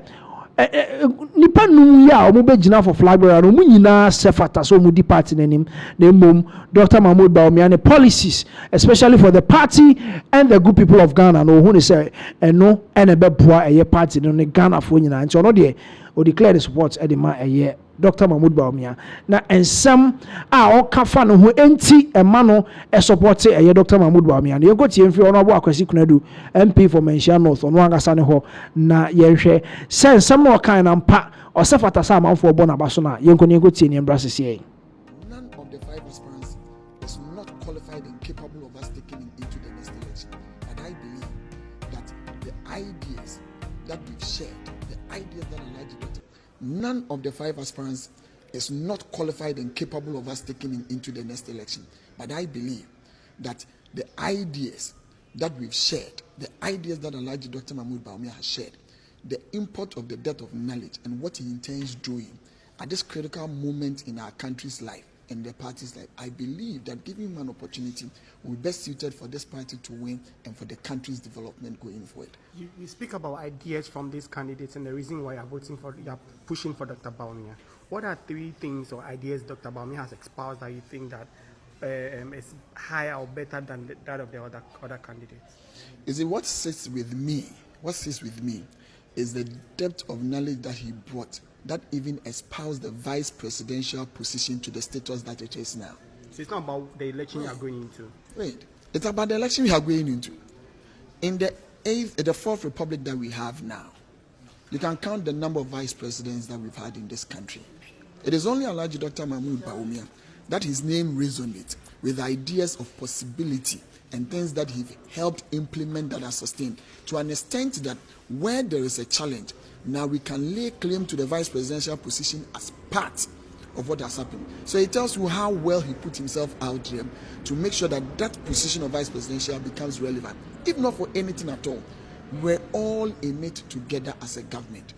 nipa num ya o mo begina for flag bearer no mu nyina sefata so mu di party nanim na mom Dr. Mahmoud Bawumia ne policies especially for the party and the good people of Ghana no who say no ene be boa eye party no ne Ghana fo nyina nti ono de o declare the support e de ma eye Dr. Mahmoud Bawumia na ensem a o kafa no ho enti ema no e support eye Dr. Mahmoud Bawumia ne yego tie mfi ono abo Akwesi Kunadu MP for Manhyia North ono angasa ne ho na ye hwe sensem no kan na mpa o sefata sa amanfo obo na baso na yego tie ne mbra sese. None of the five aspirants is not qualified and capable of us taking into the next election. But I believe that the ideas that we've shared, the ideas that are largely better, none of the five aspirants is not qualified and capable of us taking into the next election. But I believe that the ideas that we've shared, the ideas that Alhaji Dr. Mahmoud Bawumia has shared, the import of the depth of knowledge and what he intends doing at this critical moment in our country's life and the party's life, I believe that giving him an opportunity will be best suited for this party to win and for the country's development going forward. You speak about ideas from these candidates and the reason why you're pushing for Dr. Bawumia. What are 3 things or ideas Dr. Bawumia has espoused that you think that is higher or better than that of the other candidates? Is it what sits with me is the depth of knowledge that he brought that even espoused the vice presidential position to the status that it is now. So it's not about the election you are going into. Wait, it's about the election we are going into. In the fourth republic that we have now, you can count the number of vice presidents that we've had in this country. It is only Alhaji Dr. Mahmoud Bawumia that his name resonates with ideas of possibility and things that he helped implement that are sustained to an extent that where there is a challenge, now we can lay claim to the vice presidential position as part of what has happened. So it tells you how well he put himself out there to make sure that that position of vice presidential becomes relevant. If not for anything at all, we're all in it together as a government.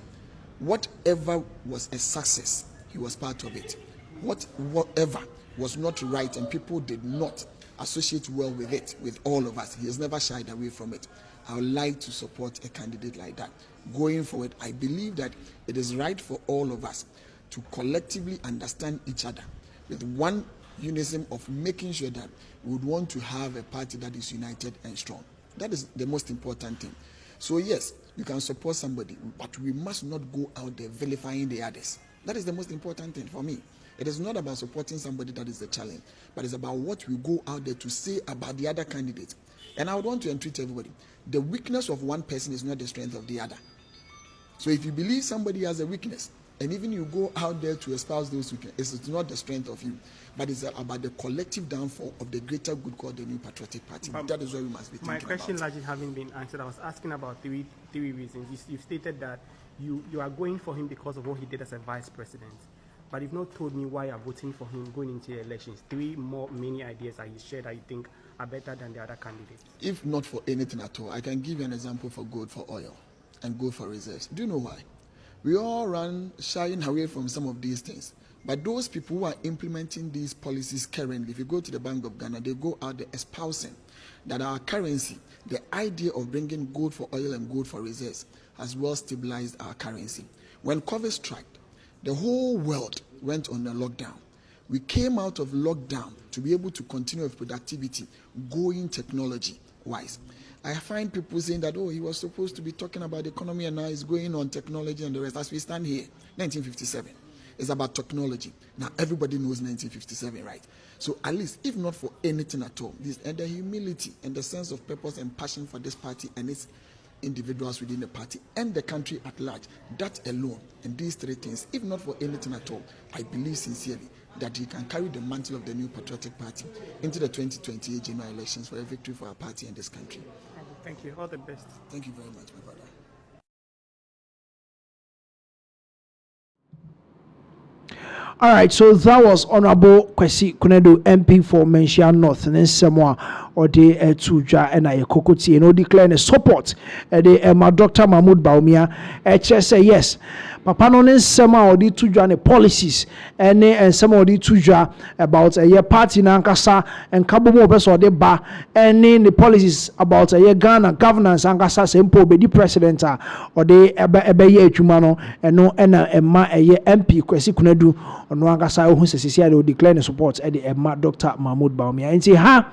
Whatever was a success, he was part of it. Whatever was not right and people did not associate well with it, with all of us, he has never shied away from it. I would like to support a candidate like that. Going forward, I believe that it is right for all of us to collectively understand each other with one unison of making sure that we would want to have a party that is united and strong. That is the most important thing. So yes, you can support somebody, but we must not go out there vilifying the others. That is the most important thing for me. It is not about supporting somebody that is the challenge, but it's about what we go out there to say about the other candidate. And I would want to entreat everybody. The weakness of one person is not the strength of the other. So if you believe somebody has a weakness, and even you go out there to espouse those weaknesses, it's not the strength of you, but it's about the collective downfall of the greater good called the New Patriotic Party. That is what we must be thinking about. My question largely having been answered, I was asking about three reasons. You stated that you are going for him because of what he did as a vice president. But you've not told me why you're voting for him going into the elections. Many ideas that he shared that you think are better than the other candidates. If not for anything at all, I can give you an example for gold for oil and gold for reserves. Do you know why? We all run shying away from some of these things. But those people who are implementing these policies currently, if you go to the Bank of Ghana, they go out there espousing that our currency, the idea of bringing gold for oil and gold for reserves, has well stabilized our currency. When COVID struck, the whole world went on a lockdown. We came out of lockdown to be able to continue with productivity, going technology-wise. I find people saying that, oh, he was supposed to be talking about the economy and now he's going on technology and the rest. As we stand here, 1957, it's about technology. Now everybody knows 1957, right? So at least, if not for anything at all, and the humility and the sense of purpose and passion for this party and its individuals within the party and the country at large, that alone, and these three things, if not for anything at all, I believe sincerely that he can carry the mantle of the New Patriotic Party into the 2028 general elections for a victory for our party and this country. Thank you. All the best. Thank you very much, my brother. All right, so that was Honorable Kwesi Kunedu, MP for Manhyia North, and then someone or the Tuja and I Kokoti, and declaring support the Dr. Mahmoud Bawumia. Say yes. Papa no ne sema odi tudwa ne policies and some odi tudwa about a year party na ankasa and kabomo obeso odi ba any the policies about a year Ghana governance ankasa sempo be di president or the ebe ye adwuma no eno na emma eye MP Kwesi Kunedu ono ankasa ohun sesisia de declare support e de emma Dr. Mahmoud Bawumia. Nti ha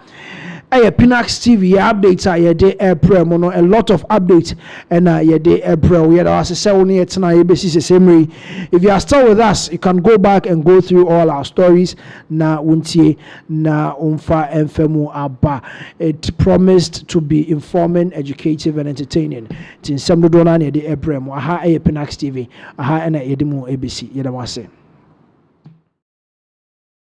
Pinax TV updates are yede April mono a lot of updates and yede April we are say only etna yebesi same. If you are still with us, you can go back and go through all our stories na untie na umfa enfemu aba. It promised to be informing, educative and entertaining. Tin sem do na yede April mo aha Pinax TV aha na yede mu ABC yede wase.